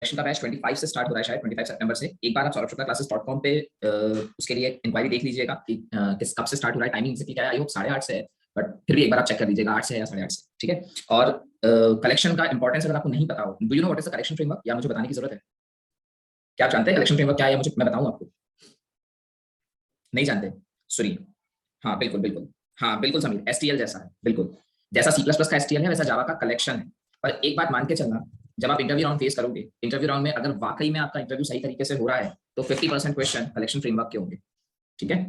Collection का batch 25 से start हो रहा है, शायद 25 सितंबर से। एक बार आप saurabh.classes.com पे उसके लिए इंक्वायरी देख लीजिएगा कि किस कब से स्टार्ट हो रहा है, टाइमिंग से क्या है। आई होप 8:30 से है, बट फिर भी एक बार आप चेक कर लीजिएगा 8 से है या 8:30 से, ठीक है। और कलेक्शन का इंपॉर्टेंस अगर आपको नहीं पता हो, do you know what is the collection framework, या मुझे बताने की जरूरत है? क्या आप जानते हैं कलेक्शन फ्रेमवर्क क्या है, या मुझे मैं बताऊं आपको? नहीं जानते? सुनिए, हाँ बिल्कुल बिल्कुल, हाँ बिल्कुल समीर, एसटीएल जैसा है, बिल्कुल जैसा सी प्लस प्लस का एसटीएल है वैसा जावा का कलेक्शन है। पर एक बात मान के चलना, जब आप इंटरव्यू राउंड फेस करोगे, इंटरव्यू राउंड में अगर वाकई में आपका इंटरव्यू सही तरीके से हो रहा है तो 50% क्वेश्चन कलेक्शन फ्रेमवर्क के होंगे, ठीक है।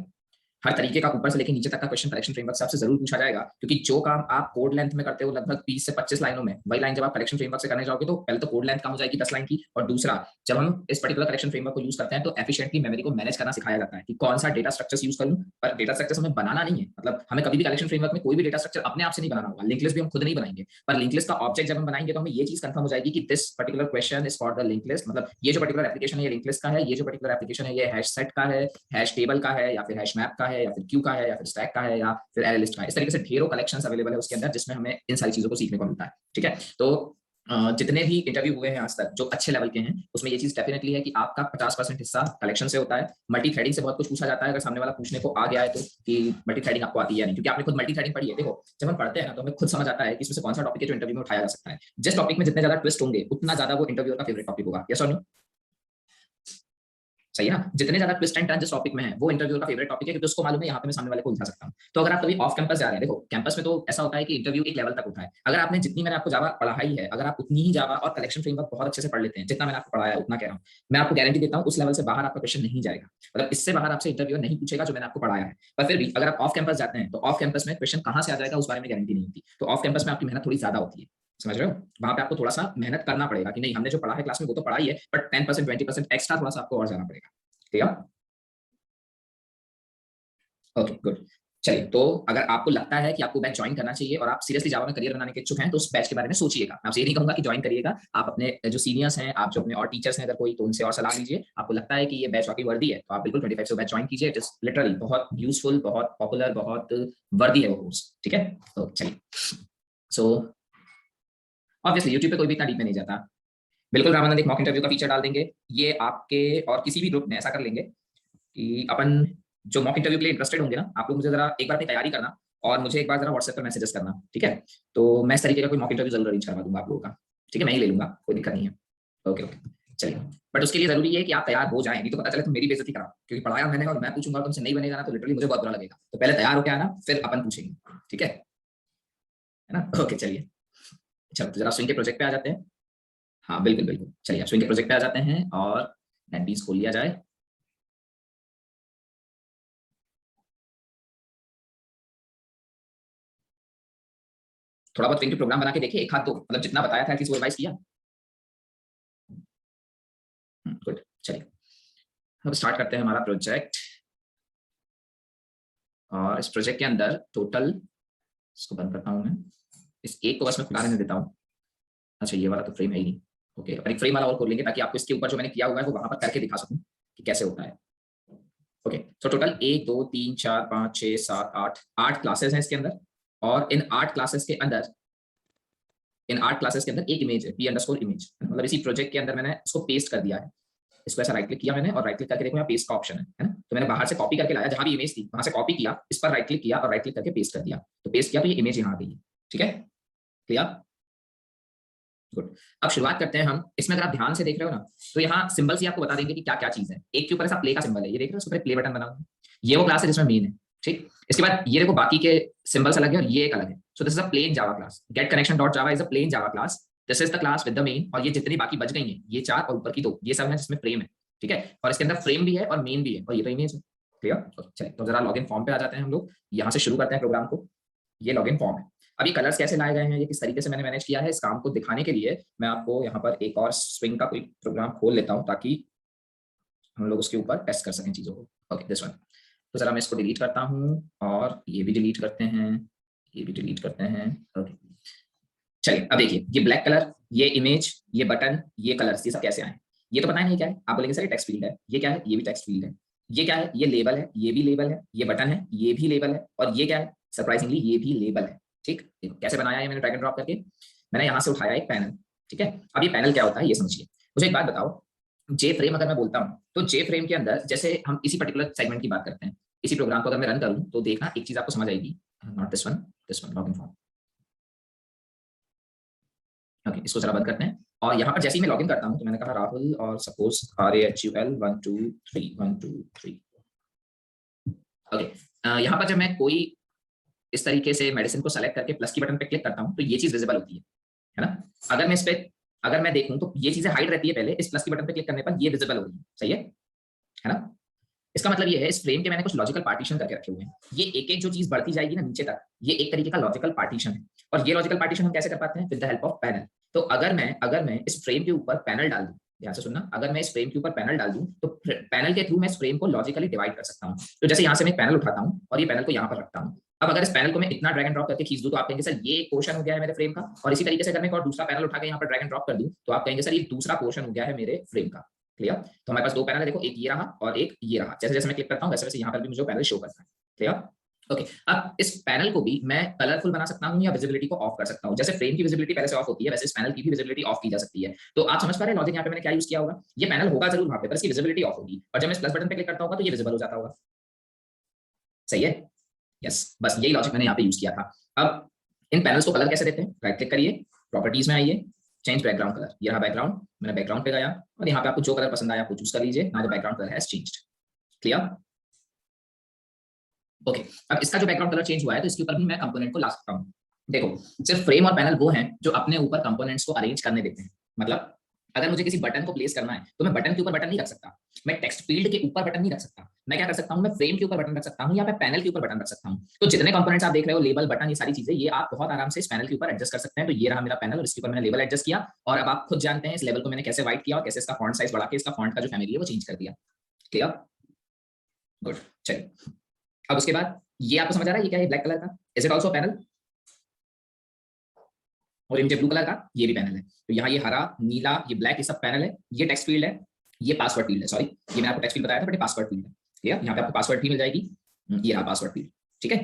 हर तरीके का ऊपर से लेकर नीचे तक का क्वेश्चन कलेक्शन फ्रेमवर्क से आपसे जरूर पूछा जाएगा, क्योंकि जो काम आप कोड लेंथ में करते हो लगभग 20 से 25 लाइनों में, वही लाइन जब आप कलेक्शन फ्रेमवर्क से करने जाओगे तो पहले तो कोड लेंथ कम हो जाएगी 10 लाइन की, और दूसरा जब हम इस पर्टिकुलर कलेक्शन फ्रेमवर्क को यूज करते हैं तो एफिशिएंटली मेमोरी को मैनेज करना सिखाया जाता है कि कौन सा डेटा स्ट्रक्चर्स यूज करूं। पर डेटा स्ट्रक्चर्स हमें बनाना नहीं है, मतलब हमें कभी भी कलेक्शन फ्रेमवर्क में कोई भी डेटा स्ट्रक्चर अपने आप से नहीं बनाना होगा। लिंक लिस्ट भी हम खुद नहीं बनाएंगे, पर लिंक लिस्ट का ऑब्जेक्ट जब हम बनाएंगे तो हमें ये चीज कंफर्म हो जाएगी कि this particular question is for the link list, मतलब ये जो पर्टिकुलर एप्लीकेशन है ये लिंक लिस्ट का है, ये जो पर्टिकुलर एप्लीकेशन है ये हैश सेट का है, हैश टेबल का है, या फिर हैश मैप का है, या फिर क्यू का है, या फिर स्टैक का है, या फिर एरे लिस्ट का है। इस तरीके से ढेरों कलेक्शंस अवेलेबल है उसके अंदर, जिसमें हमें इन सारी चीजों को सीखने को मिलता है, ठीक है। तो जितने भी इंटरव्यू हुए हैं आज तक जो अच्छे लेवल के हैं, उसमें ये चीज डेफिनेटली है कि आपका 50% हिस्सा कलेक्शन से होता है। मल्टी थ्रेडिंग से बहुत कुछ पूछा जाता है, अगर सामने वाला पूछने को आ गया है तो कि मल्टी थ्रेडिंग आपको आती है या नहीं, क्योंकि आपने खुद मल्टी थ्रेडिंग पढ़ी है। देखो जब हम पढ़ते हैं ना तो हमें खुद समझ आता है कि इसमें से कौन सा टॉपिक है जो इंटरव्यू में उठाया जा सकता है। जिस टॉपिक में जितने ज्यादा ट्विस्ट होंगे उतना ज्यादा वो इंटरव्यूअर का फेवरेट टॉपिक होगा, यस और नो? सही है ना? जितने ज्यादा ट्विस्ट एंड टर्न जिस टॉपिक में है वो इंटरव्यू का फेवरेट टॉपिक है, क्योंकि उसको मालूम है यहाँ पे मैं सामने वाले को उलझा सकता हूँ। तो अगर आप कभी ऑफ कैंपस जा रहे हैं, देखो कैंपस में तो ऐसा होता है कि इंटरव्यू एक लेवल तक होता है। अगर आपने जितनी मैंने आपको जावा पढ़ाई है, अगर आप उतनी ही जावा और कलेक्शन फ्रेमवर्क बहुत अच्छे से पढ़ लेते हैं, जितना मैंने आपको पढ़ाया है उतना कह रहा हूँ, मैं आपको गारंटी देता हूँ उस लेवल से बाहर आपका क्वेश्चन नहीं जाएगा। मतलब इससे बाहर आपसे इंटरव्यू नहीं पूछेगा जो मैंने आपको पढ़ाया है। पर फिर भी अगर आप ऑफ कैंपस जाते हैं तो ऑफ कैंपस में क्वेश्चन कहाँ से आ जाएगा उस बारे में गारंटी नहीं होती। तो ऑफ कैंपस में आपकी मेहनत थोड़ी ज्यादा होती है, समझ रहे हो? वहां पे आपको थोड़ा सा मेहनत करना पड़ेगा कि नहीं, हमने जो पढ़ा है क्लास में वो तो पढ़ाई है, बट 10% 20% एक्स्ट्रा थोड़ा सा आपको और जाना पड़ेगा, ठीक है। Okay good. चलिए, तो अगर आपको लगता है कि आपको बैच ज्वाइन करना चाहिए और आप सीरियसली जावा में करियर बनाने के इच्छुक हैं तो उस बैच के बारे में सोचिएगा। मैं आपसे ये नहीं कहूंगा कि ज्वाइन करिएगा, आप अपने जो सीनियर्स हैं, आप जो अपने और टीचर्स हैं अगर कोई, तो उनसे और सलाह लीजिए। आपको लगता है कि ये बैच वाकई वर्दी है तो आप बिल्कुल 25 से बैच ज्वाइन कीजिए। इट इज लिटरली बहुत यूजफुल, बहुत पॉपुलर, बहुत वर्दी है वो कोर्स, ठीक है। तो चलिए, सो ऑब्वियसली यूट्यूब पे कोई भी इतना डीप में नहीं जाता। बिल्कुल रामानंद एक मॉक इंटरव्यू का फीचर डाल देंगे, ये आपके और किसी भी ग्रुप में ऐसा कर लेंगे कि अपन जो मॉक इंटरव्यू के लिए इंटरेस्टेड होंगे ना, आप लोग मुझे जरा एक बार अपनी तैयारी करना और मुझे एक बार जरा व्हाट्सएप पर मैसेजेस करना, ठीक है। तो मैं इस तरीके का कोई मॉक इंटरव्यू जरूर अरेंज करवा दूंगा आप लोगों का, ठीक है। मैं ही ले लूंगा, कोई दिक्कत नहीं है। ओके ओके, चलिए। बट उसके लिए जरूरी है कि आप तैयार हो जाएं, नहीं तो पता चले तुम मेरी बेइज्जती कराओ, क्योंकि पढ़ाया मैंने और मैं पूछूंगा तुमसे नहीं बनेगा ना तो लिटरली मुझे बहुत बुरा लगेगा। तो पहले तैयार होकर आना, फिर अपन पूछेंगे, ठीक है ना? ओके चलिए, चलो तो जरा स्विंग के प्रोजेक्ट पे आ जाते हैं। हाँ बिल्कुल बिल्कुल, चलिए स्विंग के प्रोजेक्ट पे आ जाते हैं और नेटबीन्स खोल लिया जाए। थोड़ा बहुत स्विंग के प्रोग्राम बना के देखिए, एक हाथ दो, मतलब जितना बताया था एटलीस्ट वो रिवाइज किया। गुड, चलिए अब स्टार्ट करते हैं हमारा प्रोजेक्ट। और इस प्रोजेक्ट के अंदर टोटल, इसको बंद करता हूँ मैं, इस एक को बस मैं खुला रहने देता हूँ। अच्छा ये वाला तो फ्रेम है ही नहीं। ओके, अपन एक फ्रेम वाला और खोल लेंगे ताकि आपको इसके ऊपर जो मैंने किया हुआ है वो वहां पर करके दिखा सकूं कि कैसे होता है। ओके, तो टोटल 1 2 3 4 5 6 7 8 क्लासेस हैं इसके अंदर। और इन 8 क्लासेस के अंदर एक इमेज है, p_image, मतलब इसी प्रोजेक्ट के अंदर मैंने इसको पेस्ट कर दिया है। इसको ऐसा राइट क्लिक किया मैंने और राइट क्लिक करके देखो यहाँ पेस्ट का ऑप्शन है ना। तो मैंने बाहर से कॉपी करके लाया, जहां भी इमेज थी वहां से कॉपी किया, इस पर राइट क्लिक किया और राइट क्लिक करके पेस्ट कर दिया। तो पेस्ट किया तो ये इमेज यहाँ आ गई है, ठीक है, क्लियर, गुड। अब शुरुआत करते हैं हम। इसमें अगर आप ध्यान से देख रहे हो ना तो यहाँ सिंबल्स ही आपको बता देंगे कि क्या क्या चीज है। एक के ऊपर ऐसा प्ले का सिंबल है, ये देख रहे हो, उसके ऊपर प्ले बटन बना हुआ है, ये वो क्लास है जिसमें मेन है, ठीक। इसके बाद ये देखो बाकी के सिंबल्स अलग है और ये एक अलग है। So this is a plain Java class, get connection dot Java is a plain Java class. This is the class with the main, और ये जितनी बाकी बच गई हैं, ये 4 और ऊपर की 2, ये सब है जिसमें फ्रेम है, ठीक है। और इसके अंदर फ्रेम भी है और मेन भी है, और ये तो इमेज है, क्लियर। चलिए तो जरा लॉगिन फॉर्म पे आ जाते हैं हम लोग, यहाँ से शुरू करते हैं प्रोग्राम को। ये लॉगिन फॉर्म है। अब ये कलर्स कैसे लाए गए हैं, ये किस तरीके से मैंने मैनेज किया है, इस काम को दिखाने के लिए मैं आपको यहाँ पर एक और स्विंग का कोई प्रोग्राम खोल लेता हूँ ताकि हम लोग उसके ऊपर टेस्ट कर सकें चीजों को। Okay this one. तो जरा मैं इसको डिलीट करता हूँ और ये भी डिलीट करते हैं, ये भी डिलीट करते हैं। ओके चलिए अब देखिए, ये ब्लैक कलर, ये इमेज, ये बटन, ये कलर्स, ये सब कैसे आए? ये तो पता नहीं क्या है, आप बोलेंगे सर ये टेक्स्ट फील्ड है। ये क्या है? ये भी टेक्स्ट फील्ड है। ये क्या है? ये लेबल है, ये भी लेबल है। ये बटन है, ये भी लेबल है। और ये क्या है? सरप्राइजिंगली ये भी लेबल है, ठीक। देखो कैसे बनाया है मैंने ड्रैग एंड ड्रॉप करके। मैंने यहाँ से उठाया एक पैनल, ठीक है। अब ये पैनल क्या होता है ये समझिए। मुझे एक बात बताओ, जे फ्रेम अगर मैं बोलता हूँ तो जे फ्रेम के अंदर जैसे हम इसी पर्टिकुलर सेगमेंट की बात करते हैं, इसी प्रोग्राम को अगर मैं रन करूँ तो देखना एक चीज आपको समझ आएगी, not this one login form. Okay, इसको जरा बंद करते हैं। और यहाँ पर जैसे ही मैं लॉगिन करता हूँ तो मैंने कहा राहुल और सपोज RAHUL 1 2 3 ओके, यहाँ पर जब मैं कोई इस तरीके से मेडिसिन को सेलेक्ट करके प्लस की बटन पे क्लिक करता हूँ तो ये चीज विजिबल होती है ना। अगर मैं इस पे अगर मैं देखूं तो ये चीजें हाइड रहती है, पहले इस प्लस की बटन पे क्लिक करने पर ये विजिबल हो रही है, सही है ना। इसका मतलब ये है इस फ्रेम के मैंने कुछ लॉजिकल पार्टीशन करके रखे हुए हैं, ये एक एक जो चीज बढ़ती जाएगी ना नीचे तक, ये एक तरीके का लॉजिकल पार्टीशन है। और ये लॉजिकल पार्टीशन हम कैसे कर पाते हैं, with the help of panel. तो अगर मैं इस फ्रेम के ऊपर पैनल डाल दूं, ध्यान से सुनना, अगर मैं इस फ्रेम के ऊपर पैनल डाल दूं तो पैनल के थ्रू मैं इस फ्रेम को लॉजिकली डिवाइड कर सकता हूं। तो जैसे यहाँ से मैं एक पैनल उठाता हूँ और ये पैनल को यहाँ पर रखता हूँ। अब अगर इस पैनल को मैं इतना ड्रैग एंड ड्रॉप करके खींच दूं तो आप कहेंगे सर ये एक पोर्शन हो गया है मेरे फ्रेम का, और इसी तरीके से अगर मैं और दूसरा पैनल उठा के यहाँ पर ड्रैग एंड ड्रॉप कर दूं तो आप कहेंगे सर ये दूसरा पोर्शन हो गया है मेरे फ्रेम का। क्लियर। तो हमारे पास दो पैनल है, देखो एक ये रहा और एक ये रहा। जैसे जैसे मैं क्लिक करता हूँ वैसे वैसे यहाँ पर भी मुझे पैनल शो करता है। क्लियर। ओके, अब इस पैनल को भी मैं कलरफुल बना सकता हूँ या विजिबिलिटी को ऑफ कर सकता हूँ। जैसे फ्रेम की विजिबिलिटी पहले से ऑफ होती है वैसे इस पैनल की भी विजिबिलिटी ऑफ की जा सकती है। तो आप समझ पा रहे हैं लॉजिक यहाँ पे मैंने क्या यूज किया होगा। ये पैनल होगा जरूर वहां पे पर इसकी विजिबिलिटी ऑफ होगी, और जब मैं इस प्लस बटन पे क्लिक करता होगा तो ये विजिबल हो जाता होगा। सही है, यस, बस यही लॉजिक मैंने यहाँ पे यूज किया था। अब इन पैनल्स को कलर कैसे देते हैं, राइट क्लिक करिए, प्रॉपर्टीज में आइए, चेंज बैकग्राउंड कलर, ये रहा बैकग्राउंड, मैंने बैकग्राउंड पे गया और यहाँ पे आपको जो कलर पसंद आया आपको चूज कर लीजिए। Now the background colour has changed. Clear. Okay, अब इसका जो बैकग्राउंड कलर चेंज हुआ है तो इसके ऊपर भी मैं कंपोनेंट को ला सकता हूँ। देखो, सिर्फ फ्रेम और पैनल वो हैं जो अपने ऊपर कंपोनेंट्स को अरेंज करने देते हैं। मतलब अगर मुझे किसी बटन को प्लेस करना है तो मैं बटन के ऊपर बटन नहीं रख सकता, मैं टेक्स्ट फील्ड के ऊपर बटन नहीं रख सकता। मैं क्या कर सकता हूँ, मैं फ्रेम के ऊपर बटन रख सकता हूँ या मैं पैनल के ऊपर बटन रख सकता हूँ। तो जितने कंपोनेंट्स आप देख रहे हो, लेबल, बटन, ये सारी चीजें, ये आप बहुत आराम से इस पैनल के ऊपर एडजस्ट कर सकते हैं। तो ये रहा मेरा पैनल और इसके ऊपर मैंने लेबल एडजस्ट किया, और अब आप खुद जानते हैं इस लेवल को मैंने कैसे वाइट किया और कैसे इसका फॉन्ट साइज बढ़ा के इसका फॉन्ट का जो फैमिली है वो चेंज कर दिया। Clear, good. चलिए, अब उसके बाद ये आपको समझ आ रहा है ये क्या है, ब्लैक कलर का, इज इट आल्सो पैनल। और ये मुझे ब्लू कलर का, ये भी पैनल है। तो यहाँ ये हरा, नीला, ये ब्लैक, ये सब पैनल है। ये टेक्स्ट फील्ड है, ये पासवर्ड फील्ड है। सॉरी, ये मैंने आपको टेक्स्ट फील्ड बताया था बट ये पासवर्ड फील्ड है। ठीक है, यहाँ पे आपको पासवर्ड भी मिल जाएगी, ये रहा पासवर्ड फील्ड। ठीक है,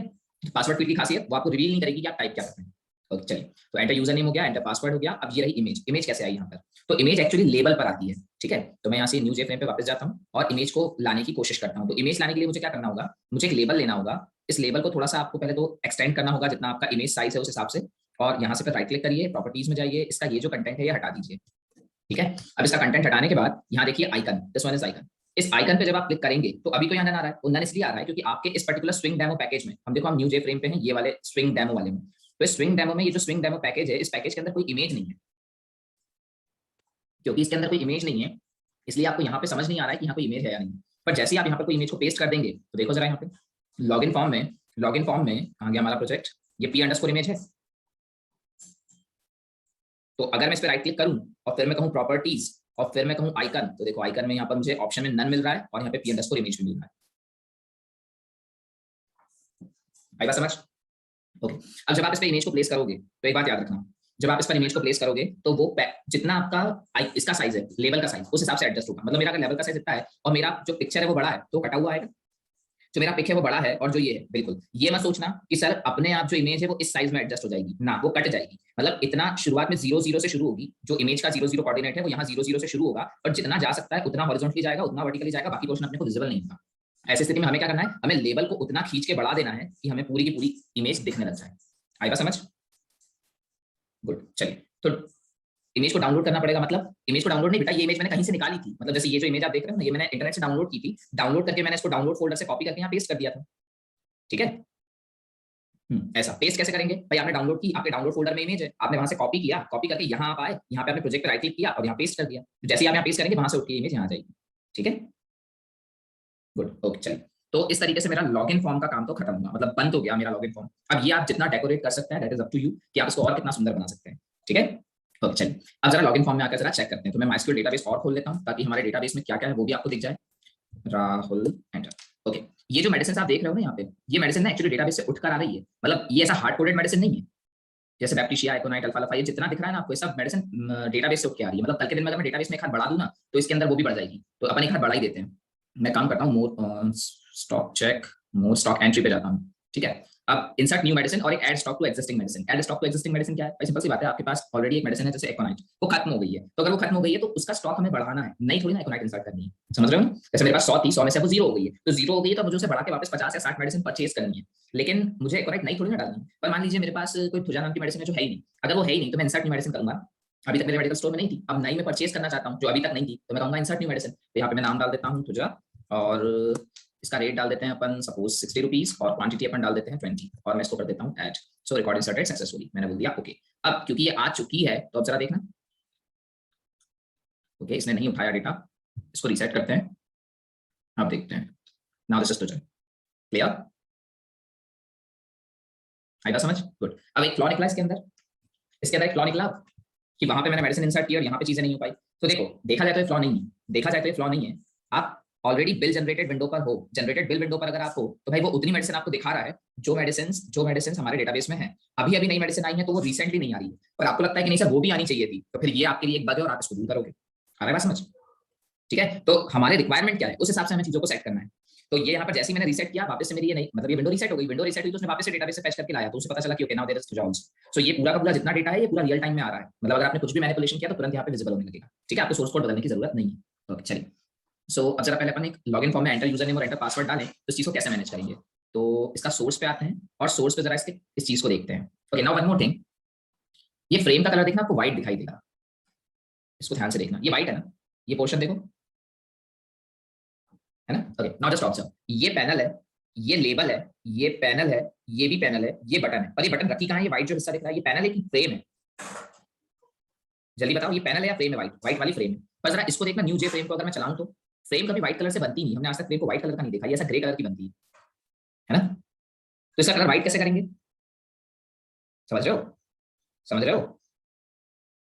पासवर्ड फील्ड की खासियत वो आपको रिवील नहीं करेगी कि आप टाइप क्या करते हैं। ओके, चलिए, तो एंटर यूजर नेम हो गया, एंटर पासवर्ड हो गया। अब ये रही इमेज। इमेज कैसे आई यहाँ पर, तो इमेज एक्चुअली लेबल पर आती है। ठीक है, तो मैं यहाँ से न्यू जे फ्रेम पे वापस जाता हूँ और इमेज को लाने की कोशिश करता हूँ। तो इमेज लाने के लिए मुझे क्या करना होगा, मुझे एक लेबल लेना होगा। इस लेबल को थोड़ा सा आपको पहले तो एक्सटेंड करना होगा जितना आपका इमेज साइज है उस हिसाब से, और यहाँ से फिर राइट क्लिक करिए, प्रॉपर्टीज में जाइए, इसका ये जो कंटेंट है ये हटा दीजिए। ठीक है, अब इसका कंटेंट हटाने के बाद यहाँ देखिए icon, this one is icon. इस आइकन पे जब आप क्लिक करेंगे तो अभी तो यहाँ नन आ रहा है, वो नन इसलिए आ रहा है क्योंकि आपके इस पर्टिकुलर स्विंग डेमो पैकेज में, हम देखो हम न्यू जे फ्रेम पे हैं, ये वाले स्विंग डेमो वाले में, तो इस स्विंग डेमो में ये जो स्विंग डेमो पैकेज है, इस पैकेज के अंदर कोई इमेज नहीं है। क्योंकि इसके अंदर कोई इमेज नहीं है इसलिए आपको यहाँ पे समझ नहीं आ रहा है कि यहाँ कोई इमेज है या नहीं। पर जैसे ही आप यहाँ पर कोई इमेज को पेस्ट कर देंगे तो देखो जरा यहाँ पे लॉगिन फॉर्म में कहाँ गया हमारा प्रोजेक्ट, ये p_ इमेज है। तो अगर मैं इस पर राइट क्लिक करूं और फिर मैं कहूं प्रॉपर्टीज और फिर मैं कहूं आइकन, तो देखो आइकन में यहाँ पर मुझे ऑप्शन में नन मिल रहा है और यहाँ पे p_ इमेज भी मिल रहा है। आई बात समझ। ओके, अब जब आप इस पर इमेज को प्लेस करोगे तो एक बात याद रखना, जब आप इस पर इमेज को प्लेस करोगे तो वो जितना आपका इसका साइज है, लेवल का साइज, उस हिसाब से एडजस्ट होगा। मतलब मेरा अगर लेवल का साइज इतना है और मेरा जो पिक्चर है वो बड़ा है तो कटा हुआ आएगा। जो मेरा पिक है वो बड़ा है और जो ये है, बिल्कुल ये मत सोचना कि सर अपने आप जो इमेज है वो इस साइज में एडजस्ट हो जाएगी ना, वो कट जाएगी। मतलब इतना शुरुआत में 0 0 से शुरू होगी, जो इमेज का 0 0 कोऑर्डिनेट है वो यहाँ 0 0 से शुरू होगा, और जितना जा सकता है उतना हॉरिजॉन्टली जाएगा, उतना वर्टिकली जाएगा, बाकी पोर्शन अपने को विजिबल नहीं होगा। ऐसी स्थिति में हमें क्या करना है, हमें लेवल को उतना खींच के बढ़ा देना है कि हमें पूरी की पूरी इमेज दिखने लग जाए। आई बात समझ। गुड, चलिए, तो इमेज को डाउनलोड करना पड़ेगा। मतलब इमेज को डाउनलोड नहीं बेटा, ये इमेज मैंने कहीं से निकाली थी। मतलब जैसे ये जो इमेज आप देख रहे हो ना, ये मैंने इंटरनेट से डाउनलोड की थी, डाउनलोड करके मैंने इसको डाउनलोड फोल्डर से कॉपी करके यहाँ पेस्ट कर दिया था। ठीक है, ऐसा पेस्ट कैसे करेंगे भाई, आपने डाउनलोड की, आपके डाउनलोड फोल्डर में इमेज है, आपने वहां से कॉपी किया, कॉपी करके यहाँ आप आए, यहाँ पे आपने प्रोजेक्ट पे राइट क्लिक किया और यहाँ पेस्ट कर दिया। तो जैसे ही आप यहाँ पेस्ट करेंगे वहां से उठ के इमेज यहाँ आ जाएगी। ठीक है, गुड, ओके, चलिए। तो इस तरीके से मेरा लॉगिन फॉर्म का काम तो खत्म हुआ, मतलब बंद हो गया मेरा लॉगिन फॉर्म। अब ये आप जितना डेकोरेट कर सकते हैं, that is up to you कि आप इसको और कितना सुंदर बना सकते हैं। ठीक है, ओके, चलिए। अब जरा लॉगिन फॉर्म में आकर जरा चेक करते हैं। तो मैं MySQL डेटाबेस और खोल लेता हूँ ताकि हमारे डेटाबेस में क्या क्या है वो भी आपको दिख जाए। राहुल, एंटर। ओके, ये जो मेडिसिन आप देख रहे हो ना यहाँ पे, ये मेडिसिन ना एक्चुअली डेटाबेस से उठकर आ रही है। मतलब ये ऐसा हार्ड कोडेड मेडिसिन नहीं है जैसे बैप्टिशिया, एकोनाइट, अल्फा, ये जितना दिख रहा है ना आपको, ये सब मेडिसिन डेटाबेस से उठ के आ रही है। मतलब कल के दिन में अगर मैं डेटाबेस में एक हाथ बढ़ा दूं ना तो इसके अंदर वो भी बढ़ जाएगी। तो अपन एक हाथ बढ़ा ही देते हैं। मैं काम करता हूँ मोर स्टॉक चेक, मोर स्टॉक एंट्री पे जाता हूँ। ठीक है, अब इंसर्ट न्यू मेडिसिन और एक add stock to existing medicine. Add stock to existing medicine क्या है? सिंपल सी बात है, आपके पास ऑलरेडी एक मेडिसिन है जैसे एकोनाइट, वो खत्म हो गई है, तो अगर वो खत्म हो गई है तो उसका स्टॉक हमें बढ़ाना है, नहीं थोड़ी ना एकोनाइट इंसर्ट करनी है। समझ रहे हो? जैसे मेरे पास 100 थी, 100 में से वो 0 हो गई है, तो 0 हो गई है तो मुझे उसे बढ़ा के वापस 50 या 60 मेडिसिन परचेज करनी है, लेकिन मुझे एकोनाइट नहीं थोड़ी ना डालनी। पर मान लीजिए मेरे पास कोई भुजा नाम की मेडिसिन है जो है ही नहीं, अगर वो है ही नहीं तो मैं इंसर्ट न्यू मेडिसिन करूंगा। अभी तक मेरे मेडिकल स्टोर में नहीं थी, अब नई मैं परचेज करना चाहता हूँ जो अभी तक नहीं थी, तो मैं कहूंगा इंसर्ट न्यू मेडिसिन। तो यहाँ पे मैं नाम डाल देता हूँ भुजा, और इसका रेट डाल देते हैं अपन सपोज 60 रुपीज, और क्वांटिटी अपन डाल देते हैं 20, और मैं इसको कर देता हूँ ऐड। सो रिकॉर्ड इंसर्टेड सक्सेसफुली, मैंने बोल दिया ओके। अब क्योंकि ये आ चुकी है तो अब जरा देखना, ओके इसने नहीं उठाया डेटा, इसको रीसेट करते हैं, अब देखते हैं। Now this is to clear, आएगा समझ? गुड। अब एक फ्लॉ निकला इसके अंदर, इसके अंदर एक फ्लॉ निकला कि वहां पे मैंने मेडिसिन इंसर्ट किया और यहाँ पे चीजें नहीं हो पाई। तो देखो, देखा जाए तो ये फ्लॉ नहीं है, देखा जाए तो ये फ्लॉ नहीं है। आप ऑलरेडी बिल जनरेटेड विंडो पर हो, जनरेटेड बिल विंडो पर अगर आप हो तो भाई वो उतनी मेडिसिन आपको दिखा रहा है जो मेडिसिन हमारे डेटाबेस में है। अभी अभी नई मेडिसिन आई है तो वो रिसेंटली नहीं आ रही है, और आपको लगता है कि नहीं सर वो भी आनी चाहिए थी, तो फिर ये आपके लिए एक बग है और आप इसको दूर करोगे। आ रहा है बात समझ? ठीक है, तो हमारे रिक्वायरमेंट क्या है उस हिसाब से हमें चीजों को सेट करना है। तो ये यहाँ पर जैसे ही मैंने रीसेट किया, वापस से मेरी ये नहीं, मतलब ये विंडो रीसेट हो गई, विंडो रीसेट हुई तो उसने वापस से डेटाबेस से फेच करके लाया, तो उसे पता चला कि okay now there is results. So ये पूरा का पूरा जितना डेटा है ये पूरा रियल टाइम में आ रहा है, मतलब अगर आपने कुछ भी मैनिपुलेशन किया तो तुरंत यहाँ पे विजिबल होने लगेगा। ठीक है, आपको सोर्स कोड बदलने की जरूरत नहीं है। ओके चलिए, सो अब जरा पहले अपन एक लॉगिन फॉर्म में एंटर यूजर नेम और एंटर पासवर्ड डालें, तो इस चीज को कैसे मैनेज करेंगे। तो इसका सोर्स पे आते हैं और सोर्स पे जरा इसके इस चीज को देखते हैं। Okay now one more thing, ये फ्रेम का कलर देखना आपको व्हाइट दिखाई देगा, इसको ध्यान से देखना, ये व्हाइट है ना, ये पोर्शन देखो, है ना। ओके नाउ जस्ट ऑब्जर्व, ये पैनल है, ये लेबल है, ये पैनल है, ये भी पैनल है, ये बटन है, पर ये बटन रखी कहाँ है? ये व्हाइट जो हिस्सा दिख रहा है ये पैनल है कि फ्रेम है? जल्दी बताओ, ये पैनल है या फ्रेम है? व्हाइट व्हाइट वाली फ्रेम है। पर जरा इसको देखना, न्यू जे फ्रेम को अगर मैं चलाऊं तो फ्रेम कभी व्हाइट कलर से बनती नहीं, हमने आज तक फ्रेम को व्हाइट कलर का नहीं देखा, ये ऐसा ग्रे कलर की बनती है ना। तो इसका कलर व्हाइट कैसे करेंगे? समझ रहे हो? समझ रहे हो?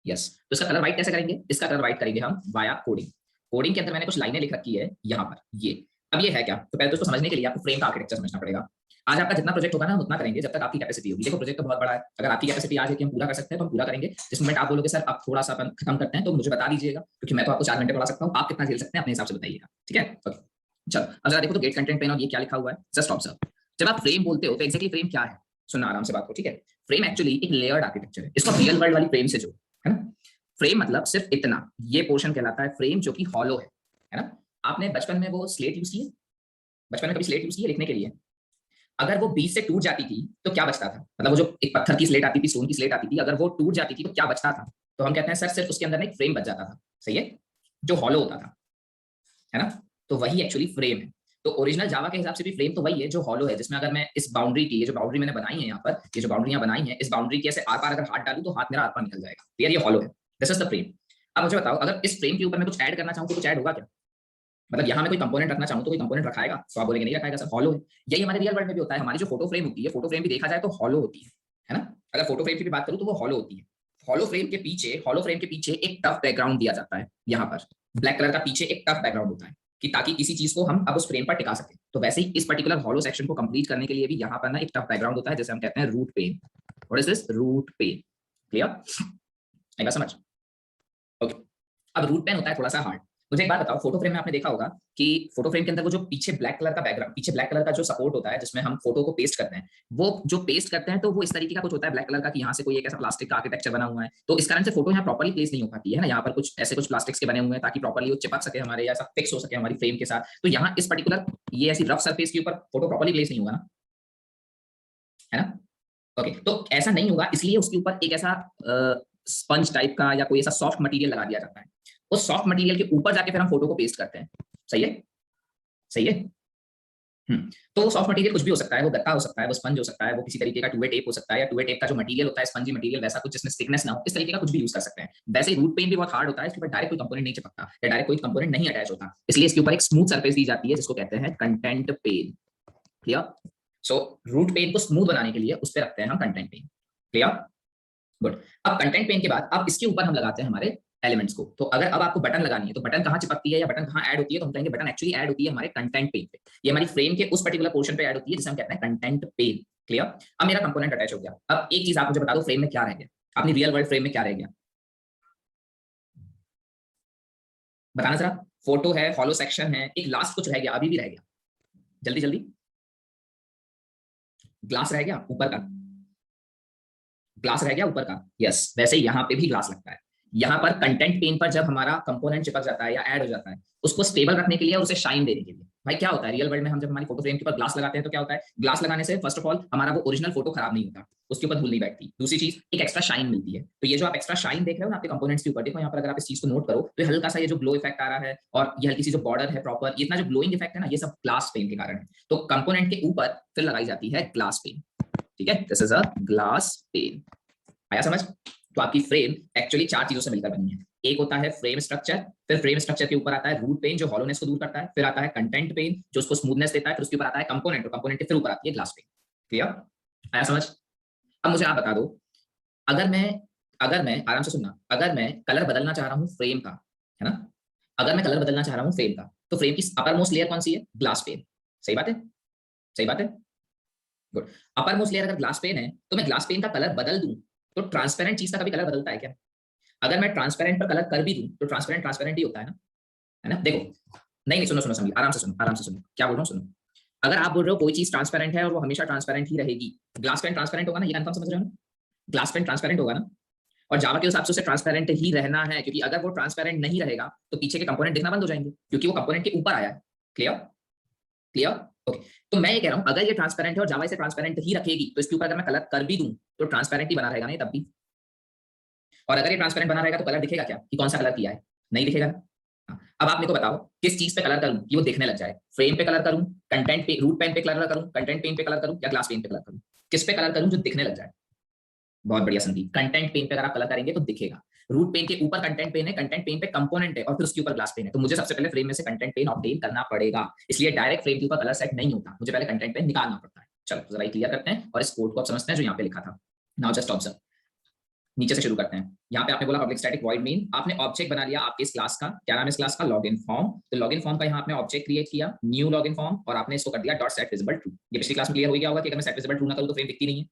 यस, तो इसका कलर व्हाइट कैसे करेंगे? इसका कलर व्हाइट करेंगे हम वाया कोडिंग। कोडिंग के अंदर मैंने कुछ लाइनें लिख रखी है यहाँ पर, ये अब ये है क्या? तो पहले तो इसको समझने के लिए आपको फ्रेम का आर्किटेक्चर समझना पड़ेगा। आज आपका जितना प्रोजेक्ट होगा ना हम उतना करेंगे जब तक आपकी कैपेसिटी होगी। देखो प्रोजेक्ट तो बहुत बड़ा है, अगर आपकी कैपेसिटी आज है कि हम पूरा कर सकते हैं तो हम पूरा करेंगे। जिस मोमेंट आप बोलोगे सर अब थोड़ा सा अपन खत्म करते हैं तो मुझे बता दीजिएगा, क्योंकि मैं तो आपको 4 घंटे पढ़ा सकता हूँ, आप कितना झेल सकते हैं अपने हिसाब से बताइएगा। ठीक है, ओके चलो अब जरा देखो तो गेट कंटेंट पेन और ये क्या लिखा हुआ है, जस्ट ऑब्जर्व। जब आप फ्रेम बोलते हो तो एक्जेक्टली फ्रेम क्या है? सुनना आराम से बात को, ठीक है। फ्रेम एक्चुअली एक लेयर्ड आर्किटेक्चर है, इसको रियल वर्ल्ड वाली फ्रेम से जो है ना, फ्रेम मतलब सिर्फ इतना, ये पोर्शन कहलाता है फ्रेम जो कि हॉलो है ना। आपने बचपन में वो स्लेट यूज की है? बचपन में कभी स्लेट यूज की है लिखने के लिए? अगर वो बीच से टूट जाती थी तो क्या बचता था? मतलब वो जो एक पत्थर की स्लेट आती थी, स्टोन की स्लेट आती थी, अगर वो टूट जाती थी तो क्या बचता था? तो हम कहते हैं सर सिर्फ उसके अंदर एक फ्रेम बच जाता था, सही है, जो हॉलो होता था, है ना। तो वही एक्चुअली फ्रेम है। तो ओरिजिनल जावा के हिसाब से भी फ्रेम तो वही है जो हॉलो है, जिसमें अगर मैं इस बाउंड्री की, ये जो बाउंड्री मैंने बनाई है यहाँ पर, ये जो बाउंड्रियां बनाई है, इस बाउंड्री के ऐसे आर पार अगर हाथ डालूं तो हाथ मेरा आर पार निकल जाएगा, क्लियर, ये हॉलो है, दिस इज द फ्रेम। अब मुझे बताओ, अगर इस फ्रेम के ऊपर मैं कुछ ऐड करना चाहूँ तो कुछ ऐड होगा क्या? मतलब यहाँ मैं कोई कंपोनेंट रखना चाहूँ तो कोई कंपोनेंट रखाएगा? तो आप बोलेंगे नहीं रखाएगा सर, हॉलो है। यही हमारे रियल वर्ल्ड में भी होता है, हमारी जो फोटो फ्रेम होती है, फोटो फ्रेम भी देखा जाए तो हॉलो होती है ना। अगर फोटो फ्रेम की भी बात करूँ तो वो हॉलो होती है। हॉलो फ्रेम के पीछे एक टफ बैकग्राउंड दिया जाता है, यहाँ पर ब्लैक कलर का पीछे एक टफ बैकग्राउंड होता है, कि ताकि किसी चीज को हम अब उस फ्रेम पर टिका सके। तो वैसे ही इस पर्टिकुलर हॉलो सेक्शन को कंप्लीट करने के लिए भी यहाँ पर ना एक टफ बैकग्राउंड होता है, जैसे हम कहते हैं root pane. What is this? Root pane, clear, आएगा समझ? ओके, अब रूट पेन होता है थोड़ा सा हार्ड। मुझे एक बात बताओ, फोटो फ्रेम में आपने देखा होगा कि फोटो फ्रेम के अंदर वो जो पीछे ब्लैक कलर का बैकग्राउंड, पीछे ब्लैक कलर का जो सपोर्ट होता है जिसमें हम फोटो को पेस्ट करते हैं, वो जो पेस्ट करते हैं तो वो इस तरीके का कुछ होता है ब्लैक कलर का, कि यहाँ से कोई एक ऐसा प्लास्टिक का आर्किटेक्चर बना हुआ है, तो इस कारण से फोटो यहाँ प्रॉपर्ली प्लेस नहीं हो पाती है ना। यहाँ पर कुछ ऐसे कुछ प्लास्टिक्स के बने हुए हैं ताकि प्रॉपर्ली वो चिपक सके हमारे, या फिक्स हो सके हमारी फ्रेम के साथ। तो यहाँ इस पर्टिकुलर ये ऐसी रफ सरफेस के ऊपर फोटो प्रॉपर्ली प्लेस नहीं होगा ना, है ना। ओके, तो ऐसा नहीं होगा, इसलिए उसके ऊपर एक ऐसा स्पंज टाइप का या कोई ऐसा सॉफ्ट मटेरियल लगा दिया जाता है। उस सॉफ्ट मटेरियल के ऊपर जाके फिर हम फोटो को पेस्ट करते हैं, सही है, सही है। तो वो सॉफ्ट मटेरियल कुछ भी हो सकता है, वो गत्ता हो सकता है, वो स्पंज हो सकता है, वो किसी तरीके का टू वे टेप हो सकता है, या टू वे टेप का जो मटेरियल होता है स्पंजी मटेरियल वैसा कुछ जिसमें थिकनेस ना हो, इस तरीके का कुछ भी यूज कर सकते हैं। वैसे रूट पेन भी बहुत हार्ड होता है, इसके ऊपर डायरेक्ट कोई कंपोनेंट नहीं चिपकता या डायरेक्ट कोई कंपोनेंट नहीं अटैच होता, इसलिए इसके ऊपर एक स्मूथ सरफेस दी जाती है जिसको कहते हैं content pane, clear. So root pane को स्मूथ बनाने के लिए उस पर रखते हैं हम कंटेंट पेन, क्लियर, गुड। अब कंटेंट पेन के बाद अब इसके ऊपर हम लगाते हैं हमारे एलिमेंट्स को। तो अगर अब आपको बटन लगानी है तो बटन कहाँ चिपकती है या बटन कहाँ ऐड होती है? तो हम कहेंगे बटन एक्चुअली ऐड होती है हमारे कंटेंट पेन पे, ये हमारी फ्रेम के उस पर्टिकुलर पोर्शन पे ऐड होती है जिसे हम कहते हैं कंटेंट पेन, क्लियर। अब मेरा कंपोनेंट अटैच हो गया, अब एक चीज आप मुझे बता दो, फ्रेम में क्या रह गया? अपनी रियल वर्ल्ड फ्रेम में क्या रह गया बताना जरा। फोटो है, फॉलो सेक्शन है, एक लास्ट कुछ रह गया, अभी भी रह गया, जल्दी जल्दी। ग्लास रह गया ऊपर का, ग्लास रह गया ऊपर का, यस। वैसे यहाँ पे भी ग्लास लगता है। यहाँ पर कंटेंट पेन पर जब हमारा कंपोनेंट चिपक जाता है या ऐड हो जाता है, उसको स्टेबल रखने के लिए और उसे शाइन देने के लिए, भाई क्या होता है रियल वर्ल्ड में, हम जब हमारी फोटो फ्रेम के ऊपर ग्लास लगाते हैं तो क्या होता है, ग्लास लगाने से फर्स्ट ऑफ ऑल हमारा वो ओरिजिनल फोटो खराब नहीं होता, उसके ऊपर धूल नहीं बैठती। दूसरी चीज, एक एक्स्ट्रा शाइन मिलती है। तो ये जो आप एक्स्ट्रा शाइन देख रहे हो ना आपके कंपोनेंट्स के ऊपर, देखो यहाँ पर अगर आप इस चीज को नोट करो तो हल्का सा ये जो ग्लो इफेक्ट आ रहा है और ये हल्की सी जो बॉर्डर है प्रॉपर, इतना जो ग्लोइंग इफेक्ट है ना, ये सब ग्लास पेन के कारण है। तो कंपोनेंट के ऊपर फिर लगाई जाती है ग्लास पेन, ठीक है, this is a glass pen. आया समझ? तो आपकी फ्रेम एक्चुअली चार चीजों से मिलकर बनी है। एक होता है फ्रेम स्ट्रक्चर, फिर फ्रेम स्ट्रक्चर के ऊपर आता है रूट पेन जो हॉलोनेस को दूर करता है, फिर आता है कंटेंट पेन जो उसको स्मूथनेस देता है, फिर उसके ऊपर आता है कंपोनेंट, और कंपोनेंट के फिर ऊपर आती है ग्लास पेन। क्लियर? आया समझ? अब मुझे आप बता दो, अगर मैं आराम से सुनना, अगर मैं कलर बदलना चाह रहा हूँ फ्रेम का, है ना, अगर मैं कलर बदलना चाह रहा हूँ फ्रेम का, तो फ्रेम की अपर मोस्ट लेयर कौन सी है? Glass pen. सही बात है? सही बात है, गुड। अपर मोस्ट लेयर अगर ग्लास पेन है तो मैं ग्लास पेन का कलर बदल दूं तो ट्रांसपेरेंट चीज का कभी कलर बदलता है क्या? अगर मैं ट्रांसपेरेंट पर कलर कर भी दूं तो ट्रांसपेरेंट ट्रांसपेरेंट ही होता है ना? देखो, नहीं सुनो सुनो समझिए, आराम से सुनो, आराम से सुनो क्या बोल रहा हूँ, सुनो। अगर आप बोल रहे हो कोई चीज ट्रांसपेरेंट है और वो हमेशा ट्रांसपेरेंट ही रहेगी, ग्लास पेन ट्रांसपेरेंट होगा ना, ये कंफर्म समझ रहे हो ना? ग्लास पेन ट्रांसपेरेंट होगा ना, और जावा के हिसाब से उसे ट्रांसपेरेंट ही रहना है, क्योंकि अगर वो ट्रांसपेरेंट नहीं रहेगा तो पीछे के कंपोनेंट दिखना बंद हो जाएंगे, क्योंकि वो कंपोनेंट के ऊपर आया है। क्लियर? क्लियर? ओके। तो मैं ये कह रहा हूं अगर ये ट्रांसपेरेंट है और जावा इसे ट्रांसपेरेंट ही रखेगी, तो इसके ऊपर अगर मैं कलर कर भी दूं तो ट्रांसपेरेंट ही बना रहेगा ना ये तब भी। और अगर ये ट्रांसपेरेंट बना रहेगा तो कलर दिखेगा क्या कि कौन सा कलर किया है? नहीं दिखेगा ना। हाँ, अब आप मेरे को बताओ किस चीज पे कलर करूं कि वो दिखने लग जाए? फ्रेम पे कलर करूं, कंटेंट पे, रूट पेन पे कलर करूं, कंटेंट पेन पे कलर करूं, या ग्लास पेन पे कलर करूं? किस पे कलर करूं जो दिखने लग जाए? बहुत बढ़िया संदीप, कंटेंट पेन पे अगर आप कलर करेंगे तो दिखेगा। रूट पेन के ऊपर कंटेंट पेन है, कंटेंट पेन पे कंपोनेंट है, और फिर उसके ऊपर ग्लास पेन है। तो मुझे सबसे पहले फ्रेम में से कंटेंट पेन ऑब्टेन करना पड़ेगा, इसलिए डायरेक्ट फ्रेम के ऊपर कलर सेट नहीं होता, मुझे पहले कंटेंट पेन निकालना पड़ता है। चलो जरा क्लियर करते हैं और इस कोड को आप समझते हैं जो यहाँ पे लिखा था। नाउ जस्ट ऑब्जर्व, नीचे से शुरू करते हैं। यहाँ पे आपने बोला पब्लिक स्टैटिक वॉइड मेन, आपने ऑब्जेक्ट बना लिया आपके इस क्लास का, क्या नाम है इस क्लास का? Login form. तो लॉगिन फॉर्म का यहाँ आपने ऑब्जेक्ट क्रिएट किया, न्यू लॉगिन फॉर्म, और आपने इसको कर दिया डॉट सेट विजिबल ट्रू। ये पिछली क्लास में क्लियर हो गया होगा कि अगर मैं सेट विजिबल ट्रू ना करूँ तो फ्रेम दिखती नहीं है,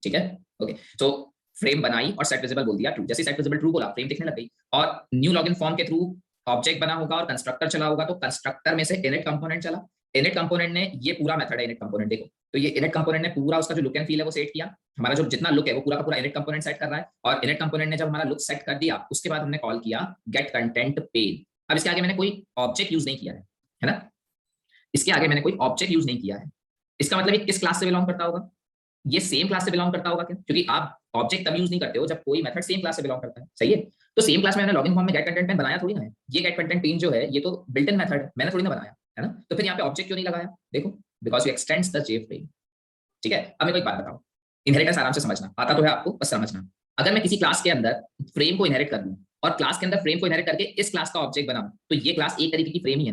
ठीक है? ओके, तो फ्रेम बनाई और सेट विजिबल बोल दिया ट्रू। जैसे सेट विजिबल ट्रू बोला फ्रेम दिखने लग गई, और न्यू लॉगिन फॉर्म के थ्रू ऑब्जेक्ट बना होगा और कंस्ट्रक्टर चला होगा, तो कंस्ट्रक्टर में से इनिट कंपोनेंट चला। इनिट कंपोनेंट ने, ये पूरा मेथड है इनिट कंपोनेंट, देखो तो ये इनिट कंपोनेंट ने पूरा उसका जो लुक एंड फील है वो सेट किया। हमारा जो जितना लुक है वो पूरा का पूरा इनिट कंपोनेंट सेट कर रहा है, और इनिट कंपोनेंट ने जब हमारा लुक सेट कर दिया उसके बाद हमने कॉल किया गेट कंटेंट पेन। अब इसके आगे मैंने कोई ऑब्जेक्ट यूज नहीं किया है ना, इसके आगे मैंने कोई ऑब्जेक्ट यूज नहीं किया है। इसका मतलब ये किस क्लास से बिलोंग करता होगा? ये सेम क्लास से बिलोंग करता होगा क्या? क्योंकि आप ऑब्जेक्ट तब यूज नहीं करते हो जब कोई मेथड सेम क्लास से बिलोंग करता है, सही है? तो सेम क्लास में मैंने लॉगिन फॉर्म में गेट कंटेंट पेन बनाया थोड़ी ना है, ये गेट कंटेंट पेन जो है ये तो बिल्ट इन मेथड है, मैंने थोड़ी ना बनाया है ना। तो फिर यहाँ पे ऑब्जेक्ट क्यों नहीं लगाया? देखो, because you x tends the Jeff frame, ठीक है? अब मेरे को एक बात बताओ, इनहेरिटेंस आराम से समझना, आता तो है आपको, बस समझना। अगर मैं किसी क्लास के अंदर फ्रेम को इनहेरिट कर दूं और क्लास के अंदर फ्रेम को इनहेरिट करके इस क्लास का ऑब्जेक्ट बनाऊं, तो ये क्लास एक तरीके की फ्रेम ही है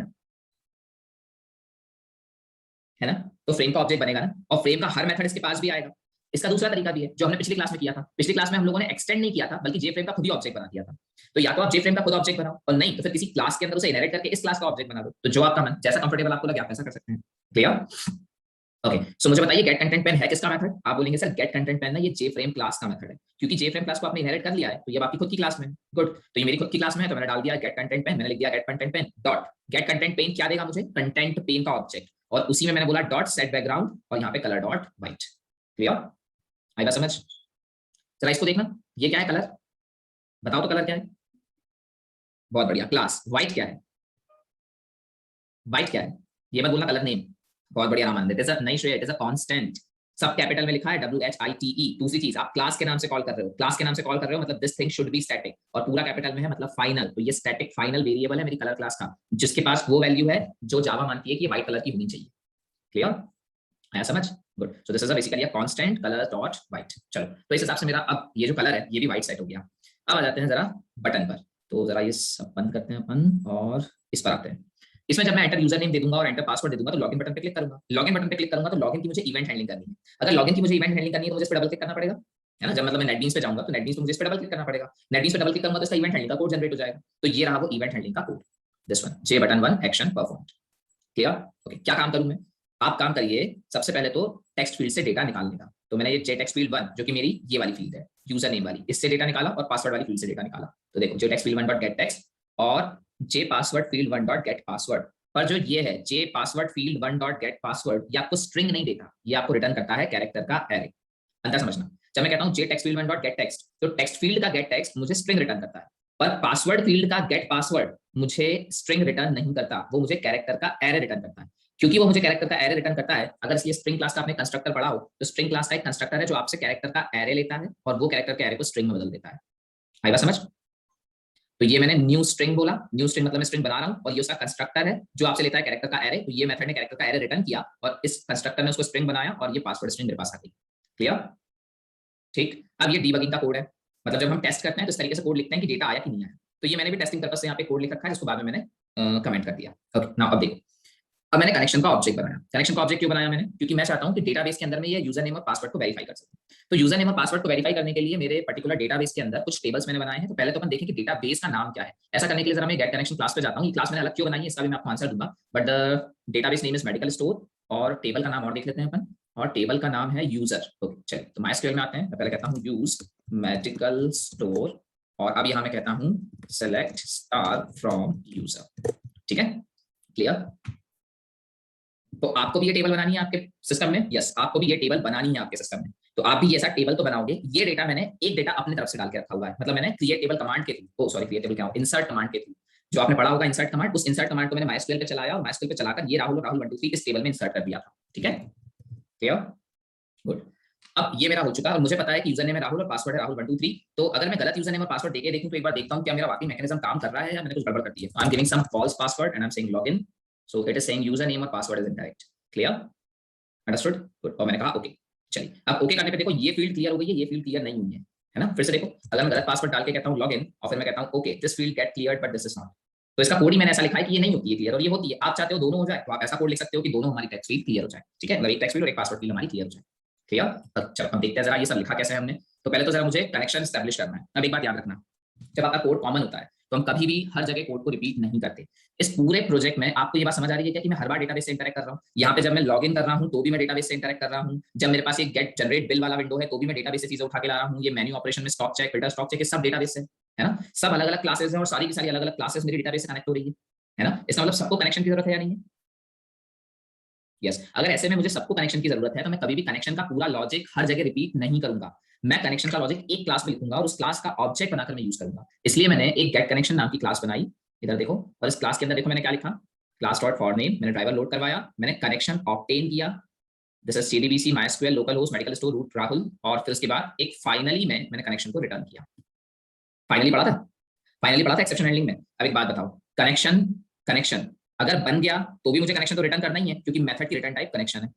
ना? तो फ्रेम का ऑब्जेक्ट बनेगा ना, और फ्रेम का हर मेथड इसके पास भी आएगा। इसका दूसरा तरीका भी है जो हमने पिछली क्लास में किया था। पिछली क्लास में हम लोगों ने एक्सटेंड नहीं किया था, बल्कि जे फ्रेम का खुद ही ऑब्जेक्ट बना दिया था। तो या तो आप जे फ्रेम का खुद ऑब्जेक्ट बनाओ, और नहीं तो फिर किसी क्लास के अंदर उसे इनहेरिट करके इस क्लास का ऑब्जेक्ट बना दो। तो जो आपका मन, जैसा कंफर्टेबल आपको लगे आप ऐसा कर सकते हैं। क्लियर? ओके, सो मुझे बताइए गेट कंटेंट पेन है किसका मेथड? आप बोलेंगे सर गेट कंटेंट पेन ना ये जे फ्रेम क्लास का मेथड है, क्योंकि जे फ्रेम क्लास को आपने इनहेरिट कर लिया है तो ये आपकी खुद की क्लास में। गुड, तो ये मेरी खुद की क्लास में है तो मैंने डाल दिया गेट कंटेंट पेन, मैंने लिख दिया get content pane dot get content pane. क्या देगा मुझे? कंटेंट पेन का ऑब्जेक्ट, और उसी में मैंने बोला डॉट सेट बैकग्राउंड, और यहाँ पे कलर डॉट व्हाइट। क्लियर? आई बात समझ? चला इसको देखना, ये क्या है कलर? बताओ तो कलर क्या है? बहुत बढ़िया, क्लास। व्हाइट क्या है? व्हाइट क्या है? ये मत बोलना कलर नेम। बहुत बढ़िया नाम देते हैं, नहीं श्रेय, इट इज अ कांस्टेंट, सब कैपिटल में लिखा है WHITE। दूसरी चीज, आप क्लास के नाम से कॉल कर रहे हो, क्लास के नाम से कॉल कर रहे हो मतलब this thing should be static, और पूरा कैपिटल में है मतलब फाइनल। तो ये स्टैटिक फाइनल वेरिएबल है मेरी कलर क्लास का, जिसके पास वो वैल्यू है जो जावा मानती है कि ये व्हाइट कलर की होनी चाहिए। क्लियर? आया समझ? Good, so this is basically a constant colour dot white. चलो, तो इस हिसाब से मेरा अब ये जो कलर है ये भी व्हाइट सेट हो गया। अब आ जाते हैं जरा बटन पर। तो जरा ये सब बंद करते हैं अपन और इस पर आते हैं। इसमें जब मैं एंटर यूजर नेम दे दूंगा और एंटर पासवर्ड दे दूंगा तो लॉगिन बटन पे क्लिक करूंगा। लॉगिन बटन पे क्लिक करूंगा तो लॉगिन की मुझे इवेंट हैंडलिंग करनी है। अगर लॉगिन की मुझे इवेंट हैंडलिंग करनी है तो मुझे इस पर डबल क्लिक करना पड़ेगा, है ना? जब मतलब मैं नेटबीन्स पे जाऊंगा तो नेटबीन्स पे मुझे इस पर डबल क्लिक करना पड़ेगा। नेटबीन्स पे डबल क्लिक करूंगा तो इसका इवेंट हैंडलिंग का कोड जनरेट हो जाएगा। तो ये रहा वो इवेंट हैंडलिंग का code, this one, J button 1 action performed. Clear? Okay, क्या काम करूं मैं? आप काम करिए, सबसे पहले तो टेक्स्ट फील्ड से डेटा निकालने का। तो मैंने ये जे टेक्स्ट फील्ड 1 जो कि मेरी ये वाली फील्ड है यूजर नेम वाली, इससे डेटा निकाला, और पासवर्ड वाली फील्ड से डेटा निकाला। तो देखो J text field 1 dot get text और J password field 1 dot get password. पर जो ये है J password field one dot get password, ये आपको स्ट्रिंग नहीं देता, ये आपको रिटर्न करता है कैरेक्टर का एरे। अंतर समझना, जब मैं कहता हूँ J text field one dot get text, तो टेक्स्ट फील्ड का गेट टेक्स्ट मुझे स्ट्रिंग रिटर्न करता है, पर पासवर्ड फील्ड का गेट पासवर्ड मुझे स्ट्रिंग रिटर्न नहीं करता, वो मुझे कैरेक्टर का एरे रिटर्न करता है। क्योंकि वो मुझे कैरेक्टर का एरे रिटर्न करता है, अगर ये स्ट्रिंग क्लास का आपने कंस्ट्रक्टर पढ़ा हो, तो स्ट्रिंग क्लास का एक कंस्ट्रक्टर है जो आपसे कैरेक्टर का एरे लेता है और वो कैरेक्टर के एरे को स्ट्रिंग में बदल देता है। आई बात समझ? तो ये मैंने न्यू स्ट्रिंग बोला, न्यू स्ट्रिंग मतलब मैं स्ट्रिंग बना रहा हूँ और ये उसका कंस्ट्रक्टर है जो आपसे लेता है कैरेक्टर का एरे। तो ये मेथड ने कैरेक्टर का एरे रिटर्न किया और इस कंस्ट्रक्टर ने उसको स्ट्रिंग बनाया और ये पासवर्ड स्ट्रिंग मेरे पास आ गई। क्लियर? ठीक। अब ये डीबगिंग का कोड है, मतलब जब हम टेस्ट करते हैं तो इस तरीके से कोड लिखते हैं कि डेटा आया कि नहीं आया। तो ये मैंने भी टेस्टिंग पर्पस से यहाँ पे कोड लिख रखा है, जिसको बाद में मैंने कमेंट कर दिया। ओके, नाउ अब देखो, अब मैंने कनेक्शन का ऑब्जेक्ट बनाया। कनेक्शन का ऑब्जेक्ट क्यों बनाया मैंने? क्योंकि मैं चाहता हूं कि डेटाबेस के अंदर में ये यूजर नेम और पासवर्ड को वेरीफाई कर सके। तो यूजर नेम और पासवर्ड को वेरीफाई करने के लिए मेरे पर्टिकुलर डेटाबेस के अंदर कुछ टेबल्स मैंने बनाए हैं। तो पहले तो अपन देखें कि डेटाबेस का नाम क्या है। ऐसा करने के लिए जरा मैं गेट कनेक्शन क्लास पे जाता हूँ। ये क्लास मैंने अलग क्यों बनाई है इसका भी मैं आपको आंसर दूंगा, but the database name is medical store और टेबल का नाम और देख लेते हैं अपन, और टेबल का नाम है यूजर। ओके चलिए, तो माइस्क्यूएल में आते हैं। मैं पहले कहता हूँ यूज मेडिकल स्टोर और अब यहाँ मैं कहता हूँ सेलेक्ट स्टार फ्रॉम यूजर। ठीक है, क्लियर? तो आपको भी ये टेबल बनानी है आपके सिस्टम में। यस, आपको भी ये टेबल बनानी है आपके सिस्टम में। तो आप भी ऐसा टेबल तो बनाओगे। ये डेटा मैंने एक डेटा अपनी तरफ से डाल के रखा हुआ है, मतलब मैंने क्रिएट टेबल कमांड के थ्रू, सॉरी क्रिएट टेबल क्या हो, इंसर्ट कमांड के थ्रू, जो आपने पढ़ा होगा इंसर्ट कमांड, उस इंसर्ट कमांड को मैंने माइस्क्यूएल पे चलाया और माइस्क्यूएल पे चलाकर ये राहुल और राहुल 1 2 3 इस टेबल में इंसर्ट कर दिया था। ठीक है, क्लियर? गुड। अब ये मेरा हो चुका और मुझे पता है कि यूजर नेम है राहुल और पासवर्ड है राहुल 1 2 3। तो अगर मैं गलत यूजर नेम और पासवर्ड देके देखूं तो एक बार देखता हूं क्या मेरा वाकई मैकेनिज्म काम कर रहा है या मैंने कुछ गड़बड़ कर दी है। I am giving some false password and I am saying login, so it is saying user name और password is incorrect. Clear? Understood? Good. और मैंने कहा ओके। चलिए, अब ओके करने पे देखो ये फील्ड क्लियर हो गई है, ये फील्ड क्लियर नहीं हुई है ना? फिर से देखो, अगर मैं गलत पासवर्ड डाल के कहता हूं लॉगिन और फिर मैं कहता हूं okay this field get cleared but this is not, तो इसका कोड ही मैंने ऐसा लिखा है कि ये नहीं होती है क्लियर और ये होती है। आप चाहते हो दोनों हो जाए तो आप ऐसा कोड लिख सकते हो कि दोनों हमारी टेक्स्ट फील्ड क्लियर हो जाए। ठीक है, मतलब एक टेक्स्ट फील्ड और एक पासवर्ड फील्ड हमारी क्लियर हो जाए। क्लियर? चलो अब देखते हैं जरा ये सब लिखा कैसे है हमने। तो पहले तो जरा मुझे कनेक्शन एस्टैब्लिश करना है। अब एक बात याद रखना, जब आपका कोड कॉमन होता है तो हम कभी भी हर जगह कोड को रिपीट नहीं करते। इस पूरे प्रोजेक्ट में आपको ये बात समझ आ रही है क्या कि मैं हर बार डेटाबेस से इंटरेक्ट कर रहा हूँ? यहाँ पे जब मैं लॉगिन कर रहा हूँ तो भी मैं डेटाबेस से इंटरेक्ट कर रहा हूँ। जब मेरे पास ये गेट जनरेट बिल वाला विंडो है तो भी मैं डेटाबेस से चीजें उठा के ला रहा हूँ। ये मेन्यू ऑपरेशन में stock check, filter stock check, सब डेटाबेस से है ना? सब अलग अलग क्लासेस हैं और सारी की सारी अलग अलग क्लासेस मेरी डेटाबेस से कनेक्ट हो रही है ना? इसका मतलब सबको कनेक्शन की जरूरत है या नहीं है? यस, अगर ऐसे में मुझे सबको कनेक्शन की जरूरत है तो मैं कभी भी कनेक्शन का पूरा लॉजिक हर जगह रिपीट नहीं करूंगा। मैं कनेक्शन का लॉजिक एक क्लास में लिखूंगा और उस क्लास का ऑब्जेक्ट बनाकर मैं यूज करूंगा। इसलिए मैंने एक गेट कनेक्शन नाम की क्लास बनाई। इधर देखो, और इस क्लास के अंदर देखो मैंने क्या लिखा, क्लास डॉट फॉर नेम, मैंने ड्राइवर लोड करवाया, मैंने कनेक्शन ऑब्टेन किया, this is JDBC MySQL local host medical store root Rahul, और फिर उसके बाद एक फाइनली में मैंने कनेक्शन को रिटर्न किया। फाइनली पढ़ा था, फाइनली पढ़ा था एक्सेप्शन हैंडलिंग में। अब एक बात बताओ, कनेक्शन कनेक्शन अगर बन गया तो भी मुझे कनेक्शन तो रिटर्न करना ही है क्योंकि मेथड की रिटर्न टाइप कनेक्शन है।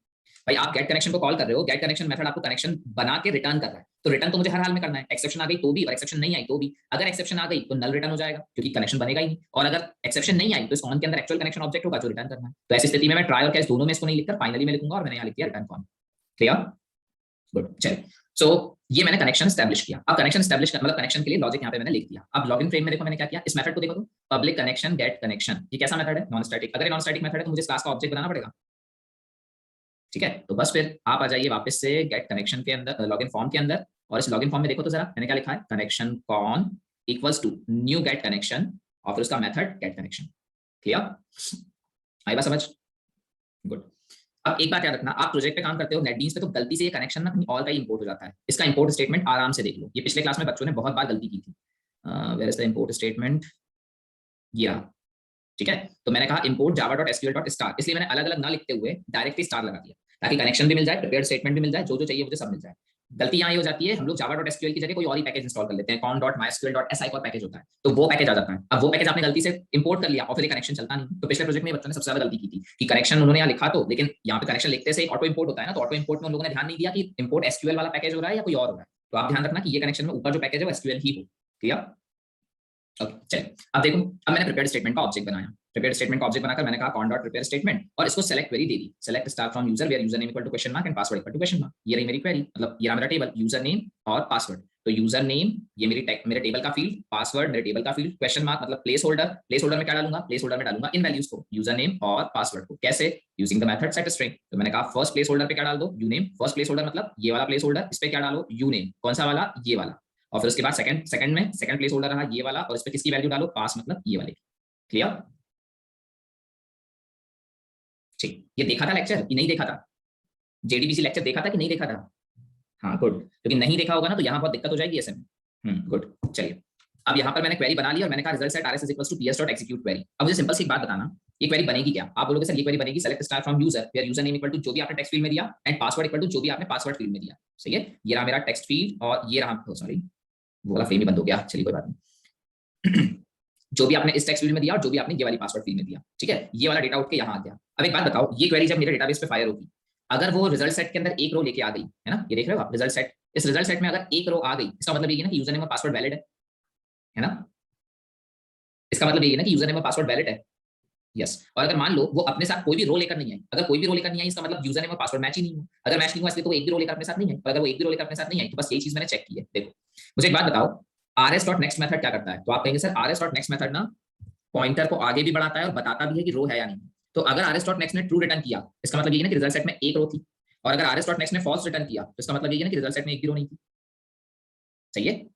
भाई आप गेट कनेक्शन को कॉल कर रहे हो, गेट कनेक्शन मेथड आपको कनेक्शन बना के रिटर्न कर रहा है, तो रिटर्न तो मुझे हर हाल में करना है। एक्सेप्शन आ गई तो भी और एक्सेप्शन नहीं आई तो भी। अगर एक्सेप्शन आ गई तो नल रिटर्न हो जाएगा क्योंकि कनेक्शन बनेगा ही नहीं, और अगर एक्सेप्शन नहीं आई तो इस ऑन के अंदर एक्चुअल कनेक्शन ऑब्जेक्ट होगा जो रिटर्न करना है। तो ऐसी स्थिति में मैं ट्राई और कैच दोनों में इसको नहीं लिखकर फाइनली में लिखूंगा और मैंने यहाँ लिख दिया रिटर्न कॉन। क्लियर? गुड। चलिए, सो ये मैंने कनेक्शन एस्टैब्लिश किया। अब कनेक्शन एस्टैब्लिश मतलब कनेक्शन के लिए लॉजिक यहाँ पे मैंने लिख दिया। अब लॉगिन फ्रेम में देखो मैंने क्या किया, इस मेथड को देखो तो पब्लिक कनेक्शन गेट कनेक्शन, ये कैसा मेथड है? Non static. अगर ये नॉन स्टैटिक मेथड है तो मुझे इस क्लास का ऑब्जेक्ट बनाना पड़ेगा। ठीक है, तो बस फिर आप आ जाइए वापस से गेट कनेक्शन के अंदर, लॉगिन फॉर्म के अंदर, और इस लॉगिन फॉर्म में देखो तो जरा मैंने क्या लिखा है, connection con equals to new get connection और फिर उसका मेथड गेट कनेक्शन। क्लियर? आई बात समझ? गुड। अब एक बात याद रखना, आप प्रोजेक्ट पे काम करते हो नेटबीन्स पे तो गलती से ये कनेक्शन ना कहीं और का ही इंपोर्ट हो जाता है। इसका इंपोर्ट स्टेटमेंट आराम से देख लो, ये पिछले क्लास में बच्चों ने बहुत बार गलती की थी। Where is the import statement? या ठीक है, तो मैंने कहा import Java dot SQL dot star, इसलिए मैंने अलग अलग ना लिखते हुए डायरेक्टली स्टार लगा दिया ताकि कनेक्शन भी मिल जाए, प्रिपेयर्ड स्टेटमेंट भी मिल जाए, जो जो चाहिए मुझे सब मिल जाए। गलती यहाँ ये हो जाती है, हम लोग जावा डॉट एसक्यूएल की जगह कोई और ही पैकेज इंस्टॉल कर लेते हैं, cone dot MySQL dot SI का पैकेज होता है, तो वो पैकेज आ जाता है। अब वो पैकेज आपने गलती से इंपोर्ट कर लिया और फिर कनेक्शन चलता नहीं। तो पिछले प्रोजेक्ट में बच्चों ने सबसे ज्यादा गलती की थी कि कनेक्शन उन्होंने यहाँ लिखा तो, लेकिन यहाँ पे कनेक्शन लिखते से ऑटो इंपोर्ट होता है ना, तो ऑटो इंपोर्ट में उन लोगों ने ध्यान नहीं दिया कि इंपोर्ट एसक्यूएल वाला पैकेज हो रहा है या कोई और हो रहा है। तो आप ध्यान रखना कि ये कनेक्शन में ऊपर जो पैकेज है वो एसक्यूएल ही हो। क्लियर? ओके चलिए, अब देखो, अब मैंने प्रिपेयर्ड स्टेटमेंट का ऑब्जेक्ट बनाया। प्रिपेयर्ड स्टेटमेंट का ऑब्जेक्ट बनाकर मैंने कहा कॉन डॉट प्रिपेयर स्टेटमेंट और इसको सेलेक्ट क्वेरी दे दी, select star from user where user name equal to question mark and password equal to question mark. ये रही मेरी क्वेरी, मतलब ये रहा मेरा टेबल, यूजर नेम और पासवर्ड। तो यूजर नेम ये मेरे टेबल का फील्ड, पासवर्ड मेरे टेबल का फील्ड, क्वेश्चन मार्क मतलब प्लेस होल्डर, प्लेस होल्डर में क्या डालूंगा, प्लेस होल्डर में डालूंगा इन वैल्यूज को, यूजर नेम और पासवर्ड को। कैसे? Using the method set string. तो मैंने कहा फर्स्ट प्लेस होल्डर पे क्या डाल दो, you name, first place holder मतलब ये वाला प्लेस होल्डर, इस पे क्या डालो, यू नेम, कौन सा वाला, ये वाला, और फिर उसके बाद सेकंड में सेकंड प्लेस होल्डर रहा ये वाला और इस पे किसकी वैल्यू डालो, पास मतलब ये वाले। क्लियर? ठीक, ये देखा था लेक्चर कि नहीं देखा था? जेडीबीसी लेक्चर देखा था कि नहीं देखा था? हाँ गुड, क्योंकि नहीं देखा होगा ना तो यहाँ बहुत दिक्कत हो जाएगी ऐसे में। गुड, चलिए अब यहाँ पर मैंने क्वेरी बना ली और मैंने कहा result set RS is equals to PS dot execute query. अब मुझे सिंपल सी एक बात बताना, ये क्वेरी बनेगी क्या? आप बोलोगे सर ये क्वेरी बनेगी select star from user where user name equal to जो भी आपने टेक्स्ट फील्ड में दिया एंड पासवर्ड इक्वल टू जो भी आपने पासवर्ड फील्ड में दिया। सही है, ये रहा मेरा टेक्स्ट फील्ड और ये रहा, सॉरी वो वाला फ्रेम ही बंद हो गया, चलिए कोई बात नहीं। जो भी आपने इस टेक्स्ट फील्ड में दिया और जो भी आपने ये वाली पासवर्ड फील्ड में दिया, ठीक है, ये वाला डेटा उठ के यहाँ आ गया। अब एक बात बताओ, ये क्वेरी जब मेरे डेटाबेस पे फायर होगी, अगर वो रिजल्ट सेट के अंदर एक रो लेके आ गई है ना, ये देख रहे हो आप रिजल्ट सेट, इस रिजल्ट सेट में अगर एक रो आ गई, इसका मतलब ये ना कि यूजर नेम और पासवर्ड वैलिड है ना, इसका मतलब ये ना कि यूजर नेम और पासवर्ड वैलिड है। यस, और अगर मान लो वो अपने साथ कोई भी रो लेकर नहीं आई, अगर कोई भी रो लेकर नहीं आई इसका मतलब यूजर नेम और पासवर्ड मैच ही नहीं हुआ। अगर मैच नहीं हुआ इसलिए तो वो एक भी रो लेकर अपने साथ नहीं आई, और अगर वो एक भी रो लेकर अपने साथ नहीं आई तो बस यही चीज मैंने चेक की है। देखो मुझे एक बात बताओ, rs डॉट नेक्स्ट मेथड क्या करता है? तो आप कहेंगे sir rs dot next method ना पॉइंटर को आगे भी बढ़ाता है और बताता भी है कि रो है या नहीं। तो अगर rs डॉट नेक्स्ट ने ट्रू रिटर्न किया, इसका मतलब ये है ना कि रिजल्ट सेट में एक रो थी, और अगर rs डॉट नेक्स्ट ने फॉल्स रिटर्न किया तो इसका मतलब ये है ना कि रिजल्ट सेट में एक भी रो नहीं थी। सही है,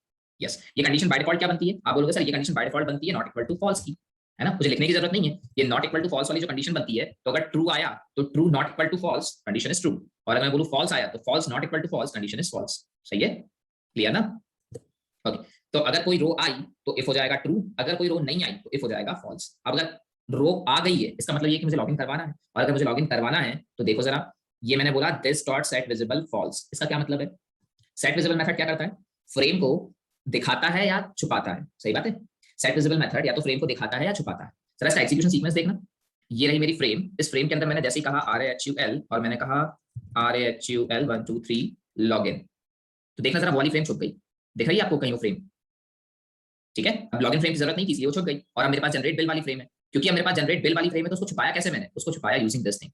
यस। ये कंडीशन बाय डिफॉल्ट क्या बनती है? आप बोलोगे सर ये कंडीशन बाय डिफॉल्ट बनती है नॉट इक्वल टू फॉल्स की, है ना, मुझे लिखने की जरूरत नहीं है। ये नॉट इक्वल टू फॉल्स वाली जो कंडीशन बनती है, तो अगर ट्रू आया तो true not equal to false, condition is true, और अगर मैं बोलूं फॉल्स आया तो false not equal to false, condition is false. सही है, क्लियर ना? ओके, तो अगर कोई रो आई तो इफ हो जाएगा ट्रू, अगर कोई रो नहीं आई तो इफ हो जाएगा फॉल्स। अब अगर रो आ गई है इसका मतलब ये कि मुझे लॉगिन करवाना है, और अगर मुझे लॉगिन करवाना है तो देखो जरा, ये मैंने बोला this dot set visible false, इसका क्या मतलब है? सेट विजिबल मेथड क्या करता है? फ्रेम को दिखाता है या छुपाता है? सही बात है, सेट विजिबल मेथड या तो फ्रेम को दिखाता है या छुपाता है। जरा इसका एग्जीक्यूशन सीक्वेंस देखना, ये रही मेरी फ्रेम, इस फ्रेम के अंदर मैंने जैसे ही कहा RAHUL और मैंने कहा RAHUL 1 2 3 लॉगिन, तो देखना जरा वाली फ्रेम छुप गई, दिख रही है आपको कहीं वो फ्रेम? ठीक है, अब लॉगिन फ्रेम की जरूरत नहीं थी इसलिए वो छुप गई, और अब मेरे पास जनरेट बिल वाली फ्रेम है, क्योंकि अब मेरे पास जनरेट बिल वाली फ्रेम है तो उसको छुपाया कैसे मैंने? उसको छुपाया यूजिंग दिस थिंग।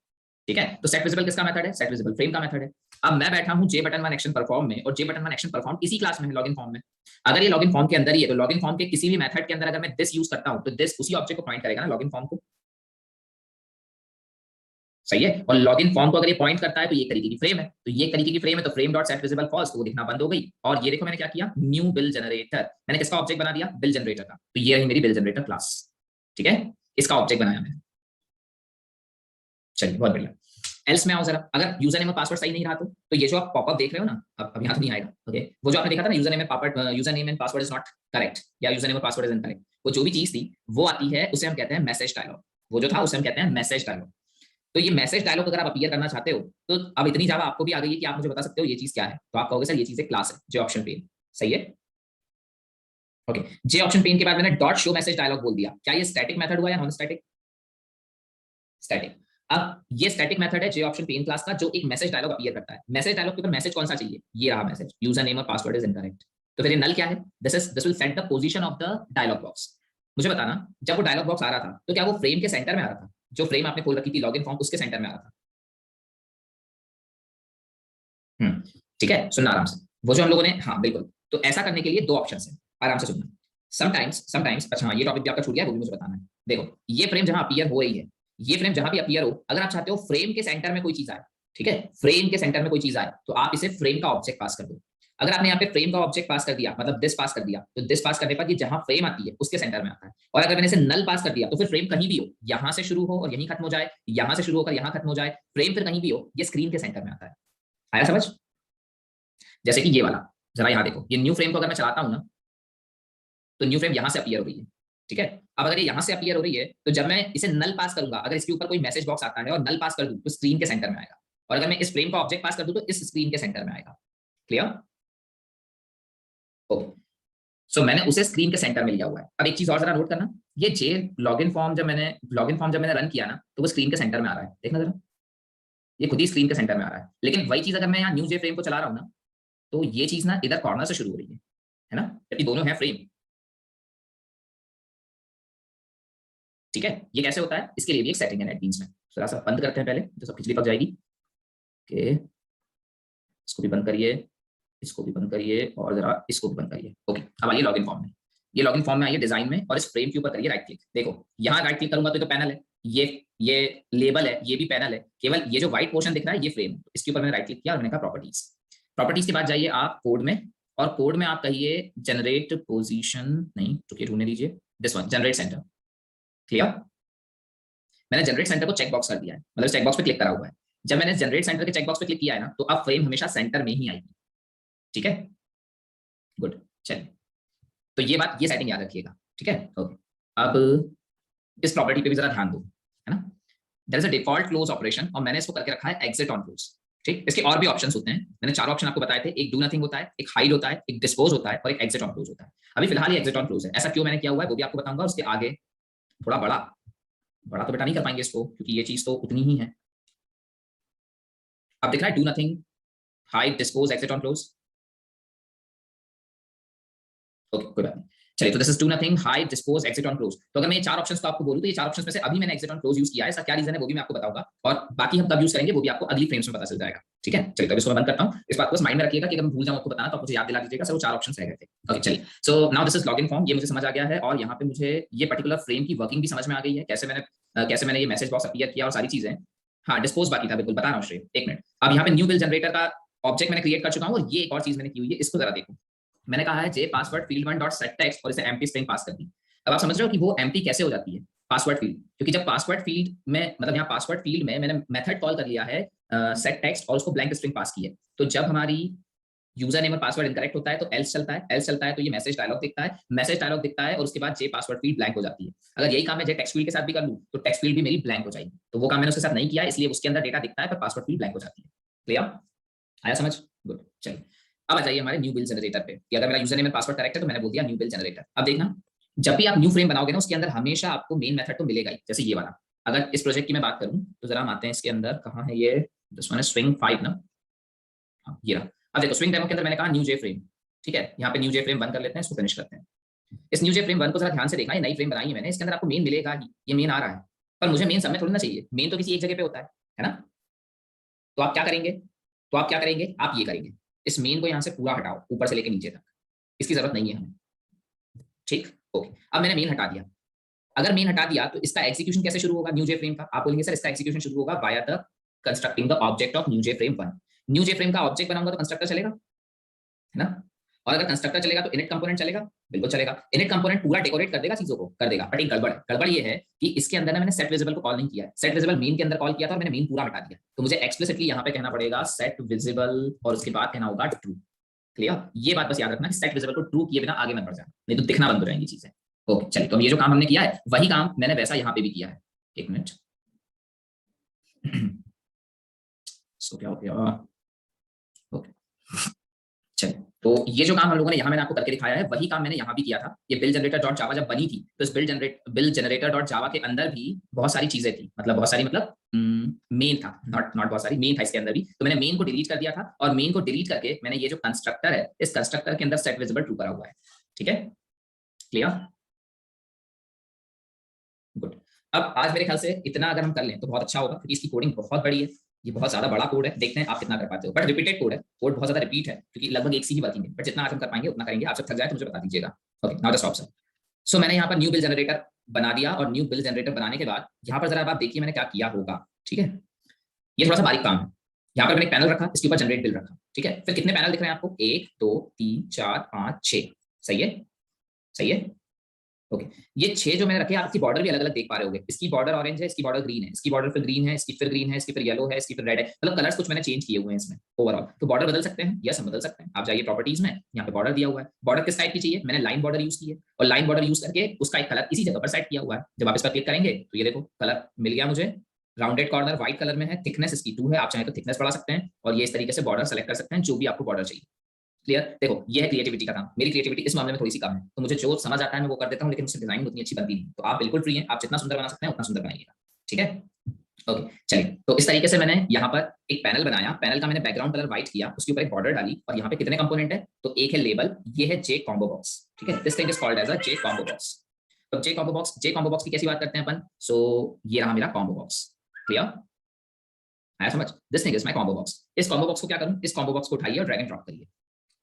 ठीक है, तो सेट विजिबल किसका मेथड है? सेट विजिबल फ्रेम का मेथड है। अब मैं बैठा हूं जे बटन वन एक्शन परफॉर्म में, और जे बटन वन एक्शन परफॉर्म इसी क्लास में है लॉगिन फॉर्म में। अगर ये लॉगिन फॉर्म के अंदर ही है तो लॉगिन फॉर्म के किसी भी मेथड के अंदर अगर मैं दिस यूज करता हूं तो दिस उसी ऑब्जेक्ट को पॉइंट करेगा ना, लॉगिन फॉर्म को। सही है, और लॉगिन फॉर्म को अगर ये पॉइंट करता है तो ये तरीके की फ्रेम है, तो ये तरीके की फ्रेम है, तो frame dot set visible false, तो वो दिखना बंद हो गई। और ये देखो मैंने क्या किया, न्यू बिल जनरेटर, मैंने किसका ऑब्जेक्ट बना दिया? बिल जनरेटर का, तो ये रही मेरी बिल जनरेटर क्लास। ठीक है, इसका ऑब्जेक्ट बनाया मैंने। चलिए बहुत बढ़िया। एल्स में आओ जरा, अगर यूजर नेम और पासवर्ड सही नहीं रहा तो ये जो आप पॉपअप देख रहे हो ना, अब यहाँ तो नहीं आएगा, ओके, वो जो आपने देखा था ना user name and password is not correct या यूजर नेम और पासवर्ड इज इनकरेक्ट, वो जो भी चीज थी वो आती है, उसे हम कहते हैं मैसेज डायलॉग। वो जो था उसे हम कहते हैं मैसेज डायलॉग। तो ये मैसेज डायलॉग अगर आप अपीयर करना चाहते हो तो अब इतनी जावा आपको भी आ गई है कि आप मुझे बता सकते हो ये चीज क्या है, तो आप कहोगे सर ये चीज एक क्लास है जे ऑप्शन पेन। सही है, ओके। जे ऑप्शन पेन के बाद मैंने डॉट शो मैसेज डायलॉग बोल दिया, क्या ये स्टैटिक मेथड हुआ या नॉन स्टैटिक? स्टैटिक। अब ये स्टैटिक मेथड है जे ऑप्शन पेन क्लास का, जो एक मैसेज डायलॉग अपीयर करता है। मैसेज डायलॉग के ऊपर मैसेज कौन सा चाहिए? ये रहा मैसेज, यूजर नेम और पासवर्ड इज इनकरेक्ट। तो फिर ये नल क्या है? This will set the position of the dialog box. मुझे बताना, जब वो डायलॉग बॉक्स आ रहा था तो क्या वो फ्रेम के सेंटर में आ रहा था? जो फ्रेम आपने खोल रखी थी लॉगिन फॉर्म उसके सेंटर में आ रहा था? ठीक है, सुनना आराम से, वो जो हम लोगों ने, हाँ बिल्कुल, तो ऐसा करने के लिए दो ऑप्शन है, आराम से सुनना। समटाइम्स अच्छा हाँ, ये टॉपिक भी आपका छूट गया, वो भी मुझे बताना है। देखो ये फ्रेम जहां अपीयर हो रही है, ये फ्रेम जहां भी अपीयर हो, अगर आप चाहते हो फ्रेम के सेंटर में कोई चीज आए, ठीक है, फ्रेम के सेंटर में कोई चीज आए तो आप इसे फ्रेम का ऑब्जेक्ट पास कर दो। अगर आपने यहाँ पे फ्रेम का ऑब्जेक्ट पास कर दिया, मतलब दिस पास कर दिया, तो दिस पास करने पर ये जहां फ्रेम आती है उसके सेंटर में आता है। और अगर मैंने इसे नल पास कर दिया तो फिर फ्रेम कहीं भी हो, यहां से शुरू हो और यहीं खत्म हो जाए, यहां से शुरू होकर यहां खत्म हो जाए, फ्रेम फिर कहीं भी हो, ये स्क्रीन के सेंटर में आता है। आया समझ? जैसे कि ये वाला, जरा यहाँ देखो, ये न्यू फ्रेम को अगर मैं चलाता हूँ ना तो न्यू फ्रेम यहाँ से अपीयर हो रही है। ठीक है, अब अगर ये यहाँ से अपीयर हो रही है तो जब मैं इसे नल पास करूंगा, अगर इसके ऊपर कोई मैसेज बॉक्स आता है और नल पास कर दूं तो स्क्रीन के सेंटर में आएगा, और अगर मैं इस फ्रेम का ऑब्जेक्ट पास कर दूं तो इस स्क्रीन के सेंटर में आएगा। क्लियर? ओके, सो मैंने उसे स्क्रीन के सेंटर में लिया हुआ है। अब एक चीज और जरा नोट करना, ये जे लॉगिन फॉर्म जब मैंने रन किया ना तो वो स्क्रीन के सेंटर में आ रहा है, देखना जरा, ये खुद ही स्क्रीन के सेंटर में आ रहा है। लेकिन वही चीज अगर मैं यहाँ न्यू जे फ्रेम को चला रहा हूँ ना तो ये चीज ना इधर कॉर्नर से शुरू हो रही है ना, जबकि दोनों है फ्रेम। ठीक है, ये कैसे होता है, इसके लिए भी एक सेटिंग है नेटबीन्स में। थोड़ा सा बंद करते हैं पहले, तो सब खिचड़ी पक जाएगी। ओके, इसको भी बंद करिए, इसको भी बंद करिए, और जरा इसको भी बंद करिए। ओके, अब आइए लॉगिन फॉर्म में। ये लॉगिन फॉर्म में आइए डिजाइन में, और इस फ्रेम के ऊपर करिए राइट क्लिक। देखो यहाँ राइट क्लिक करूंगा तो पैनल है, ये लेबल है, ये भी पैनल है, केवल ये जो व्हाइट पोर्शन दिख रहा है ये फ्रेम है। इसके ऊपर मैंने राइट क्लिक किया और मैंने कहा प्रॉपर्टीज। प्रॉपर्टीज के बाद जाइए आप कोड में, और कोड में आप कहिए जनरेट पोजीशन, नहीं रुकिए ढूंढने दीजिए, this one generate centre. Clear? मैंने जनरेट सेंटर को चेक बॉक्स कर दिया है, मतलब चेक बॉक्स पे क्लिक करा हुआ है। जब मैंने जनरेट सेंटर के चेक बॉक्स पे क्लिक किया है ना, तो अब फ्रेम हमेशा सेंटर में ही आएगी। ठीक है, गुड। चलिए, तो ये बात, ये सेटिंग याद रखिएगा। ठीक है, ओके। अब इस प्रॉपर्टी पे भी जरा ध्यान दो, है ना। There is a default close operation और मैंने इसको करके रखा है एग्जिट ऑन क्लोज। ठीक, इसके और भी ऑप्शंस होते हैं, मैंने 4 ऑप्शन आपको बताए थे। एक डू नथिंग होता है, एक हाइड होता है, एक डिस्पोज होता है और एक एग्जिट ऑन क्लोज होता है। अभी फिलहाल ये एग्जिट ऑन क्लोज है। ऐसा क्यों मैंने किया हुआ है वो भी आपको बताऊंगा। उसके आगे थोड़ा बड़ा बड़ा तो बेटा नहीं कर पाएंगे इसको, क्योंकि ये चीज तो उतनी ही है। अब दिख रहा है do nothing, hide, dispose, exit on close. Okay, कोई बात नहीं। चलिए, तो this is do nothing, hide, dispose, exit on close. तो अगर मैं ये 4 ऑप्शंस को आपको बोलूं तो ये 4 ऑप्शंस में से अभी मैंने एग्जिट ऑन क्लोज यूज किया है। इसका क्या रीजन है वो भी मैं आपको बताऊंगा, और बाकी हम कब यूज करेंगे वो भी आपको अगली फ्रेम्स में पता चल जाएगा। ठीक है, चलिए, तो इसको मैं बंद करता हूं। इस बात को बस माइंड में रखिएगा कि अगर मैं भूल जाऊं आपको बताना तो आप मुझे याद दिला दीजिएगा। सर वो 4 ऑप्शंस रह गए थे। ओके, चलिए, so now this is login form, ये मुझे समझ आ गया है, और यहाँ पे मुझे ये पर्टिकुलर फ्रेम की वर्किंग भी समझ में आ गई है, कैसे मैंने ये मैसेज बॉक्स अपीयर किया और सारी चीजें। हाँ, डिस्पोज बाकी था, बिल्कुल बता रहा हूँ श्रेय, एक मिनट। अब यहाँ पे न्यू बिल जनरेटर का ऑब्जेक्ट मैंने क्रिएट कर चुका हूँ, और ये एक और चीज मैंने की हुई है, इसको जरा देखो। मैंने कहा है J password field one dot set text और इसे एम्प्टी स्ट्रिंग पास कर दी। अब आप समझ रहे हो कि वो एम्प्टी कैसे हो जाती है पासवर्ड फील्ड, क्योंकि जब पासवर्ड फील्ड में, मतलब यहाँ पासवर्ड फील्ड में मैंने मेथड कॉल कर लिया है सेट टेक्स्ट और उसको ब्लैंक स्ट्रिंग पास की है। तो जब हमारी यूजर नेम और पासवर्ड इनकरेक्ट होता है तो एल्स चलता है, एल्स चलता है तो ये मैसेज डायलॉग दिखता है, मैसेज डायलॉग दिखता है, और उसके बाद जे पासवर्ड फील्ड ब्लैंक हो जाती है। अगर यही काम मैं जे टेक्स्ट फील्ड के साथ भी कर लूं तो टेक्स्ट फील्ड भी मेरी ब्लैंक हो जाएगी। तो वो काम मैंने उसके साथ नहीं किया, इसलिए उसके अंदर डेटा दिखता है पर पासवर्ड फील्ड ब्लैंक हो जाती है। क्लियर, आया समझ? गुड। चलिए, अब आ जाइए हमारे न्यू बिल जनरेटर पे, कि अगर मेरा यूजर नेम और पासवर्ड करेक्ट है तो मैंने बोल दिया न्यू बिल जनरेटर। अब देखना, जब भी आप न्यू फ्रेम बनाओगे ना, उसके अंदर हमेशा आपको मेन मेथड तो मिलेगा ही, जैसे ये वाला। अगर इस प्रोजेक्ट की मैं बात करूं तो जरा हम आते हैं इसके अंदर, कहाँ है ये, दिस वन इज स्विंग 5 ना। हाँ, ये रहा। अब देखो, स्विंग डेमो के अंदर मैंने कहा न्यू जे फ्रेम। ठीक है, यहाँ पे न्यू जे फ्रेम बंद कर लेते हैं, इसको फिनिश करते हैं। इस न्यू जे फ्रेम 1 को जरा ध्यान से देखना, ये नई फ्रेम बनाई है मैंने, इसके अंदर आपको मेन मिलेगा ही, ये मेन आ रहा है। पर मुझे मेन सब में थोड़ी ना चाहिए, मेन तो किसी एक जगह पे होता है ना। तो आप क्या करेंगे, आप ये करेंगे, इस मेन को यहाँ से पूरा हटाओ, ऊपर से लेके नीचे तक, इसकी जरूरत नहीं है हमें। ठीक, ओके। अब मैंने मेन हटा दिया। अगर मेन हटा दिया तो इसका एग्जीक्यूशन कैसे शुरू होगा न्यू जे फ्रेम का? आप बोलेंगे सर इसका एग्जीक्यूशन शुरू होगा via the constructing the object of new J frame 1। New J frame का ऑब्जेक्ट बनाऊंगा तो कंस्ट्रक्टर चलेगा, है ना। और अगर कंस्ट्रक्टर चलेगा तो इनिट कंपोनेंट चलेगा, बिल्कुल चलेगा। इनिट कंपोनेंट पूरा डेकोरेट कर देगा, चीजों को कर देगा। बट एक गड़बड़ ये है कि इसके अंदर ना मैंने सेट विजिबल को कॉल नहीं किया है। सेट विजिबल मेन के अंदर कॉल किया था और मैंने मेन पूरा हटा दिया। तो मुझे एक्सप्लिसिटली यहाँ पे कहना पड़ेगा सेट विजिबल, और उसके बाद कहना होगा ट्रू। क्लियर, ये बात बस याद रखना कि सेट विजिबल को ट्रू किए बिना आगे मत बढ़ जाना, नहीं तो दिखना बंद हो जाएंगी चीजें। ओके, चलिए, तो ये जो काम हमने किया है वही काम मैंने वैसा यहाँ पे भी किया है। एक मिनट, सो क्या हो गया। ओके, चलिए, तो ये जो काम हम लोगों ने यहाँ मैंने आपको करके दिखाया है वही काम मैंने यहाँ भी किया था। ये बिल जनरेटर डॉट जावा जब बनी थी तो इस बिल जनरेटर डॉट जावा के अंदर भी बहुत सारी चीजें थी, मतलब बहुत सारी, मतलब मेन था, नॉट बहुत सारी, मेन था इसके अंदर भी। तो मैंने मेन को डिलीट कर दिया था, और मेन को डिलीट करके मैंने ये जो कंस्ट्रक्टर है, इस कंस्ट्रक्टर के अंदर सेट विजिबल ट्रू करा हुआ है। ठीक है, क्लियर, गुड। अब आज मेरे ख्याल से इतना अगर हम कर लें तो बहुत अच्छा होगा, क्योंकि इसकी कोडिंग बहुत बड़ी है, ये बहुत ज्यादा बड़ा कोड है। देखते हैं आप कितना कर पाते हो, बट रिपीटेड कोड है, कोड बहुत ज्यादा रिपीट है, क्योंकि लगभग एक सी ही वर्किंग है। बट जितना आज हम कर पाएंगे उतना करेंगे। आप जब थक जाए तो मुझे बता दीजिएगा। Okay, now the stop sir. So मैंने यहाँ पर न्यू बिल जनरेटर बना दिया, और न्यू बिल जनरेटर बनाने के बाद यहाँ पर जरा आप देखिए मैंने क्या किया होगा। ठीक है, ये थोड़ा सा बारीक काम है। यहाँ पर मैंने एक पैनल रखा, इसके ऊपर जनरेट बिल रखा। ठीक है, फिर कितने पैनल दिख रहे हैं आपको? 1 2 3 4 5 6। सही है, सही है, ओके। ये 6 जो मैंने रखे, आप इसकी बॉर्डर भी अलग अलग देख पा रहे होंगे। इसकी बॉर्डर ऑरेंज है, इसकी बॉर्डर ग्रीन है, इसकी बॉर्डर फिर ग्रीन है, इसकी फिर ग्रीन है, इसकी फिर येलो है, इसकी फिर रेड है। मतलब कलर्स कुछ मैंने चेंज किए हुए हैं इसमें ओवरऑल। तो बॉर्डर बदल सकते हैं, यस हम बदल सकते हैं। आप जाइए प्रॉपर्टीज में, यहाँ पे बॉर्डर दिया हुआ है। बॉर्डर किस टाइप की चाहिए? मैंने लाइन बॉर्डर यूज की है, और लाइन बॉर्डर यूज करके उसका एक कलर इसी जगह पर सेट किया हुआ है। जब आप इस पर क्लिक करेंगे तो ये देखो कलर मिल गया मुझे, राउंडेड कॉर्नर व्हाइट कलर में है, थिकनेस इसकी 2 है। आप चाहें तो थिकनेस बढ़ा सकते हैं, और ये इस तरीके से बॉर्डर सेलेक्ट कर सकते हैं जो भी आपको बॉर्डर चाहिए। क्लियर, देखो ये है क्रिएटिविटी का काम। मेरी क्रिएटिविटी इस मामले में थोड़ी सी कम है, तो मुझे जो समझ आता है मैं वो कर देता हूँ, लेकिन उससे डिजाइन उतनी अच्छी बनती नहीं। तो आप बिल्कुल फ्री हैं, आप जितना सुंदर बना सकते हैं उतना सुंदर बनाइएगा। ठीक है, ओके। चलिए, तो इस तरीके से मैंने यहाँ पर एक पैनल बनाया। पैनल का मैंने बैकग्राउंड कलर व्हाइट किया, उसके ऊपर एक बॉर्डर डाली, और यहाँ पे कितने कंपोनेंट है? तो एक है लेबल, ये है जे कॉम्बो बॉक्स। ठीक है, this thing is called as a J combo box. तो जे कॉम्बो बॉक्स की कैसी बात करते हैं अपन? सो ये रहा मेरा कॉम्बो बॉक्स। क्लियर, आया समझ? This thing is my combo box. इस कॉम्बो बॉक्स को क्या करूं? इस कॉम्बो बॉक्स को उठाइए और ड्रैग एंड ड्रॉप करिए।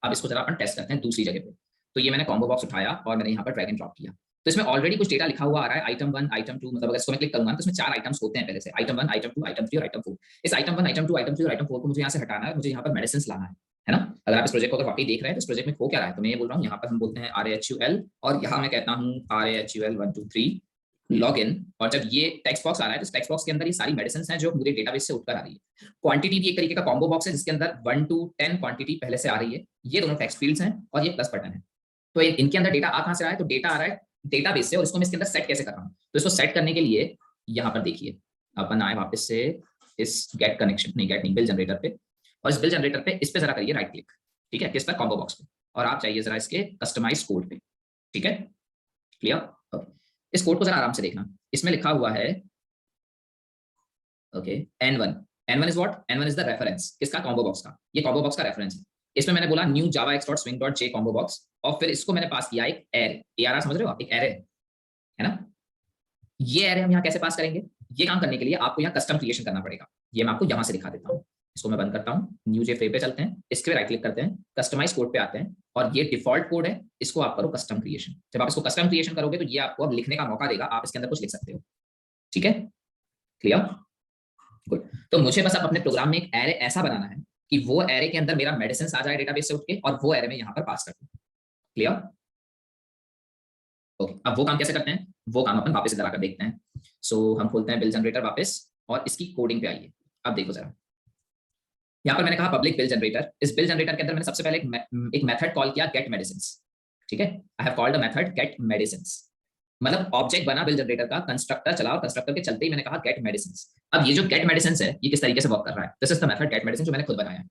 अब इसको जरा अपन टेस्ट करते हैं दूसरी जगह पे। तो ये मैंने कॉम्बो बॉक्स उठाया और मैंने यहाँ पर ड्रैग एंड ड्रॉप किया। तो इसमें ऑलरेडी कुछ डेटा लिखा हुआ आ रहा है, आइटम 1 आइटम 2। मतलब अगर इसको मैं क्लिक करूंगा तो इसमें 4 आइटम्स होते हैं पहले से, आइटम 1 आइटम 2 आइटम 3 और आइटम 4। इस आइटम 1 आइटम 2 आइटम 3 और आइटम 4 को मुझे यहाँ से हटाना है, मुझे यहाँ पर मेडिसिन लाना है ना। अगर आप इस प्रोजेक्ट को अगर वाकई देख रहे हैं तो इस प्रोजेक्ट में हो क्या रहा है, तो मैं ये बोल रहा हूँ यहाँ पर हम बोलते हैं RAHUL, और यहाँ मैं कहता हूँ RAHUL 1 2 3 लॉग इन, और जब ये टेक्स्ट बॉक्स आ रहा है तो टेक्स्ट बॉक्स के अंदर ये सारी मेडिसिन हैं जो पूरे डेटाबेस से उठकर आ रही है। क्वांटिटी भी एक तरीके का कॉम्बो बॉक्स है जिसके अंदर 1 to 10 क्वांटिटी पहले से आ रही है। ये दोनों टेक्स्ट फील्ड्स हैं और ये प्लस बटन है। तो इनके अंदर डेटा आ कहां से रहा है? तो डेटा आ रहा है डेटाबेस से, और इसको मैं इसके अंदर सेट कैसे कर रहा हूं? तो इसको सेट करने के लिए यहाँ पर देखिए, अपन आए वापस से इस गेट कनेक्शन, नहीं गेट नहीं, बिल जनरेटर पे, और इस बिल जनरेटर पे इस पे जरा करिए राइट क्लिक, ठीक है, किस पर? कॉम्बो बॉक्स पे, और आप चाहिए जरा इसके कस्टमाइज कोड पे, ठीक है, क्लियर। इस कोड को जरा आराम से देखना, इसमें लिखा हुआ है okay n1, n1 is what? n1 is the reference, किसका? कॉम्बो बॉक्स का। ये कॉम्बो बॉक्स का रेफरेंस है। इसमें मैंने बोला न्यू जावा x dot swing dot J combo box, और फिर इसको मैंने पास किया एक एरे, एआरआर समझ रहे हो आप? एक एरे है ना। ये एरे हम यहाँ कैसे पास करेंगे? ये काम करने के लिए आपको यहाँ कस्टम क्रिएशन करना पड़ेगा। ये मैं आपको यहाँ से दिखा देता हूँ। इसको मैं बंद करता हूँ, न्यू जे फ्रेम पे चलते हैं, इसके राइट क्लिक करते हैं, कस्टमाइज कोड पे आते हैं, और ये डिफॉल्ट कोड है, इसको आप करो कस्टम क्रिएशन। जब आप इसको कस्टम क्रिएशन करोगे तो ये आपको अब लिखने का मौका देगा, आप इसके अंदर कुछ लिख सकते हो, ठीक है, क्लियर, गुड। तो मुझे बस अब अपने प्रोग्राम में एक एरे ऐसा बनाना है कि वो एरे के अंदर मेरा मेडिसिन आ जाए डेटाबेस से उठ के, और वो एरे में यहाँ पर पास कर दूं, क्लियर, ओके। अब वो काम कैसे करते हैं? वो काम अपन वापस इधर आकर देखते हैं। सो हम खोलते हैं बिल जनरेटर वापस, और इसकी कोडिंग पे आइए। अब देखो जरा, यहाँ पर मैंने कहा पब्लिक बिल जनरेटर। इस बिल जनरेटर के अंदर मैंने सबसे पहले एक मेथड कॉल किया गेट मेडिसिन, ठीक है, I have called a method get medicine, मतलब ऑब्जेक्ट बना बिल जनरेटर का, कंस्ट्रक्टर चलाओ, कंस्ट्रक्टर के चलते ही मैंने कहा गेट मेडिसिन। अब ये जो गेट मेडिसिन है ये किस तरीके से वर्क कर रहा है? This is the method get medicine जो मैंने खुद बनाया है।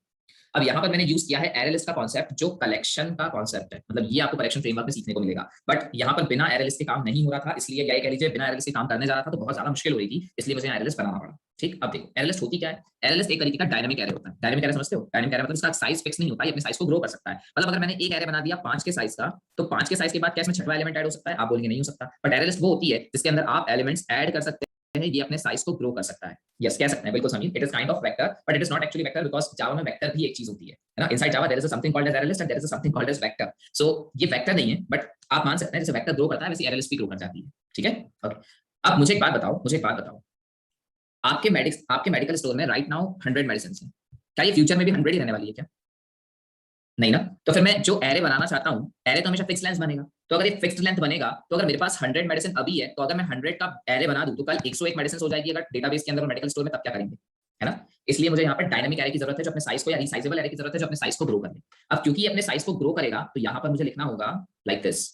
अब यहाँ पर मैंने यूज किया है एरे लिस्ट का कॉन्सेप्ट, जो कलेक्शन का कॉन्सेप्ट है, मतलब ये आपको कलेक्शन फ्रेमवर्क में सीखने को मिलेगा। बट यहाँ पर बिना एरे लिस्ट के काम नहीं हो रहा था, इसलिए यही कह लीजिए बिना एरे लिस्ट के काम करने जा रहा था तो बहुत ज्यादा मुश्किल हो रही थी, इसलिए मुझे एरे लिस्ट बनाना पड़ा। ठीक, अब देखो एरे लिस्ट होती क्या है? एरे लिस्ट एक तरीके का डायनामिक एरे होता है। डायनामिक एरे समझते हो? डायनामिक एरे मतलब इसका साइज फिक्स नहीं होता है, अपने साइज को ग्रो कर सकता है। मतलब अगर मैंने एक एरे बना दिया 5 के साइज का, तो 5 के साइज के बाद क्या इसमें छठवां एलिमेंट ऐड हो सकता है? आप बोलेंगे नहीं हो सकता। बट एरे लिस्ट वो होती है जिसके अंदर आप एलिमेंट्स ऐड कर सकते हैं, ये अपने साइज को ग्रो कर सकता है। यस, कह सकते हैं, बिल्कुल समझिए। It is kind of vector, but it is not actually vector, because Java में वेक्टर भी एक चीज होती है ना। Inside Java there is something called as array list and there is something called as vector. So ये vector नहीं है, बट आप मान सकते हैं जैसे वेक्टर ग्रो करता है वैसे एरे लिस्ट भी ग्रो कर जाती है, ठीक है, ओके। अब मुझे एक बात बताओ, आपके मेडिकल स्टोर में राइट नाउ 100 मेडिसिन हैं, क्या ये फ्यूचर में भी 100 ही रहने वाली है क्या? नहीं ना। तो फिर मैं जो एरे बनाना चाहता हूँ, एरे तो हमेशा फिक्स लेंथ बनेगा। तो अगर ये फिक्स्ड लेंथ बनेगा, तो अगर मेरे पास 100 मेडिसिन अभी है, तो अगर मैं 100 का एरे बना दूं तो कल 101 मेडिसिन हो जाएगी अगर डेटाबेस के अंदर मेडिकल स्टोर में, तब क्या करेंगे, है ना। इसलिए मुझे यहाँ पर डायनामिक एरे की जरूरत है जो अपने साइज को, या रीसाइजेबल एरे की जरूरत है जो अपने साइज को ग्रो कर दे। अब क्योंकि ये अपने साइज को ग्रो करेगा, तो यहाँ पर मुझे लिखना होगा लाइक दिस।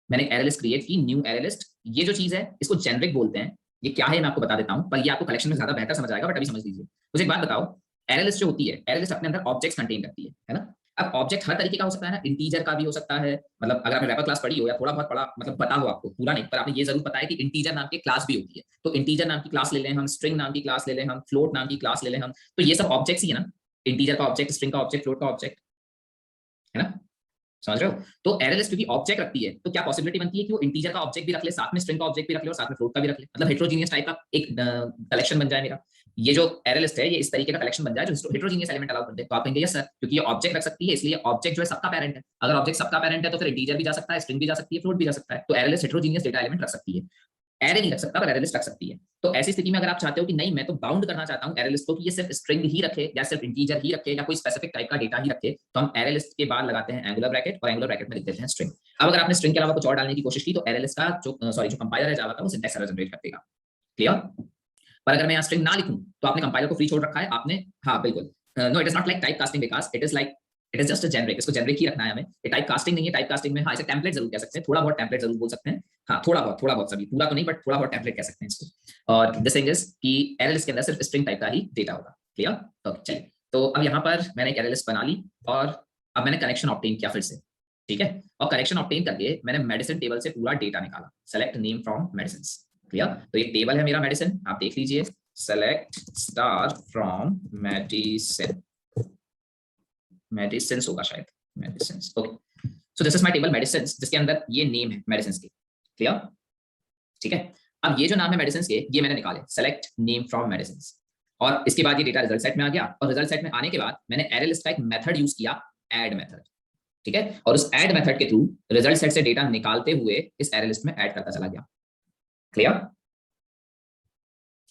मैंने एरे लिस्ट क्रिएट की, न्यू एरे लिस्ट। ये जो चीज है इसको जेनरिक बोलते हैं। ये क्या है मैं आपको बता देता हूँ, पर ये आपको कलेक्शन में ज्यादा बेहतर समझ आएगा, बट अभी समझ लीजिए। मुझे एक बात बताओ, एरे लिस्ट जो होती है, एरे लिस्ट अपने अंदर ऑब्जेक्ट्स कंटेन करती है ना। अब ऑब्जेक्ट हर तरीके का हो सकता है ना, इंटीजर का भी हो सकता है, मतलब अगर आपने रैपर क्लास पढ़ी हो या थोड़ा बहुत पढ़ा, मतलब पता हो आपको, पूरा नहीं, पर आपने ये जरूर पता है कि इंटीजर नाम की क्लास भी होती है। तो इंटीजर नाम की क्लास ले लें हम, स्ट्रिंग नाम की क्लास ले लें हम, फ्लोट नाम की क्लास ले लें हम, तो ये सब ऑब्जेक्ट्स ही है ना। इंटीजर का ऑब्जेक्ट, स्ट्रिंग का ऑब्जेक्ट, फ्लोट का ऑब्जेक्ट, है ना, समझ रहे हो। तो एरे लिस्ट क्योंकि ऑब्जेक्ट रखती है, तो क्या पॉसिबिलिटी बनती है कि वो इंटीजर का ऑब्जेक्ट भी रख ले, साथ में स्ट्रिंग का ऑब्जेक्ट भी रख ले, और साथ में फ्लोट का भी रख ले, मतलब हेट्रोजीनियस टाइप का एक कलेक्शन बन जाए मेरा। ये जो एरे लिस्ट है ये इस तरीके का कलेक्शन बन जाए जो हेट्रोजीनियस एलिमेंट अलाउ कर दे। तो आप कहेंगे यस सर, क्योंकि ये ऑब्जेक्ट रख सकती है, इसलिए ऑब्जेक्ट जो है सबका पेरेंट है। अगर ऑब्जेक्ट सबका पेरेंट है तो फिर इंटीजर भी जा सकता है, स्ट्रिंग भी जा सकती है, फ्लोट भी जा सकता है। तो array list heterogeneous data element रख सकती है, एरे नहीं रख सकता, पर एरे लिस्ट रख सकती है। तो ऐसी स्थिति में अगर आप चाहते हो कि नहीं मैं तो बाउंड करना चाहता हूं एरे लिस्ट को कि ये सिर्फ स्ट्रिंग ही रखे, या सिर्फ इंटीजर ही रखे, या कोई स्पेसिफिक टाइप का डेटा ही रखे, तो हम एरे लिस्ट के बाद लगाते हैं एंगुलर ब्रैकेट, और एंगुलर ब्रैकेट में लिख देते हैं स्ट्रिंग। अब अगर आपने स्ट्रिंग के अलावा कुछ और डालने की कोशिश की तो एरे लिस्ट का जो कंपाइलर है जावा का, वो सिंटैक्स एरर जनरेट कर देगा, क्लियर। पर अगर मैं यहाँ स्ट्रिंग ना लिखूं तो आपने कंपाइलर को फ्री छोड़ रखा है आपने, हाँ बिल्कुल। No, it is not like type casting, because it is like it is just a generic, इसको जेनरिक ही रखना है हमें। ये टाइप कास्टिंग नहीं है। टाइप कास्टिंग में हाँ इसे टेम्पलेट जरूर कह सकते हैं, थोड़ा बहुत टेम्पलेट जरूर बोल सकते हैं, हाँ थोड़ा बहुत सभी, पूरा तो नहीं, बट थोड़ा बहुत टेम्पलेट कह सकते हैं इसको। और दिस थिंग इज कि एरे लिस्ट के अंदर सिर्फ स्ट्रिंग टाइप का ही डेटा होगा, क्लियर, ओके चलिए। तो अब यहाँ पर मैंने एक एरे लिस्ट बना ली, और अब मैंने कनेक्शन ऑब्टेन किया फिर से, ठीक है। और कनेक्शन ऑब्टेन करके मैंने मेडिसिन टेबल से पूरा डेटा निकाला, select name from medicine, clear. तो ये टेबल है मेरा मेडिसिन, आप देख लीजिए, select star from medicine, medicine होगा शायद, medicine, okay. So this is my table medicine, जिसके अंदर ये नेम है मेडिसिन के, क्लियर, ठीक है। अब ये जो नाम है मेडिसिन के, ये मैंने निकाले, सेलेक्ट नेम फ्रॉम मेडिसिन, और इसके बाद ये डेटा रिजल्ट सेट में आ गया। और रिजल्ट सेट में आने के बाद मैंने एरे लिस्ट का एक मेथड यूज किया, ऐड मेथड, ठीक है। और उस ऐड मेथड के थ्रू रिजल्ट सेट से डेटा निकालते हुए इस एरे लिस्ट में ऐड करता चला गया, क्लियर,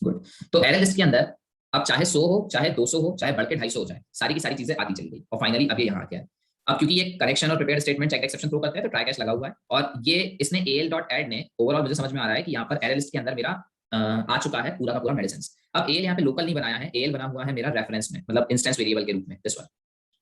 गुड। तो एरे लिस्ट के अंदर अब चाहे 100 हो, चाहे 200 हो, चाहे बढ़ के 250 हो जाए, सारी की सारी चीजें आती चली गई, और फाइनली अब ये यहाँ आ गया है। अब क्योंकि ये करेक्शन और prepare statement check exception throw करते हैं तो ट्राई कैच लगा हुआ है, और ये इसने एल डॉट एड ने ओवरऑल मुझे समझ में आ रहा है कि यहाँ पर एरे लिस्ट के अंदर मेरा आ चुका है पूरा का पूरा मेडिसिन। अब एल यहाँ पे लोकल नहीं बनाया है, एल बना हुआ है मेरा रेफरेंस में, मतलब इंस्टेंस वेरिएबल के रूप में, दिस वन,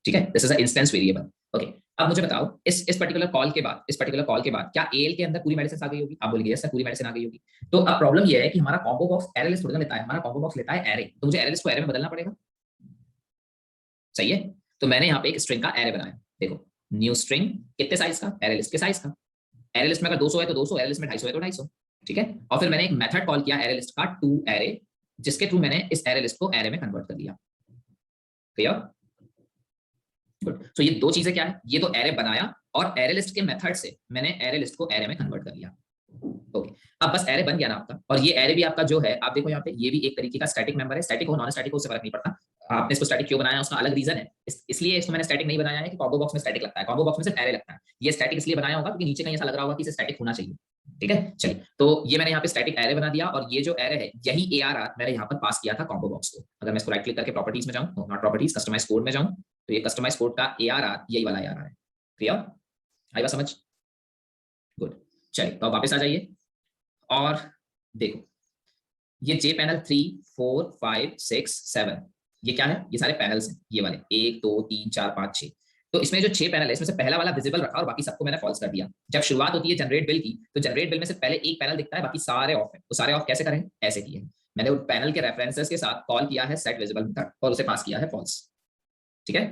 ठीक है, this is a instance variable. Okay, अब मुझे बताओ इस पर्टिकुलर कॉल के बाद, इस पर्टिकुलर कॉल के बाद क्या एल के अंदर पूरी मेडिसिन आ गई होगी? आप बोलेंगे यस सर पूरी मेडिसिन आ गई होगी। तो अब प्रॉब्लम ये है कि हमारा कॉम्बो बॉक्स एरे लिस्ट थोड़ा ना लेता है, हमारा कॉम्बो बॉक्स लेता है एरे, तो मुझे एरे लिस्ट को एरे में बदलना पड़ेगा, सही है। तो मैंने यहाँ पे एक स्ट्रिंग का एरे बनाया, देखो न्यू स्ट्रिंग कितने साइज का, एरे लिस्ट के साइज का, एरे लिस्ट में अगर 200 है तो 200, एरे लिस्ट में 250 है तो 250, ठीक है। और फिर मैंने एक मेथड कॉल किया एरे लिस्ट का टू एरे, जिसके थ्रू मैंने इस एरे लिस्ट को एरे में कन्वर्ट कर दिया, क्लियर, गुड। तो ये दो चीजें क्या है, ये तो एरे बनाया और एरे लिस्ट के मेथड से मैंने एरे लिस्ट को एरे में कन्वर्ट कर लिया। ओके, अब बस एरे बन गया ना आपका, और ये एरे भी आपका जो है आप देखो यहाँ पे, ये भी एक तरीके का स्टैटिक मेंबर है, स्टैटिक हो नॉन स्टैटिक हो उससे फर्क नहीं पड़ता। आपने इसको स्टैटिक क्यों बनाया उसका अलग रीजन है, इसलिए इसको मैंने स्टैटिक नहीं बनाया है कि कॉम्बो बॉक्स में स्टैटिक लगता है, कॉम्बो बॉक्स में सिर्फ एरे लगता है। ये स्टैटिक इसलिए बनाया होगा क्योंकि नीचे कहीं ऐसा लग रहा होगा कि इसे स्टैटिक होना चाहिए, ठीक है। चलिए, तो ये मैंने यहाँ पे स्टैटिक एरे बना दिया, और ये जो एरे है यही ARR मैंने यहाँ पर पास किया था कॉम्बो बॉक्स को। अगर मैं इसको राइट क्लिक करके प्रॉपर्टीज में जाऊँ, नॉट प्रॉपर्टीज, कस्टमाइज कोड में जाऊँ, तो ये कस्टमाइज कोड का ARR यही वाला ARR है, क्लियर, आई बात समझ, गुड। चलिए, तो अब वापस आ जाइए और देखो ये जे पैनल 3 4 5 6 7 ये क्या है, ये सारे पैनल्स हैं, ये वाले 1 2 3 4 5 6। तो इसमें जो 6 पैनल है इसमें से पहला वाला विजिबल रखा और बाकी सबको मैंने फॉल्स कर दिया। जब शुरुआत होती है जनरेट बिल की, तो जनरेट बिल में से पहले एक पैनल दिखता है, बाकी सारे ऑफ है। तो सारे ऑफ कैसे करें, ऐसे किए, मैंने उस पैनल के रेफरेंसेस के साथ कॉल किया है सेट विजिबल मेथड और उसे पास किया है फॉल्स, ठीक है।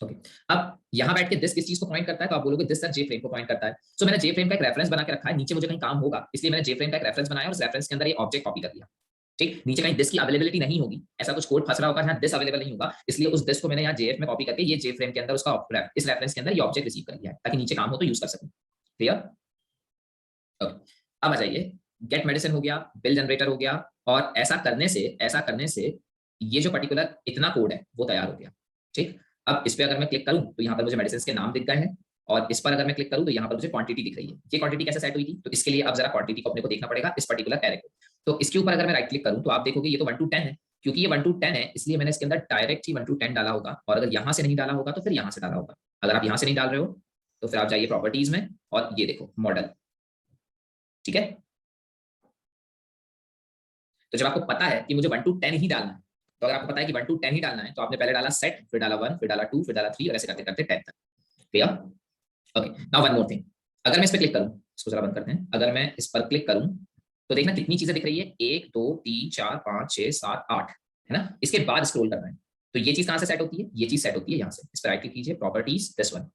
ओके, अब यहाँ बैठ के दिस किस चीज को पॉइंट करता है, तो आप बोलोगे दिस सर जे फ्रेम को पॉइंट करता है। सो मैंने जे फ्रेम का एक रेफरेंस बना के रखा है, नीचे मुझे कहीं काम होगा इसलिए मैंने जे फ्रेम का एक रेफरेंस बनाया और उस रेफरेंस के अंदर ये ऑब्जेक्ट कॉपी कर दिया, ठीक। नीचे कहीं दिस की अवेलेबिलिटी नहीं होगी, ऐसा कुछ कोड फंस रहा होगा जहां दिस अवेलेबल नहीं होगा, इसलिए उस दिस को मैंने यहाँ जेएफ में कॉपी करके ये जे फ्रेम के अंदर उसका इस रेफरेंस के अंदर ये ऑब्जेक्ट रिसीव कर लिया है, ताकि नीचे काम हो तो यूज कर सकूं, क्लियर। ओके, अब आ जाइए, गेट मेडिसिन हो गया, बिल जनरेटर हो गया, और ऐसा करने से ये जो पर्टिकुलर इतना कोड है वो तैयार हो गया, ठीक। अब इस पे अगर मैं क्लिक करूं तो यहाँ पर मुझे मेडिसिन के नाम दिख गए हैं, और इस पर अगर मैं क्लिक करूं तो यहाँ पर मुझे क्वांटिटी दिख रही है। ये क्वांटिटी कैसे सेट हुई थी, तो इसके लिए अब जरा क्वांटिटी को अपने को देखना पड़ेगा इस पर्टिकुलर एरे को। तो इसके ऊपर अगर मैं राइट क्लिक करूं तो आप देखोगे ये तो 1 to 10 है, क्योंकि ये 1 to 10 है इसलिए मैंने इसके अंदर डायरेक्ट ही 1 to 10 डाला होगा, और अगर यहाँ से नहीं डाला होगा तो फिर यहाँ से डाला होगा। अगर आप यहाँ से नहीं डाल रहे हो तो फिर आप जाइए प्रॉपर्टीज में और ये देखो मॉडल, ठीक है। तो जब आपको पता है कि मुझे 1 to 10 ही डालना है, तो अगर आपको पता है कि 1 to 10 ही डालना है तो आपने पहले डाला सेट, फिर डाला 1, फिर डाला 2, फिर डाला 3, और ऐसे करते करते 10 तक, clear. Okay, now one more thing, अगर मैं इस पर क्लिक करूं, इसको जरा बंद करते हैं, अगर मैं इस पर क्लिक करूं तो देखना कितनी चीजें दिख रही है, 1 2 3 4 5 6 7 8, है ना। इसके बाद स्क्रॉल करना है, तो ये चीज कहां से सेट होती है, ये चीज सेट होती है यहाँ से। इस पर राइट क्लिक कीजिए, properties, this one,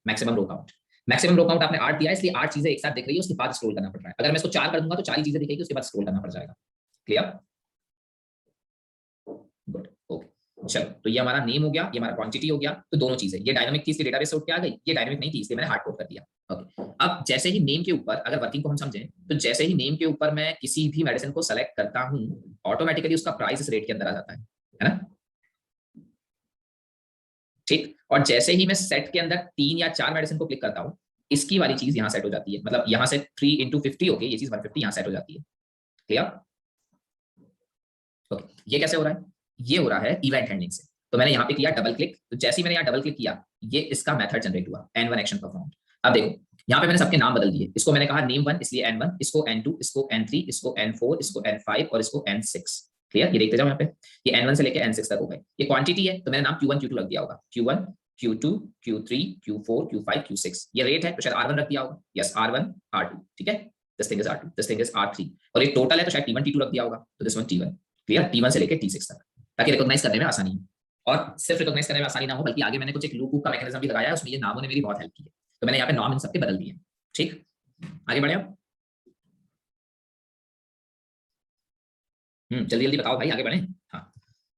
maximum row count. Maximum row count आपने 8 दिया है इसलिए 8 चीजें एक साथ दिख रही है, उसके बाद स्क्रॉल करना पड़ रहा है। अगर मैं इसको 4 कर दूंगा तो 4 ही चीजें दिखेगी, उसके बाद स्क्रॉल करना पड़ जाएगा, क्लियर, गुड। ओके, चलो, तो ये हमारा नेम हो गया, ये हमारा क्वांटिटी हो गया, तो दोनों चीजें, ये डायनामिक थी इसलिए डेटाबेस से उठ के आ गई, ये डायनामिक नहीं थी इसलिए मैंने हार्ड कोड कर दिया। ओके, अब जैसे ही नेम के ऊपर अगर वर्किंग को हम समझें, तो जैसे ही नेम के ऊपर मैं किसी भी मेडिसिन को सेलेक्ट करता हूं, ऑटोमेटिकली उसका प्राइस इस रेट के अंदर आ जाता है ना, ठीक। और जैसे ही मैं सेट के अंदर 3 या 4 मेडिसिन को क्लिक करता हूं, इसकी वाली चीज यहाँ सेट हो जाती है, मतलब यहाँ से 3 into 50 होके ये चीज 150 यहाँ सेट हो जाती है, क्लियर। ओके, ये कैसे हो रहा है, ये हो रहा है इवेंट हैंडलिंग से। तो मैंने यहाँ पे किया डबल क्लिक, तो जैसे ही मैंने यहाँ डबल क्लिक किया ये इसका मेथड जनरेट हुआ, N1 एक्शन परफॉर्म्ड। अब देखो यहाँ पे मैंने सबके नाम बदल दिए, इसको मैंने कहा नेम 1 इसलिए N1, इसको N2, इसको N3, इसको N4, इसको N5 और इसको N6, क्लियर। ये देखते जाओ यहाँ पे, ये N1 से लेके N6 तक हो गए। ये क्वांटिटी है तो मैंने नाम Q1 Q2 रख दिया होगा, Q1 Q2 Q3 Q4 Q5 Q6। ये रेट है तो शायद R1 रख दिया होगा, यस R1 R2, ठीक है, this thing is R2, this thing is R3, और ये टोटल है तो शायद T1 T2 रख दिया होगा, तो this one T1, clear, T1 से लेके T6 तक, ताकि रिकॉग्नाइज करने में आसानी हो। और सिर्फ रिकॉग्नाइज करने में आसानी ना हो बल्कि आगे मैंने कुछ एक लूप का मैकेनिज्म भी लगाया है, उसमें ये नामों ने मेरी बहुत हेल्प की है, तो मैंने यहाँ पे नाम इन सबके बदल दिए, ठीक। आगे बढ़े आप, जल्दी जल्दी बताओ भाई, आगे बढ़े। हाँ,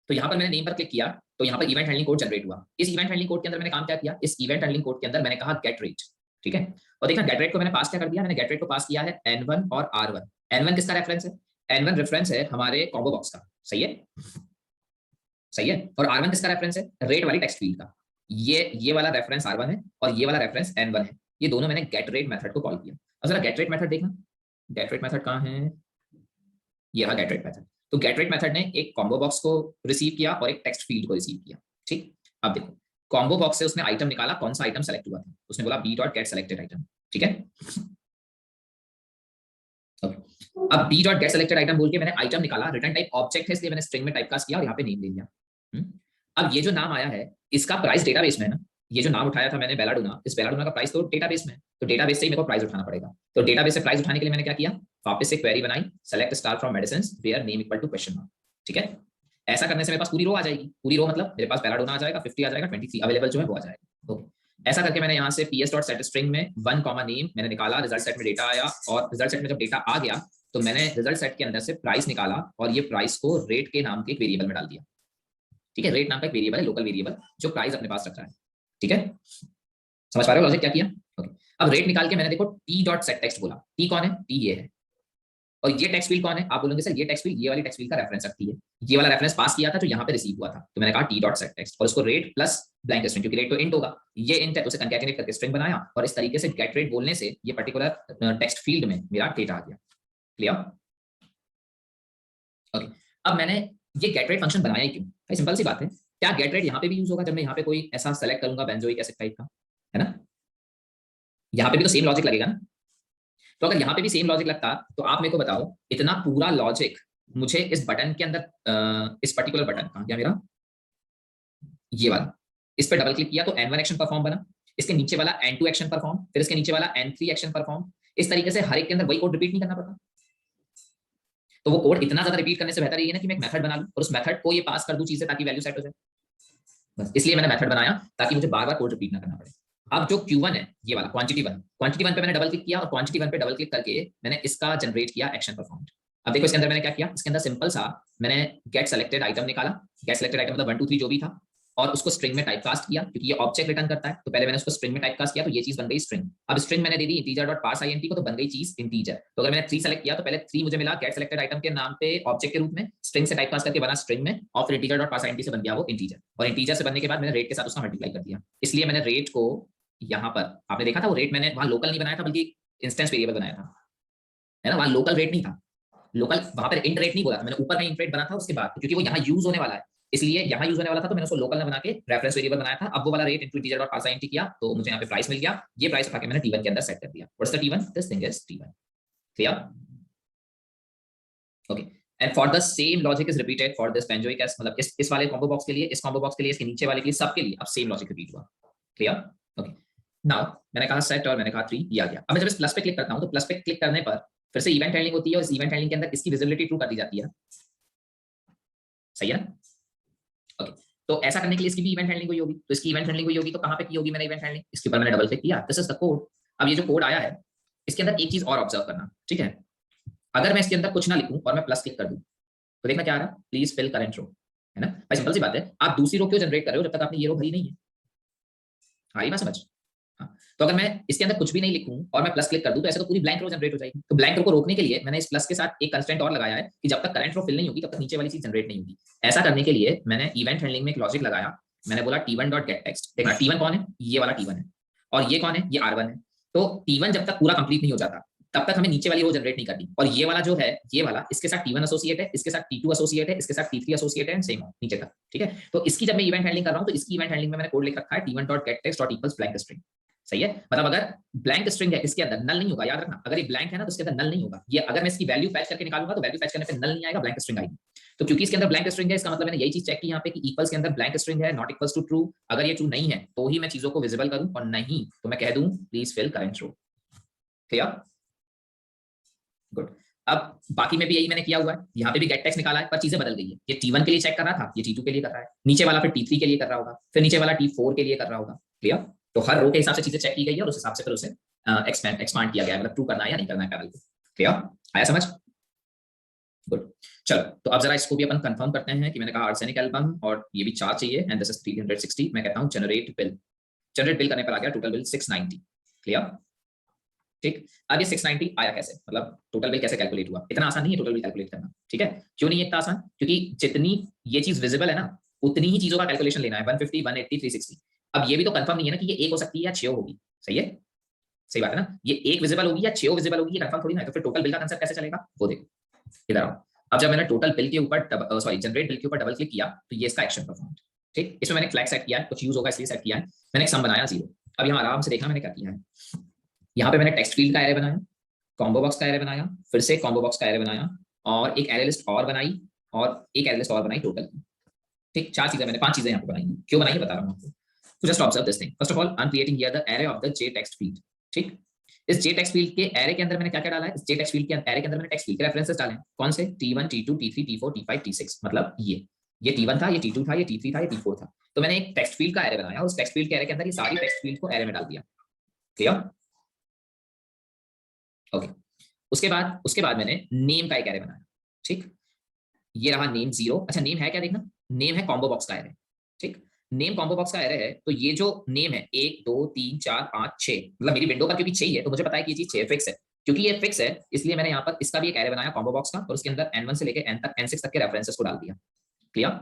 तो यहाँ पर मैंने नेम पर क्लिक किया तो यहाँ पर इवेंट हैंडलिंग कोड जनरेट हुआ। इस इवेंट हैंडलिंग कोड के अंदर मैंने काम क्या किया, इस इवेंट हैंडलिंग कोड के अंदर मैंने कहा गेट रेट, ठीक है। और देखना गेट रेट को मैंने पास क्या कर दिया, मैंने गेट रेट को पास किया है N1 और R1। N1 किसका रेफरेंस है, N1 रेफरेंस है हमारे कॉम्बो बॉक्स का, सही है, सही है। और R1 किसका रेफरेंस है, रेट वाली टेक्स्ट फील्ड का। ये वाला रेफरेंस R1 है और ये वाला रेफरेंस N1 है। ये दोनों मैंने गेट रेट मेथड को कॉल किया। अब जरा गेट रेट मेथड देखना, गेट रेट मेथड कहाँ है, ये रहा गेट रेट मेथड। तो गेट रेट मेथड ने एक कॉम्बो बॉक्स को रिसीव किया और एक टेक्स्ट फील्ड को रिसीव किया, ठीक। अब देखो कॉम्बो बॉक्स से उसने आइटम निकाला, कौन सा आइटम सेलेक्ट हुआ था, उसने बोला B dot get selected item, ठीक है। अब B dot get selected item बोल के मैंने आइटम निकाला, रिटर्न टाइप ऑब्जेक्ट है इसलिए मैंने स्ट्रिंग में टाइपकास्ट किया और यहाँ पे नेम ले लिया। अब ये जो नाम आया है इसका प्राइस डेटाबेस में है ना, ये जो नाम उठाया था मैंने बेलाडोना, इस बेलाडोना का प्राइस तो डेटाबेस में है, तो डेटाबेस से ही मेरे को प्राइस उठाना पड़ेगा। तो डेटाबेस से प्राइस उठाने के लिए मैंने क्या किया, वापस से क्वेरी बनाई, select star from medicines where name equal to question mark, ठीक है। ऐसा करने से मेरे पास पूरी रो आ जाएगी, पूरी रो मतलब मेरे पास बेलाडोना आ जाएगा, 50 आ जाएगा, 23 अवेलेबल जो है वो आ जाएगा। ओके, ऐसा करके मैंने यहाँ से ps.set स्ट्रिंग में 1 कॉमा नेम मैंने निकाला, रिजल्ट सेट में डेटा आया और रिजल्ट सेट में जब डेटा आ गया तो मैंने रिजल्ट सेट के अंदर से प्राइस निकाला और ये प्राइस को रेट के नाम के एक वेरिएबल में डाल दिया, ठीक है। रेट नाम का एक वेरिएबल है, लोकल वेरिएबल जो प्राइस अपने पास रख रहा है, ठीक है। समझ पा रहे हो लॉजिक क्या किया? ओके, अब रेट निकाल के मैंने देखो t.setText बोला, t कौन है, t ये है, और ये टेक्स्ट फील्ड कौन है, आप बोलोगे सर ये टेक्स्ट फील्ड ये वाली टेक्स्ट फील्ड का रेफरेंस रखती है, ये वाला रेफरेंस पास किया था जो यहाँ पे रिसीव हुआ था, तो मैंने कहा t.setText और उसको रेट प्लस ब्लैंक स्ट्रिंग, क्योंकि रेट तो इंट होगा, ये इंट है, उसे कंकैटिनेट करके स्ट्रिंग बनाया और इस तरीके से गेट रेट बोलने से ये पर्टिकुलर टेक्स्ट फील्ड में मेरा डेटा आ गया। क्लियर? ओके, अब मैंने ये गेट रेट फंक्शन बनाया ही क्यों? भाई सिंपल सी बात है, क्या गेट रेट यहाँ पे भी यूज होगा जब मैं यहाँ पे कोई ऐसा सेलेक्ट करूंगा बेंजोइक एसिड टाइप का, है ना, यहाँ पे भी तो सेम लॉजिक लगेगा ना। तो अगर यहाँ पे भी सेम लॉजिक लगता तो आप मेरे को बताओ, इतना पूरा लॉजिक मुझे इस बटन के अंदर, इस पर्टिकुलर बटन कहाँ गया मेरा, ये वाला, इस पर डबल क्लिक किया तो N1 एक्शन परफॉर्म बना, इसके नीचे वाला N2 एक्शन परफॉर्म, फिर इसके नीचे वाला N3 एक्शन परफॉर्म, इस तरीके से हर एक के अंदर वही कोड रिपीट नहीं करना पड़ता। तो वो कोड इतना ज्यादा रिपीट करने से बेहतर ये ना कि मैं एक मेथड बना लूं और उस मेथड को ये पास कर दूं चीजें ताकि वैल्यू सेट हो जाए, बस इसलिए मैंने मेथड बनाया ताकि मुझे बार बार कोड रिपीट ना करना पड़े। अब जो Q1 है ये वाला क्वांटिटी वन पे मैंने डबल क्लिक किया और क्वांटिटी वन पे डबल क्लिक करके मैंने इसका जनरेट किया एक्शन परफॉर्म। अब देखो इसके अंदर मैंने क्या किया, इसके अंदर सिंपल सा मैंने गेट सेलेक्टेड आइटम निकाला, गेट सेलेक्टेड आइटम मतलब 1 2 3 जो भी था, और उसको स्ट्रिंग में टाइपकास्ट किया क्योंकि ये ऑब्जेक्ट रिटर्न करता है, तो पहले मैंने उसको स्ट्रिंग में टाइपकास्ट किया तो ये चीज बन गई स्ट्रिंग। अब स्ट्रिंग मैंने दे दी integer.parseInt को, तो बन गई चीज इंटीजर। तो अगर मैंने 3 सेलेक्ट किया तो पहले 3 मुझे मिला गेट सेलेक्टेड आइटम के नाम पे ऑब्जेक्ट के रूप में, स्ट्रिंग से टाइपकास्ट करके बना स्ट्रिंग में, और फिर integer.parseInt से बन गया वो इंटीजर, और इंटीजर से बनने के बाद मैंने रेट के साथ उसका मल्टीप्लाई कर दिया। इसलिए मैंने रेट को यहाँ पर आपने देखा था वो रेट मैंने वहां लोकल नहीं बनाया था बल्कि इंस्टेंस वेरिएबल बनाया था, है ना, वहां लोकल रेट नहीं था, लोकल वहां पर इंट रेट नहीं बोला था मैंने, ऊपर का इंट रेट बना था उसके बाद, क्योंकि वो यहाँ यूज होने वाला है इसलिए यहाँ यूज होने वाला था, तो मैंने उसको लोकल ना बना के रेफरेंस वेरिएबल बनाया था। अब वो वाला रेट इनटू integer.parseInt किया तो मुझे यहाँ पे प्राइस मिल गया, ये प्राइस उठा के मैंने t1 के अंदर सेट कर दिया। What's the t1? This thing is t1। Clear? Okay, and for the same logic is repeated for this benzoic acid, मतलब इस वाले कॉम्बो बॉक्स के लिए, इस कॉम्बो बॉक्स के लिए, इसके नीचे वाले के लिए, सबके लिए अब सेम लॉजिक रिपीट हुआ। क्लियर? ओके, नाउ मैंने कहा सेट और मैंने कहा 3, ये आ गया। अब मैं जब इस प्लस पे क्लिक करता हूं तो प्लस पे क्लिक करने पर फिर से इवेंट हैंडलिंग होती है और इस इवेंट हैंडलिंग के अंदर इसकी विजिबिलिटी ट्रू कर दी जाती है ना, सही है ना। ओके, तो ऐसा करने के लिए इसकी भी इवेंट हैंडलिंग हुई होगी, तो इसकी इवेंट हैंडलिंग हुई होगी तो कहां पे की होगी मैंने इवेंट हैंडलिंग, इसके ऊपर मैंने डबल क्लिक किया, दिस इज द कोड। अब ये जो कोड आया है इसके अंदर एक चीज और ऑब्जर्व करना, ठीक है, अगर मैं इसके अंदर कुछ ना लिखूं और मैं प्लस क्लिक कर दूं तो देखना क्या आ रहा है, प्लीज फिल करंट रो, है ना भाई, सिंपल सी बात है, आप दूसरी रो क्यों जनरेट कर रहे हो जब तक आपने ये रो भरी नहीं है, आ रही बात समझ? हाँ, तो अगर मैं इसके अंदर कुछ भी नहीं लिखूं और मैं प्लस क्लिक कर दूं तो ऐसे तो पूरी ब्लैंक रो जनरेट हो जाएगी। तो ब्लैंक रो को रोकने के लिए मैंने इस प्लस के साथ एक कंस्ट्रेंट और लगाया है कि जब तक करंट रो फिल नहीं होगी तब तक नीचे वाली चीज जनरेट नहीं होगी। ऐसा करने के लिए मैंने इवेंट हैंडलिंग में एक लॉजिक लगाया, मैंने बोला t1.getText, देखना t1 कौन है, ये वाला t1 है, और ये कौन है, ये r1 है। तो t1 जब तक पूरा कंप्लीट नहीं हो जाता तब तक हमें नीचे वाली रो जनरेट नहीं करनी, और ये वाला जो है, ये वाला इसके साथ t1 एसोसिएट है, इसके साथ t2 एसोसिएट है, इसके साथ t3 एसोसिएट है, एंड सेम नीचे तक, ठीक है। तो इसकी जब मैं इवेंट हैंडलिंग कर रहा हूं तो इसकी इवेंट हैंडलिंग में मैंने कोड लिख रखा है t1.getText.equals_blank string, सही है, मतलब अगर ब्लैंक स्ट्रिंग है इसके अंदर नल नहीं होगा, याद रखना, अगर ये ब्लैंक है ना तो इसके अंदर नल नहीं होगा, ये अगर मैं इसकी वैल्यू फैच करके निकालूंगा तो वैल्यू फैच करने पे नल नहीं आएगा, ब्लैंक स्ट्रिंग आएगी। तो क्योंकि इसके अंदर ब्लैंक स्ट्रिंग है इसका मतलब मैंने यही चीज चेक की यहाँ पे कि इक्वल्स के अंदर ब्लैंक स्ट्रिंग है, नॉट इक्वल्स टू ट्रू, अगर ये ट्रू नहीं है तो ही मैं चीजों को विजिबल करूं, और नहीं तो मैं कह दूं please fill current row. Clear? Good. अब बाकी में भी यही मैंने किया हुआ है, यहाँ पे भी गेट टेक्स्ट निकाला है पर चीजें बदल गई है, ये t1 के लिए चेक कर रहा था, ये t2 के लिए कर रहा है, नीचे वाला फिर t3 के लिए कर रहा होगा, फिर नीचे वाला t4 के लिए कर रहा होगा। क्लियर? तो हर रो के हिसाब से चीजें चेक की गई है और उस हिसाब से फिर उसे एक्सपांड किया गया है, मतलब ट्रू करना है या नहीं करना है पैरेलल को। क्लियर? आया समझ? गुड। चलो तो अब जरा इसको भी अपन कंफर्म करते हैं कि मैंने कहा आर्सेनिक एल्बम और ये भी 4 चाहिए, एंड दिस इज 360, मैं कहता हूं जनरेट बिल, जनरेट बिल करने पर आ गया टोटल बिल 690। क्लियर? ठीक, अब ये 690 आया कैसे, मतलब टोटल बिल कैसे कैलकुलेट हुआ, इतना आसान नहीं है टोटल बिल कैलकुलेट करना, ठीक है। क्यों नहीं है इतना आसान, क्योंकि जितनी ये चीज विजिबल है ना उतनी ही चीजों का कैलकुलेशन लेना है, 150 180 360। अब ये भी तो कंफर्म नहीं है ना कि ये एक हो सकती है या 6 होगी, सही है, सही बात है ना, ये एक विजिबल होगी या 6 विजिबल होगी, ये कंफर्म थोड़ी ना है, तो फिर टोटल बिल का कंसेप्ट कैसे चलेगा वो देखो, इधर आओ। अब जब मैंने टोटल बिल के ऊपर सॉरी जनरेट बिल के ऊपर डबल क्लिक किया तो ये इसका एक्शन परफॉर्म, ठीक, इसमें मैंने फ्लैग सेट किया है, कुछ यूज होगा इसलिए सेट किया है। मैंने एक सम बनाया 0। अब यहाँ आराम से देखना मैंने क्या किया है। यहाँ पे मैंने टेक्स्ट फील्ड का एरे बनाया, कॉम्बो बॉक्स का एरे बनाया, फिर से कॉम्बो बॉक्स का एरे बनाया, और एक एरे लिस्ट और बनाई, और एक एरे लिस्ट और बनाई टोटल की। ठीक, 4 चीजें मैंने 5 चीजें यहाँ पे बनाई। क्यों बनाई बता रहा हूँ आपको। तो just observe this thing. First of all I am creating here the array of the J text field. ठीक, इस जे टेक्स्ट फील्ड के एरे के अंदर मैंने क्या क्या डाला है, इस जे टेक्स्ट फील्ड के एरे के अंदर मैंने टेक्स्ट फील्ड के रेफरेंसेस डाले हैं। कौन से? T1 T2 T3 T4 T5 T6, मतलब ये T1 था, ये T2 था, ये T3 था, ये T4 था। तो मैंने एक टेक्स्ट फील्ड का एरे बनाया, उस टेक्स्ट फील्ड के एरे के अंदर ये सारी टेक्स्ट फील्ड को एरे में डाल दिया। क्लियर? ओके। उसके बाद मैंने नेम का एक एरे बनाया। ठीक, ये रहा नेम 0। अच्छा, नेम है क्या देखना, नेम है कॉम्बो बॉक्स का एरे। ठीक, नेम कॉम्बो बॉक्स का एरे है, तो ये जो नेम है 1 2 3 4 5 6, मतलब मेरी विंडो पर क्योंकि 6 ही है तो मुझे पता है कि ये चीज 6 फिक्स है। क्योंकि ये फिक्स है इसलिए मैंने यहाँ पर इसका भी एक एरे बनाया कॉम्बो बॉक्स का, और उसके अंदर n1 से लेकर n तक n6 तक के रेफरेंसेस को डाल दिया। क्लियर?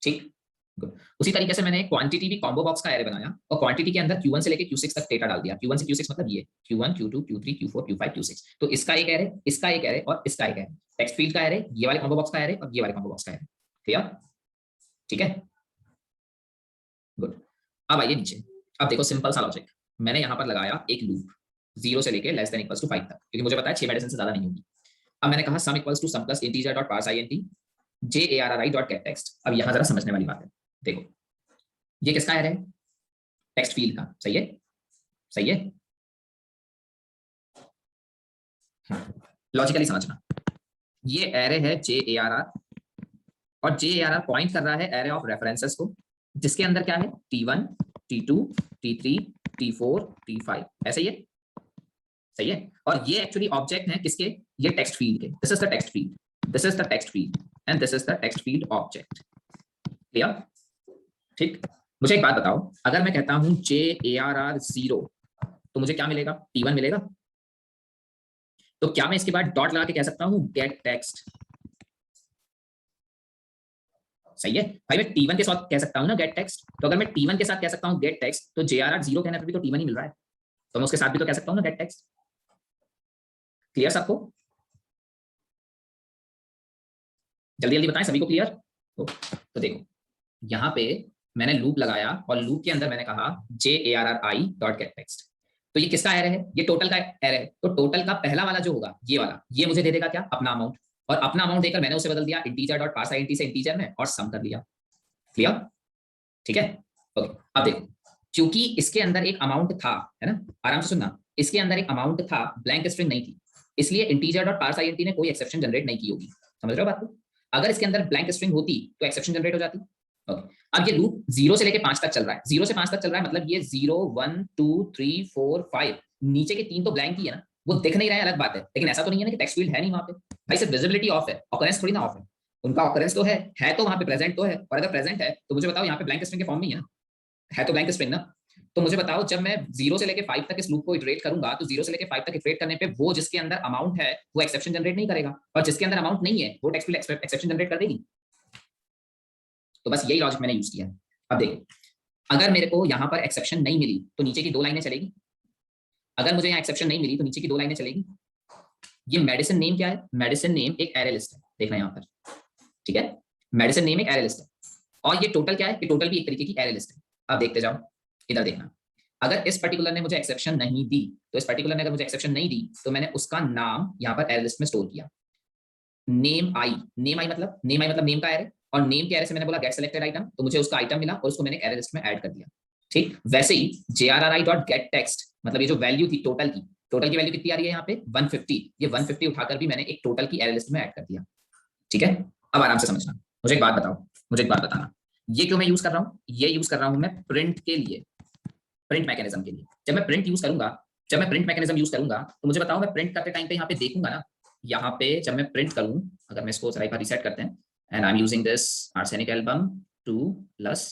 ठीक, गुड। उसी तरीके से मैंने क्वांटिटी भी कॉम्बो बॉक्स का एरे बनाया, और क्वांटिटी के अंदर Q1 से लेकर Q6 तक डेटा डाल दिया। Q1 से Q6 मतलब ये Q1 Q2 Q3 Q4 Q5 Q6। तो इसका एक एरे, इसका एक एरे, और इसका एक एरे, टेक्स्ट फील्ड का एरे, ये वाले कॉम्बो बॉक्स का एरे, और ये वाले कॉम्बो बॉक्स का एरे। क्लियर? ठीक है, गुड। अब आइए नीचे। अब देखो सिंपल सा लॉजिक, मैंने यहाँ पर लगाया एक लूप 0 से लेके लेस देन इक्वल्स टू 5 तक, क्योंकि मुझे पता है 6 मेडिसिन से ज्यादा नहीं होगी। अब मैंने कहा sum equals to sum plus integer dot parse int jarri dot get text. अब यहाँ जरा समझने वाली बात है। देखो ये किसका एरे है? टेक्स्ट फील्ड का। सही है, सही है। लॉजिकली समझना, ये एरे है jarr, और jarr पॉइंट कर रहा है एरे ऑफ रेफरेंसेस को, जिसके अंदर क्या है T1 T2 T3 T4 T5, ऐसे ही है। सही है, और ये एक्चुअली ऑब्जेक्ट है किसके? ये टेक्स्ट फील्ड के। This is the text field, this is the text field, and this is the text field object. Clear? ठीक, मुझे एक बात बताओ, अगर मैं कहता हूं jarr 0 तो मुझे क्या मिलेगा? T1 मिलेगा। तो क्या मैं इसके बाद डॉट लगा के कह सकता हूं गेट टेक्स्ट? सही है भाई, मैं T1 के साथ कह सकता हूं ना गेट टेक्स्ट। तो अगर मैं T1 के साथ कह सकता हूं गेट टेक्स्ट, तो jarr 0 कहने पर भी तो T1 ही मिल रहा है, तो मैं उसके साथ भी तो कह सकता हूं ना गेट टेक्स्ट। क्लियर सबको? जल्दी जल्दी बताएं, सभी को क्लियर? तो देखो यहाँ पे मैंने लूप लगाया, और लूप के अंदर मैंने कहा jarri डॉट गेट टेक्स्ट। तो ये किसका एरे है? ये टोटल का एरे है। तो टोटल का पहला वाला जो होगा ये वाला, ये मुझे दे देगा क्या? अपना अमाउंट, और अपना अमाउंट देकर मैंने उसे बदल दिया इंटीजर डॉट पार्स इंट से इंटीजर में, और सम कर लिया। क्लियर? ठीक है, ओके। अब देखो, क्योंकि इसके अंदर एक अमाउंट था, है ना, आराम से सुनना, इसके अंदर एक अमाउंट था, ब्लैंक स्ट्रिंग नहीं थी, इसलिए इंटीजर डॉट पार्स इंट ने कोई एक्सेप्शन जनरेट नहीं की होगी। समझ रहे हो बात को? अगर इसके अंदर ब्लैंक स्ट्रिंग होती तो एक्सेप्शन जनरेट हो जाती। ओके, अब ये लूप 0 से लेके 5 तक चल रहा है, 0 से 5 तक चल रहा है, मतलब ये 0 1 2 3 4 5, नीचे के 3 तो ब्लैंक ही है ना, वो दिख नहीं रहा है, अलग बात है, लेकिन ऐसा तो नहीं है ना कि टेक्स्ट फील्ड है नहीं वहां पे। भाई सिर्फ विजिबिलिटी ऑफ है, ऑकरेंस थोड़ी ना ऑफ है। उनका ऑकरेंस तो है तो वहां पे प्रेजेंट तो है, और अगर प्रेजेंट है तो मुझे बताओ यहाँ पे ब्लैंक स्ट्रिंग के फॉर्म में ही है तो ब्लैंक स्ट्रिंग ना। तो मुझे बताओ जब मैं 0 से लेके 5 तक इस लूप को इटरेट करूंगा, तो 0 से लेके 5 तक इटरेट करने पे वो जिसके अंदर अमाउंट है वो एक्सेप्शन जनरेट नहीं करेगा, और जिसके अंदर अमाउंट नहीं है वो टेक्स्ट फील्ड एक्सेप्शन जनरेट कर देगी। तो बस यही लॉजिक मैंने यूज किया है। अब देखो, अगर मेरे को यहाँ पर एक्सेप्शन नहीं मिली तो नीचे की 2 लाइनें चलेगी, अगर मुझे यहाँ एक्सेप्शन नहीं मिली तो नीचे की 2 लाइनें चलेगी। ये मेडिसिन नेम क्या है? मेडिसिन नेम एक एरे लिस्ट है, देखना यहाँ पर। ठीक है, मेडिसिन नेम एक एरे लिस्ट है, और ये टोटल क्या है? ये टोटल भी एक तरीके की एरे लिस्ट है। अब देखते जाओ, इधर देखना, अगर इस पर्टिकुलर ने मुझे एक्सेप्शन नहीं दी, तो इस पर्टिकुलर ने अगर मुझे एक्सेप्शन नहीं दी, तो मैंने उसका नाम यहाँ पर एरे लिस्ट में स्टोर किया, नेम आई। नेम आई मतलब नेम का एरे, और नेम के एरे से मैंने बोला गेट सेलेक्टेड आइटम, तो मुझे उसका आइटम मिला और उसको मैंने एरे लिस्ट में ऐड कर दिया। ठीक, वैसे ही jarri डॉट गेट टेक्स्ट, मतलब ये जो वैल्यू थी टोटल की वैल्यू कितनी आ रही है यहाँ पे 150, ये 150 उठाकर भी मैंने एक टोटल की एरे लिस्ट में ऐड कर दिया। ठीक है, अब आराम से समझना, मुझे एक बात बताओ, मुझे एक बात बताना, ये क्यों मैं यूज कर रहा हूँ? ये यूज कर रहा हूँ मैं प्रिंट के लिए, प्रिंट मैकेनिज्म के लिए। जब मैं प्रिंट मैकेनिज्म यूज करूंगा, तो मुझे बताओ मैं प्रिंट करते टाइम पे यहाँ पे देखूंगा ना, यहाँ पे जब मैं प्रिंट करूं, अगर मैं इसको जरा एक बार रीसेट करते हैं, and I am using this arsenic album 2 plus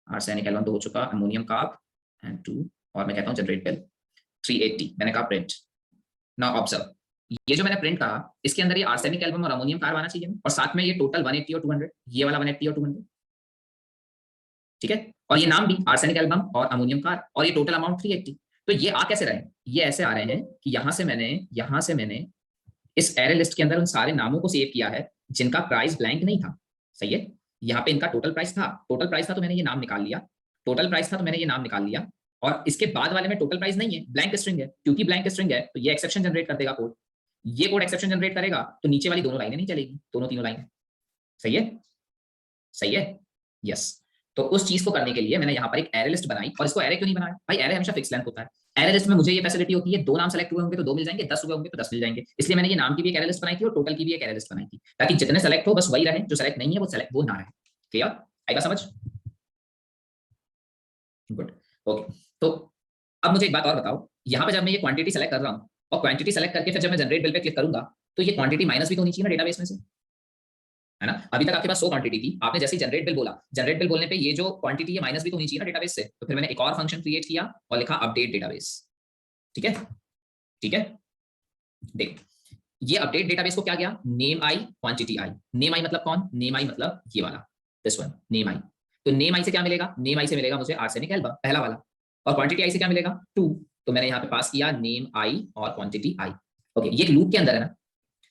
arsenic album तो हो चुका, अमोनियम कार्ब एंड 2, और मैं कहता हूँ जनरेट बिल 380, मैंने कहा प्रिंट। नाउ ऑब्जर्व, ये जो मैंने प्रिंट कहा, इसके अंदर ये आर्सेनिक एल्बम और अमोनियम कार्ब आना चाहिए, और साथ में ये टोटल 180 और 200, ये वाला 180 और 200। ठीक है, और ये नाम भी आर्सेनिक एल्बम और अमोनियम कार्ब, और ये टोटल अमाउंट 380। तो ये आ कैसे रहे हैं? ये ऐसे आ रहे हैं कि यहाँ से मैंने इस एरे लिस्ट के अंदर उन सारे नामों को सेव किया है जिनका प्राइस ब्लैंक नहीं था। सही है, यहाँ पे इनका टोटल प्राइस था, तो मैंने ये नाम निकाल लिया, टोटल प्राइस था तो मैंने ये नाम निकाल लिया, और इसके बाद वाले में टोटल प्राइस नहीं है, ब्लैंक स्ट्रिंग है, क्योंकि ब्लैंक स्ट्रिंग है तो ये एक्सेप्शन जनरेट कर देगा कोड, ये कोड एक्सेप्शन जनरेट करेगा तो नीचे वाली दोनों लाइनें नहीं चलेगी, दोनों तीनों लाइनें। सही है, सही है, यस। तो उस चीज को करने के लिए मैंने यहाँ पर एक एरे लिस्ट बनाई, और इसको एरे क्यों नहीं बनाया भाई, एरे हमेशा फिक्स लेंथ होता है, एरे लिस्ट में मुझे ये फैसिलिटी होती है, 2 नाम सेलेक्ट हुए होंगे तो 2 मिल जाएंगे, 10 हुए होंगे तो 10 मिल जाएंगे, इसलिए मैंने ये नाम की भी एक एरे लिस्ट बनाई थी और टोटल की भी एक एरे लिस्ट बनाई थी, ताकि जितने सेलेक्ट हो बस वही रहे, जो सेलेक्ट नहीं है वो ना रहे। क्लियर, आएगा समझ? Good, okay. तो अब मुझे एक बात और बताओ, यहाँ पे जब मैं ये क्वांटिटी सेलेक्ट कर रहा हूँ और क्वांटिटी सेलेक्ट करके फिर जब मैं जनरेट बिल पे क्लिक करूंगा तो ये क्वांटिटी माइनस भी तो होनी चाहिए ना डेटाबेस में से, है ना? अभी तक आपके पास 100 क्वांटिटी थी, आपने जैसे ही जनरेट बिल बोला, जनरेट बिल बोलने पे ये जो क्वांटिटी है माइनस भी तो होनी चाहिए ना डेटाबेस से, तो फिर मैंने एक और फंक्शन क्रिएट किया और लिखा अपडेट डेटाबेस। ठीक है, ठीक है, देख ये अपडेट डेटाबेस को क्या गया, name I quantity I, name I मतलब कौन, नेम आई मतलब ये वाला, दिस वन नेम आई, तो नेम आई से क्या मिलेगा, नेम आई से मिलेगा मुझे आर्सेनिक एल्बा पहला वाला, और क्वांटिटी आई से क्या मिलेगा 2, तो मैंने यहाँ पे पास किया नेम आई और क्वांटिटी आई। ओके, ये लूप के अंदर है ना,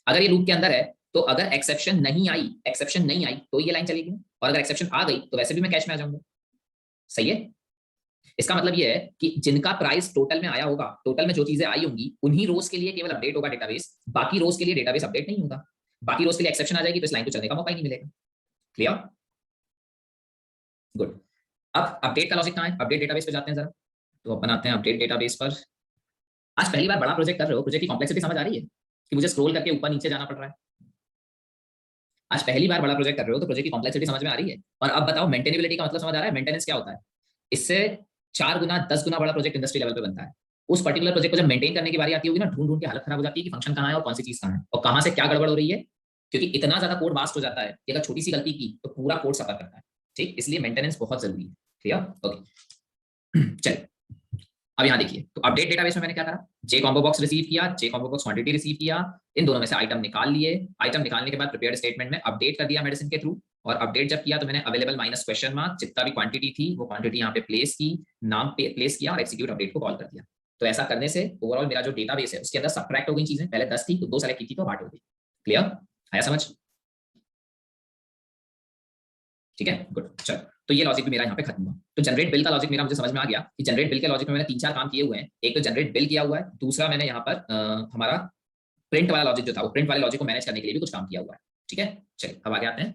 अगर ये लूप के अंदर है तो अगर एक्सेप्शन नहीं आई तो ये लाइन चलेगी, और अगर एक्सेप्शन आ गई तो वैसे भी मैं कैश में आ जाऊंगा। सही है, इसका मतलब ये है कि जिनका प्राइस टोटल में आया होगा, टोटल में जो चीजें आई होंगी उन्हीं रोज के लिए केवल अपडेट होगा डेटाबेस, बाकी रोज के लिए डेटाबेस अपडेट नहीं होगा, बाकी रोज के लिए एक्सेप्शन आ जाएगी तो इस लाइन को चलने का मौका ही नहीं मिलेगा। Clear, good. अब अपडेट का लॉजिक कहाँ है, अपडेट डेटाबेस पे जाते हैं जरा, तो अपन आते हैं अपडेट डेटाबेस पर। आज पहली बार बड़ा प्रोजेक्ट कर रहे हो, प्रोजेक्ट की कॉम्प्लेक्सिटी समझ आ रही है कि मुझे स्क्रॉल करके ऊपर नीचे जाना पड़ रहा है? आज पहली बार बड़ा प्रोजेक्ट कर रहे हो तो प्रोजेक्ट की कॉम्प्लेक्सिटी समझ में आ रही है। और अब बताओ मेंटेनेबिलिटी का मतलब समझ आ रहा है, मेंटेनेंस क्या होता है? इससे 4 गुना 10 गुना बड़ा प्रोजेक्ट इंडस्ट्री लेवल पे बनता है। उस पर्टिकुलर प्रोजेक्ट को जब मेंटेन करने की बारी आती होगी ना, ढूंढ ढूंढ के हालत खराब हो जाती है कि फंक्शन कहाँ है और कौन सी चीज कहाँ है और कहाँ से क्या गड़बड़ हो रही है, क्योंकि इतना ज्यादा कोड वास्ट हो जाता है कि अगर छोटी सी गलती की तो पूरा कोड सफर करता है। ठीक, इसलिए मेंटेनेंस बहुत जरूरी है। Clear, okay. चलिए अब यहाँ देखिए, तो अपडेट डेटाबेस में मैंने क्या करा, जे कॉम्बो बॉक्स रिसीव किया, जे कॉम्बो बॉक्स क्वांटिटी रिसीव किया, इन दोनों में से आइटम निकाल लिए, आइटम निकालने के बाद प्रिपेयर्ड स्टेटमेंट में अपडेट कर दिया मेडिसिन के थ्रू, और अपडेट जब किया तो मैंने अवेलेबल माइनस क्वेश्चन मार्क, जितना भी क्वांटिटी थी वो क्वांटिटी यहाँ पे प्लेस की, नाम पे प्लेस किया और एक्जीक्यूट अपडेट को कॉल कर दिया। तो ऐसा करने से ओवरऑल मेरा जो डेटाबेस है उसके अंदर सबट्रैक्ट हो गई चीजें, पहले 10 थी तो 2 सेलेक्ट की थी तो 8 हो गई। क्लियर, आया समझ? ठीक है, गुड। चलो, तो ये लॉजिक भी मेरा यहाँ पे खत्म हुआ। तो जनरेट बिल का लॉजिक मेरा मुझे समझ में आ गया कि जनरेट बिल के लॉजिक में मैंने 3-4 काम किए हुए हैं। एक तो जनरेट बिल किया हुआ है, दूसरा मैंने यहाँ पर हमारा प्रिंट वाला लॉजिक जो था, वो प्रिंट वाले लॉजिक को मैनेज करने के लिए भी कुछ काम किया हुआ है। ठीक है, चलिए अब आगे आते हैं।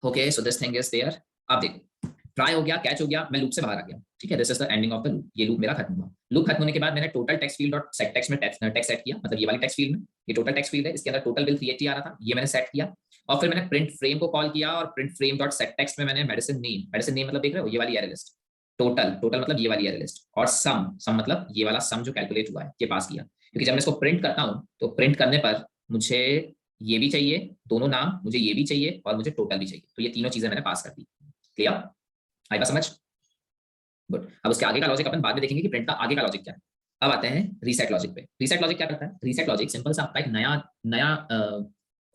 Okay, so this thing is there. अब देखो, ट्राई हो गया, कैच हो गया, मैं लूप से बाहर आ गया। ठीक है, this is the ending of the loop. ये लूप मेरा खत्म हुआ। लूप खत्म होने के बाद मैंने total text field dot set text में टेक्स्ट सेट किया, मतलब ये वाली टेक्स्ट फील्ड में, ये टोटल टेक्स्ट फील्ड है, इसके अंदर टोटल बिल 380 आ रहा था, ये मैंने सेट किया। और फिर मैंने प्रिंट फ्रेम को कॉल किया और print frame dot set text में मैंने मेडिसिन नेम मतलब देख रहे हो ये वाली एरे लिस्ट, टोटल मतलब ये वाली एरे लिस्ट, और सम मतलब ये वाला सम जो कैलकुलेट हुआ है ये पास किया। क्योंकि जब मैं इसको प्रिंट करता हूँ तो प्रिंट करने पर मुझे ये भी चाहिए, दोनों नाम, मुझे ये भी चाहिए और मुझे टोटल भी चाहिए, तो ये तीनों चीजें मैंने पास कर दी। क्लियर, आई बात समझ? गुड। अब उसके आगे का लॉजिक अपन बाद में देखेंगे कि प्रिंट का आगे का लॉजिक क्या है। अब आते हैं रीसेट लॉजिक पे। रीसेट लॉजिक क्या करता है? रीसेट लॉजिक सिंपल सा आपका एक नया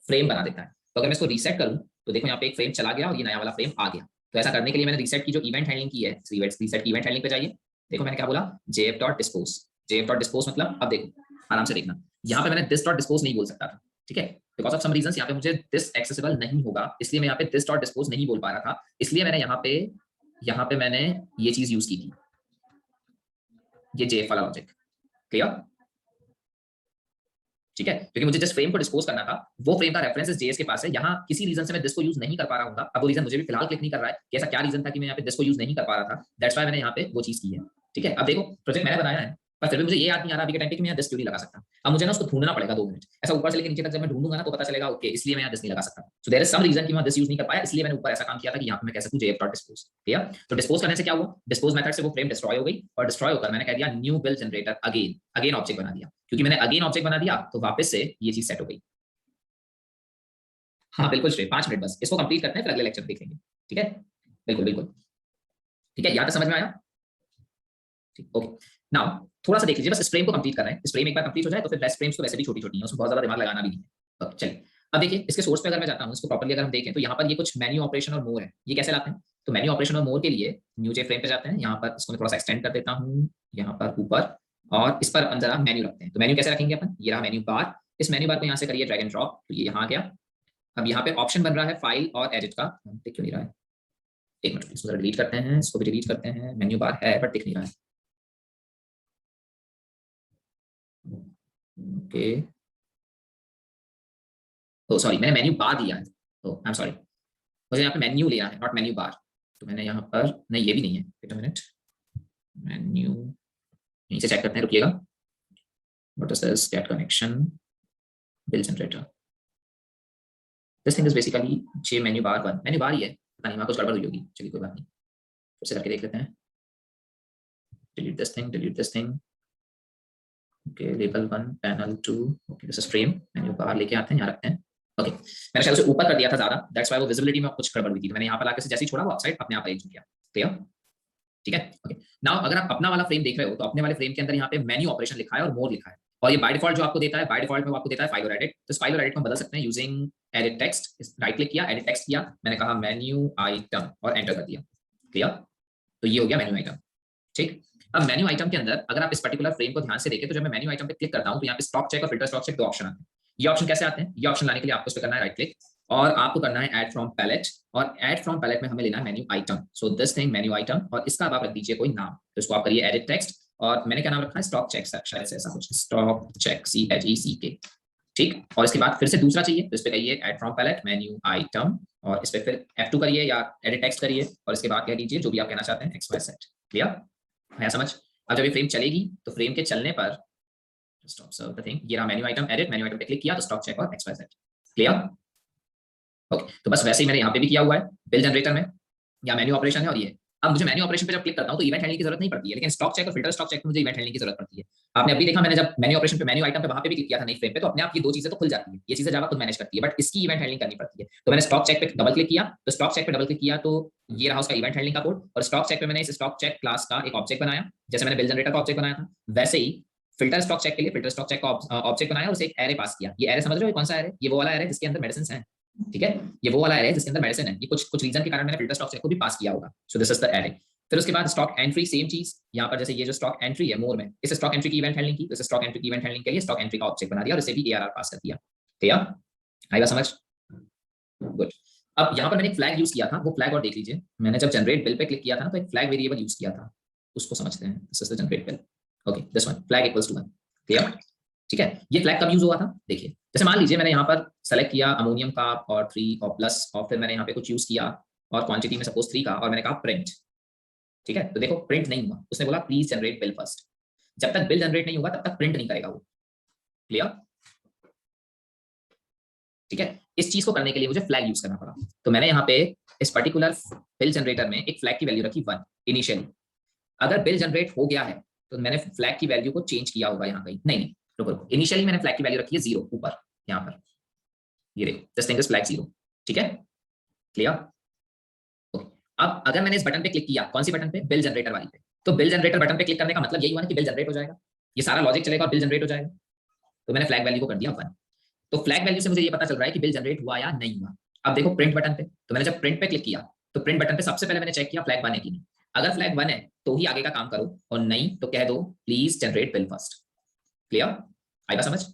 फ्रेम बना देता है। तो अगर मैं इसको रीसेट करूं तो देखो यहाँ पे एक फ्रेम चला गया और ये नया वाला फ्रेम आ गया। तो ऐसा करने के लिए मैंने रीसेट की जो इवेंट हैंडलिंग की है, रीसेट की इवेंट हैंडलिंग पे जाइए। देखो मैंने क्या बोला, jf.dispose। jf.dispose मतलब, अब देखो आराम से देखना, यहाँ पे मैंने this.dispose नहीं बोल सकता था। ठीक है, बिकॉज ऑफ सम रीजंस यहाँ पे मुझे दिस एक्सेसिबल नहीं होगा, इसलिए मैं यहाँ पे this.dispose नहीं बोल पा रहा था, इसलिए मैंने यहाँ पे मैंने ये चीज यूज की थी, ये जेएफ वाला लॉजिक। क्लियर, ठीक है, क्योंकि मुझे जिस फ्रेम को डिस्पोज करना था वो फ्रेम का रेफरेंस जेएस के पास है। यहाँ किसी रीजन से मैं दिस को यूज नहीं कर पा रहा हूँ, अब वो रीजन मुझे भी फिलहाल क्लिक नहीं कर रहा है कि ऐसा क्या रीजन था कि मैं यहाँ पे दिस को यूज नहीं कर पा रहा था। दैट्स व्हाई मैंने यहाँ पे वो चीज की है। ठीक है, अब देखो प्रोजेक्ट मैंने बनाया है पर फिर भी मुझे ये याद नहीं आ रहा अभी के टाइम पे कि मैं यहाँ दिस क्यों नहीं लगा सकता। अब मुझे ना उसको ढूंढना पड़ेगा 2 मिनट, ऐसा ऊपर से लेकर नीचे तक जब मैं ढूंढूंगा ना तो पता चलेगा ओके इसलिए मैं यहाँ दिस नहीं लगा सकता। So there is some reason कि मैं दिस यूज नहीं कर पाया, इसलिए मैंने ऊपर ऐसा काम किया था कि यहाँ पे मैं कह सकूं jf.dispose। क्लियर, तो डिस्पोज करने से क्या हुआ, डिस्पोज मेथड से वो फ्रेम डिस्ट्रॉय हो गई और डिस्ट्रॉय होकर मैंने कह दिया new bill generator again object बना दिया। क्योंकि मैंने अगेन ऑब्जेक्ट बना दिया तो वापस से ये चीज सेट हो गई। हाँ बिल्कुल श्रेय, 5 मिनट बस, इसको कंप्लीट करते हैं फिर अगले लेक्चर देखेंगे। ठीक है, बिल्कुल बिल्कुल, ठीक है, यहाँ तक समझ में आया? ठीक, ओके। नाउ थोड़ा सा देख लीजिए, बस इस फ्रेम को कंप्लीट कर रहे हैं, इस फ्रेम एक बार कंप्लीट हो जाए तो फिर रेस्ट फ्रेम्स तो वैसे भी छोटी छोटी हैं, उसमें बहुत ज्यादा दिमाग लगाना भी नहीं है। चलिए अब देखिए, इसके सोर्स पे अगर मैं जाता हूँ, इसको प्रॉपर्ली अगर हम देखें तो यहाँ पर ये कुछ मेन्यू ऑपरेशन और मोर है, ये कैसे लाते हैं? तो मेन्यू ऑपरेशन और मोर के लिए न्यू जे फ्रेम पे जाते हैं, यहाँ पर इसको मैं थोड़ा सा एक्सटेंड कर देता हूँ यहाँ पर ऊपर, और इस पर अपन जरा मेन्यू रखते हैं। तो मेन्यू कैसे रखेंगे अपन, ये रहा मेन्यू बार, इस मेन्यू बार को यहाँ से करिए ड्रैग एंड ड्रॉप, तो ये यहाँ आ गया। अब यहाँ पे ऑप्शन बन रहा है फाइल और एडिट का, दिख क्यों नहीं रहा है? एक मिनट, इसको डिलीट करते हैं, इसको भी डिलीट करते हैं। मेन्यू बार है बट दिख नहीं रहा है। ओके, ओ सॉरी, मैंने मेन्यू बार दिया है। ओ आई एम सॉरी, मुझे यहाँ पे मेन्यू लेना है, नॉट मेन्यू बार। तो मैंने यहाँ पर, नहीं ये भी नहीं है, वेट अ मिनट, मेन्यू यहीं से चेक करते हैं, रुकिएगा। What is this, get connection, bill generator, this thing is basically J menu bar one, menu bar ही है, पता नहीं वहाँ कुछ गड़बड़ हुई होगी। चलिए कोई बात नहीं, फिर से करके देख लेते हैं। Delete this thing, delete this thing. Okay, label one, panel two, okay this is frame, menu bar लेके आते हैं, यहाँ रखते हैं। ओके, मैंने शायद उसे ऊपर कर दिया था ज्यादा, दैट्स व्हाई वो विजिबिलिटी में कुछ गड़बड़ हुई थी। तो मैंने यहाँ पर लाके से जैसे ही छोड़ा वो अपसाइड अपने आप अरेंज हो गया। क्लियर? ठीक है, ओके। नाउ अगर आप अपना वाला फ्रेम देख रहे हो तो अपने वाले फ्रेम के अंदर यहाँ पे मेन्यू ऑपरेशन लिखा है और मोर लिखा है, और ये बाय डिफॉल्ट जो आपको देता है, बाय डिफॉल्ट में वो आपको देता है फाइल और एडिट। तो इस फाइल और एडिट को बदल सकते हैं using edit text. Right click किया, एडिट टेक्स्ट किया, मैंने कहा मेन्यू आइटम और एंटर कर दिया। क्लियर? तो ये हो गया मेन्यू आइटम। ठीक, अब मेन्यू आइटम के अंदर अगर आप इस पर्टिकुलर फ्रेम को ध्यान से देखें तो जब मैं मेन्यू आइटम पे क्लिक करता हूं तो यहाँ पे स्टॉक चेक और फिल्टर स्टॉक चेक दो ऑप्शन आते हैं। ये ऑप्शन कैसे आते हैं? ये ऑप्शन लाने के लिए आपको इस पे करना है राइट क्लिक, और आपको करना है ऐड फ्रॉम पैलेट, और ऐड फ्रॉम पैलेट में हमें लेना है menu item. So this thing menu item, और इसका आप रख दीजिए कोई नाम, तो इसको आप करिए एडिट टेक्स्ट, और मैंने क्या नाम रखा है? स्टॉक चेक, शायद से ऐसा कुछ, स्टॉक चेक, CHECK। ठीक, और इसके बाद फिर से दूसरा चाहिए तो इस पे कहिए add from palette menu item, और इस पे फिर F2 करिए या एडिट टेक्स्ट करिए, और इसके बाद कह दीजिए जो भी आप कहना चाहते हैं XYZ। क्लियर? है समझ? अब जब ये फ्रेम चलेगी तो फ्रेम के चलने पर जस्ट ऑब्जर्व द थिंग, ये रहा menu item, edit, menu item पे क्लिक किया तो स्टॉक चेक और XYZ। क्लियर? ओके, तो बस वैसे ही मैंने यहाँ पे भी किया हुआ है बिल जनरेटर में, या मेन्यू ऑपरेशन है, और ये अब मुझे मेन्यू ऑपरेशन पे जब क्लिक करता हूँ तो इवेंट हैंडलिंग की जरूरत नहीं पड़ती है, लेकिन स्टॉक चेक और फिल्टर स्टॉक चेक में मुझे इवेंट हैंडलिंग की जरूरत पड़ती है। आपने अभी देखा, मैंने जब मेन्यू ऑपरेशन पे मेन्यू आइटम पे वहां पे भी क्लिक किया था नई फ्रेम पे, तो अपने आप ये दो चीजें तो खुल जाती है, ये चीजें जावा खुद मैनेज करती है, बट इसकी इवेंट हैंडलिंग करनी पड़ती है। तो मैंने स्टॉक चेक पे डबल क्लिक किया, तो स्टॉक चेक पे डबल क्लिक किया तो ये रहा उसका इवेंट हैंडलिंग का कोड, और स्टॉक चेक पे मैंने इस स्टॉक चेक क्लास का एक ऑब्जेक्ट बनाया, जैसे मैंने बिल जनरेटर का ऑब्जेक्ट बनाया था, वैसे ही फिल्टर स्टॉक चेक के लिए फिल्टर स्टॉक चेक का ऑब्जेक्ट बनाया और उसे एक एरे पास किया। ये एरे समझ रहे हो कौन सा एरे? ये वो वाला एरे जिसके अंदर मेडिसिन है। ठीक है, ये वो वाला एरे जिसके अंदर मेडिसिन है, ये कुछ रीजन के कारण मैंने फिल्टर स्टॉक चेक को भी पास किया होगा। सो दिस इज द एरे। फिर उसके बाद स्टॉक एंट्री, सेम चीज यहाँ पर, जैसे ये जो स्टॉक एंट्री है मोर में, इस स्टॉक एंट्री की इवेंट हैंडलिंग की, तो इस स्टॉक एंट्री की इवेंट हैंडलिंग के लिए स्टॉक एंट्री का ऑब्जेक्ट बना दिया और इसे भी ARR पास कर दिया। क्लियर? आएगा समझ? गुड। अब यहाँ पर मैंने एक फ्लैग यूज किया था, वो फ्लैग और देख लीजिए। मैंने जब जनरेट बिल पे क्लिक किया था ना, तो एक फ्लैग वेरिएबल यूज किया था, उसको समझते हैं। This is the generate bill, okay this one, flag equals to 1। Clear? ठीक है, ये फ्लैग कब यूज हुआ था? देखिए, जैसे मान लीजिए मैंने यहाँ पर सेलेक्ट किया अमोनियम का और 3 और प्लस, और फिर मैंने यहाँ पे कुछ यूज किया और क्वांटिटी में सपोज 3 का, और मैंने कहा प्रिंट। ठीक है, तो देखो प्रिंट नहीं हुआ, उसने बोला प्लीज जनरेट बिल फर्स्ट। जब तक बिल जनरेट नहीं होगा तब तक प्रिंट नहीं करेगा वो। क्लियर? ठीक है, इस चीज को करने के लिए मुझे फ्लैग यूज करना पड़ा, तो मैंने यहाँ पे इस पर्टिकुलर बिल जनरेटर में एक फ्लैग की वैल्यू रखी 1 इनिशियली। अगर बिल जनरेट हो गया है तो मैंने फ्लैग की वैल्यू को चेंज किया होगा यहाँ कहीं, नहीं नहीं रुको रुको, इनिशियली मैंने फ्लैग की वैल्यू रखी है 0 ऊपर यहाँ पर, ये देखो दिस थिंग इज फ्लैग 0। ठीक है, क्लियर? अब अगर मैंने इस बटन पे क्लिक किया, कौन सी बटन पे? बिल जनरेटर वाली पे, तो बिल जनरेटर बटन पे क्लिक करने का मतलब यही हुआ ना कि बिल जनरेट हो जाएगा, ये सारा लॉजिक चलेगा और बिल जनरेट हो जाएगा। तो मैंने फ्लैग वैल्यू को कर दिया 1। तो फ्लैग वैल्यू से मुझे ये पता चल रहा है कि बिल जनरेट हुआ या नहीं हुआ। अब देखो प्रिंट बटन पे, तो मैंने जब प्रिंट पे क्लिक किया तो प्रिंट बटन पे सबसे पहले मैंने चेक किया फ्लैग 1 है कि नहीं। अगर फ्लैग 1 है तो ही आगे का काम करो, और नहीं तो कह दो please generate bill first. Clear? आएगा समझ?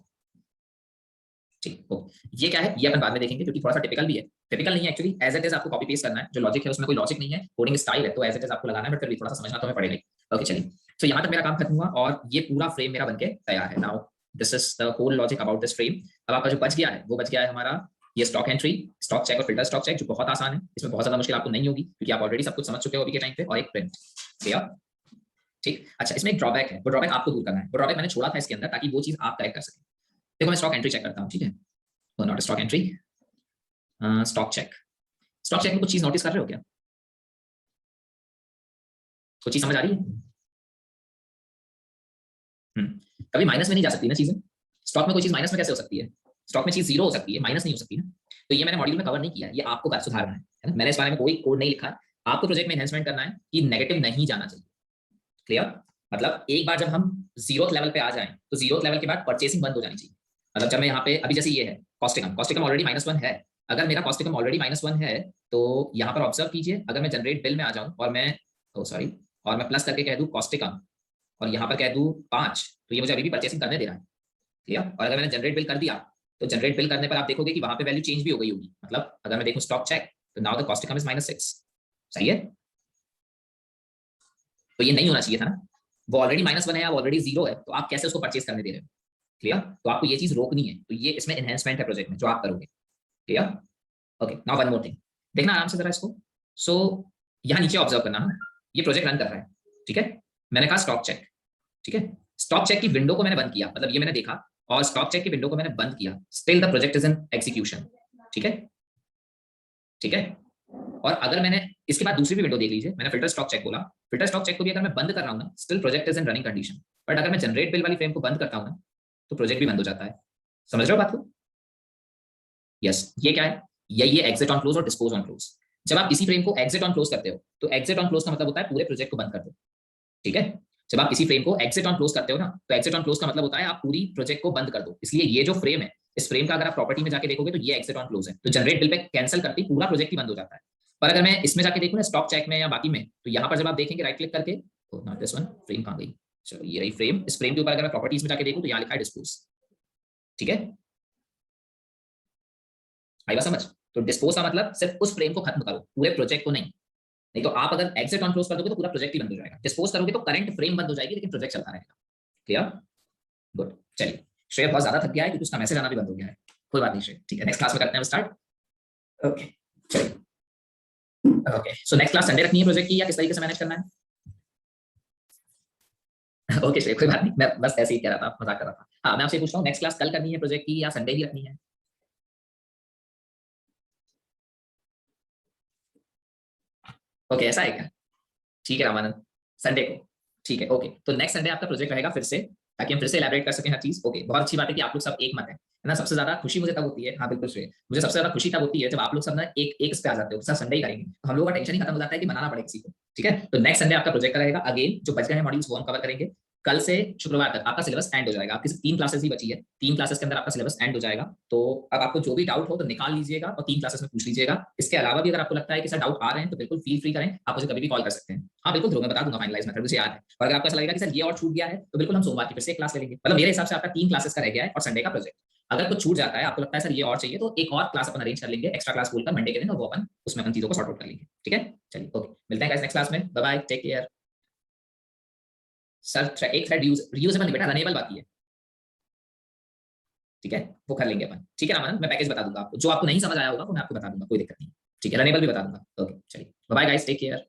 ठीक, ये क्या है ये अपन बाद में देखेंगे, क्योंकि थोड़ा सा टिपिकल भी है, टिपिकल नहीं है एक्चुअली, एज इट इज आपको कॉपी पेस्ट करना है। जो लॉजिक है उसमें कोई लॉजिक नहीं है, कोडिंग स्टाइल है, तो एज इट इज आपको लगाना है, बट फिर भी थोड़ा सा समझना तो हमें पड़ेगा। ओके चलिए, तो यहाँ तक मेरा काम खत्म हुआ और ये पूरा फ्रेम मेरा बनके तैयार है। Now this is the whole logic about this frame. अब आपका जो बच गया है वो बच गया है हमारा ये स्टॉक एंट्री, स्टॉक चेक और फिल्टर स्टॉक चेक, जो बहुत आसान है, इसमें बहुत ज्यादा मुश्किल आपको नहीं होगी क्योंकि आप ऑलरेडी सब कुछ समझ चुके हो अभी के टाइम पे, और एक प्रिंट। क्लियर? ठीक, अच्छा इसमें एक ड्रॉबैक है, वो ड्रॉबैक आपको दूर करना है। वो ड्रॉबैक मैंने छोड़ा था इसके अंदर ताकि वो चीज आप करेक्ट कर सकें। देखो मैं स्टॉक एंट्री चेक करता हूँ, ठीक है, not stock entry, stock check. Stock check में कुछ चीज नोटिस कर रहे हो क्या? कुछ चीज समझ आ रही है? कभी माइनस में नहीं जा सकती ना चीजें, स्टॉक में कोई चीज माइनस में कैसे हो सकती है? स्टॉक में चीज 0 हो सकती है, माइनस नहीं हो सकती ना। तो ये मैंने मॉड्यूल में कवर नहीं किया, ये आपको सुधारना है ना। मैंने इस बारे में कोई कोड नहीं लिखा है, आपको प्रोजेक्ट में एनहेंसमेंट करना है कि नेगेटिव नहीं जाना चाहिए। क्लियर? मतलब एक बार जब हम 0th लेवल पे आ जाएं तो 0th लेवल के बाद परचेसिंग बंद हो जानी चाहिए। मतलब जब मैं यहाँ पे अभी जैसे ये है कॉस्टिकम, कॉस्टिकम ऑलरेडी -1 है, अगर मेरा कॉस्टिकम ऑलरेडी -1 है तो यहाँ पर ऑब्जर्व कीजिए, अगर मैं जनरेट बिल में आ जाऊं और मैं सॉरी और मैं प्लस करके कह दूं कॉस्टिकम और यहाँ पर कह दूं 5, तो ये मुझे अभी भी परचेसिंग करने दे रहा है। क्लियर? और अगर मैंने जनरेट बिल कर दिया तो जनरेट बिल करने पर आप देखोगे कि वहां पे वैल्यू चेंज भी हो गई होगी। मतलब अगर मैं देखूं स्टॉक चेक, तो now the cost income is -6। सही है, तो ये नहीं होना चाहिए था ना, वो ऑलरेडी -1 है, अब ऑलरेडी 0 है, तो आप कैसे उसको परचेज करने दे रहे हो? क्लियर? तो आपको ये चीज रोकनी है, तो ये इसमें एनहेंसमेंट है प्रोजेक्ट में जो आप करोगे। Clear? Okay, now one more thing, देखना आराम से जरा इसको। सो यहाँ नीचे ऑब्जर्व करना है, ये प्रोजेक्ट रन कर रहा है, ठीक है। मैंने कहा स्टॉक चेक, ठीक है। स्टॉक चेक की विंडो को मैंने बंद किया, मतलब ये मैंने देखा और स्टॉक चेक की विंडो को मैंने बंद किया, still the project is in execution. ठीक है, ठीक है। और अगर मैंने इसके बाद दूसरी भी विंडो देख लीजिए, मैंने फिल्टर स्टॉक चेक बोला, फिल्टर स्टॉक चेक को भी अगर मैं बंद कर रहा हूं ना, still project is in running condition. But अगर मैं जनरेट बिल वाली फ्रेम को बंद करता हूं ना, तो प्रोजेक्ट भी बंद हो जाता है। समझ रहे हो बात को? यस, ये क्या है? ये एग्जिट ऑन क्लोज और डिस्पोज ऑन क्लोज। जब आप किसी फ्रेम को एग्जिट ऑन क्लोज करते हो, तो एग्जिट ऑन क्लोज का मतलब होता है पूरे प्रोजेक्ट को बंद कर दो। ठीक है, जब आप किसी फ्रेम को एग्जिट ऑन क्लोज करते हो ना, तो एग्जिट ऑन क्लोज का मतलब होता है आप पूरी प्रोजेक्ट को बंद कर दो। इसलिए ये जो फ्रेम है, इस फ्रेम का अगर आप प्रॉपर्टी में जाके देखोगे तो ये एग्जिट ऑन क्लोज है, तो जनरेट बिल पे कैंसिल करते ही पूरा प्रोजेक्ट ही बंद हो जाता है। पर अगर मैं इसमें जाके देखूं ना, स्टॉक चेक में या बाकी में, तो यहाँ पर जब आप देखेंगे राइट क्लिक करके, तो नॉट दिस वन, फ्रेम कहां गई? चलो ये रही फ्रेम, इस फ्रेम के ऊपर अगर मैं प्रॉपर्टीज में जाके देखूं तो यहाँ लिखा है डिस्पोज। ठीक है, आई बात समझ? तो डिस्पोज का मतलब सिर्फ उस फ्रेम को खत्म करो, पूरे प्रोजेक्ट को नहीं। नहीं तो आप अगर एग्जिट ऑन क्लोज कर दोगे तो पूरा प्रोजेक्ट ही बंद हो जाएगा। डिस्पोज करोगे तो करंट फ्रेम बंद हो जाएगी, लेकिन प्रोजेक्ट चलता रहेगा। क्लियर? गुड। चलिए, श्रेय बहुत ज्यादा थक गया है क्योंकि उसका मैसेज आना भी बंद हो गया है। कोई बात नहीं श्रेय, ठीक है, नेक्स्ट क्लास में करते हैं स्टार्ट। ओके, चलिए। Okay, so next class Sunday रखनी है प्रोजेक्ट की, या किस तरीके से मैनेज करना है? ओके श्रेय, कोई बात नहीं, मैं बस ऐसे ही कह रहा था, मजाक कर रहा था। हाँ, मैं आपसे पूछ रहा हूँ, नेक्स्ट क्लास कल करनी है प्रोजेक्ट की या संडे ही रखनी है? ओके, ऐसा है क्या? ठीक है रामानंद, संडे को। ठीक है, ओके, तो नेक्स्ट संडे आपका प्रोजेक्ट रहेगा फिर से, ताकि हम फिर से एलैबोरेट कर सकें हर चीज। ओके, बहुत अच्छी बात है कि आप लोग सब एक मत है ना। सबसे ज्यादा खुशी मुझे तब होती है, हाँ बिल्कुल श्रेय, मुझे सबसे ज्यादा खुशी तब होती है जब आप लोग सब ना एक एक इस पे आ जाते हो, सर संडे ही करेंगे, तो हम लोगों का टेंशन ही खत्म हो जाता है कि बनाना पड़े किसी को। ठीक है, तो नेक्स्ट संडे आपका प्रोजेक्ट रहेगा, अगेन जो बच गए हैं मॉड्यूल्स वो हम कवर करेंगे। कल से शुक्रवार तक आपका सिलेबस एंड हो जाएगा, आपकी सिर्फ 3 क्लासेस ही बची है, 3 क्लासेस के अंदर आपका सिलेबस एंड हो जाएगा। तो अब आपको जो भी डाउट हो तो निकाल लीजिएगा और 3 क्लासेस में पूछ लीजिएगा। इसके अलावा भी अगर आपको लगता है कि सर डाउट आ रहे हैं तो बिल्कुल फील फ्री करें, आप मुझे कभी भी कॉल कर सकते हैं। हाँ बिल्कुल ध्रुव, मैं बता दूंगा फाइनलाइज मेथड, मुझे याद है। और अगर आपको ऐसा लगेगा कि सर ये और छूट गया है, तो बिल्कुल हम सोमवार की फिर से एक क्लास ले लेंगे। मतलब मेरे हिसाब से आपका 3 क्लासेस का रह गया है और संडे का प्रोजेक्ट। अगर कुछ छूट जाता है, आपको लगता है सर ये और चाहिए, तो एक और क्लास अपन अरेंज कर लेंगे, एक्स्ट्रा क्लास बोलकर मंडे के दिन, और वो अपन उसमें अपन चीजों को सॉर्ट आउट कर लेंगे। ठीक है, चलिए ओके, मिलते हैं गाइस नेक्स्ट क्लास में, bye bye, take care. Sir एक थ्रेड रीयूजेबल नहीं बेटा, रनेबल बाकी है। ठीक है, वो कर लेंगे अपन। ठीक है रामानंद, मैं पैकेज बता दूंगा आपको, जो आपको नहीं समझ आया होगा वो मैं आपको बता दूंगा, कोई दिक्कत नहीं। ठीक है, रनेबल भी बता दूंगा। ओके चलिए, बाय गाइस, टेक केयर।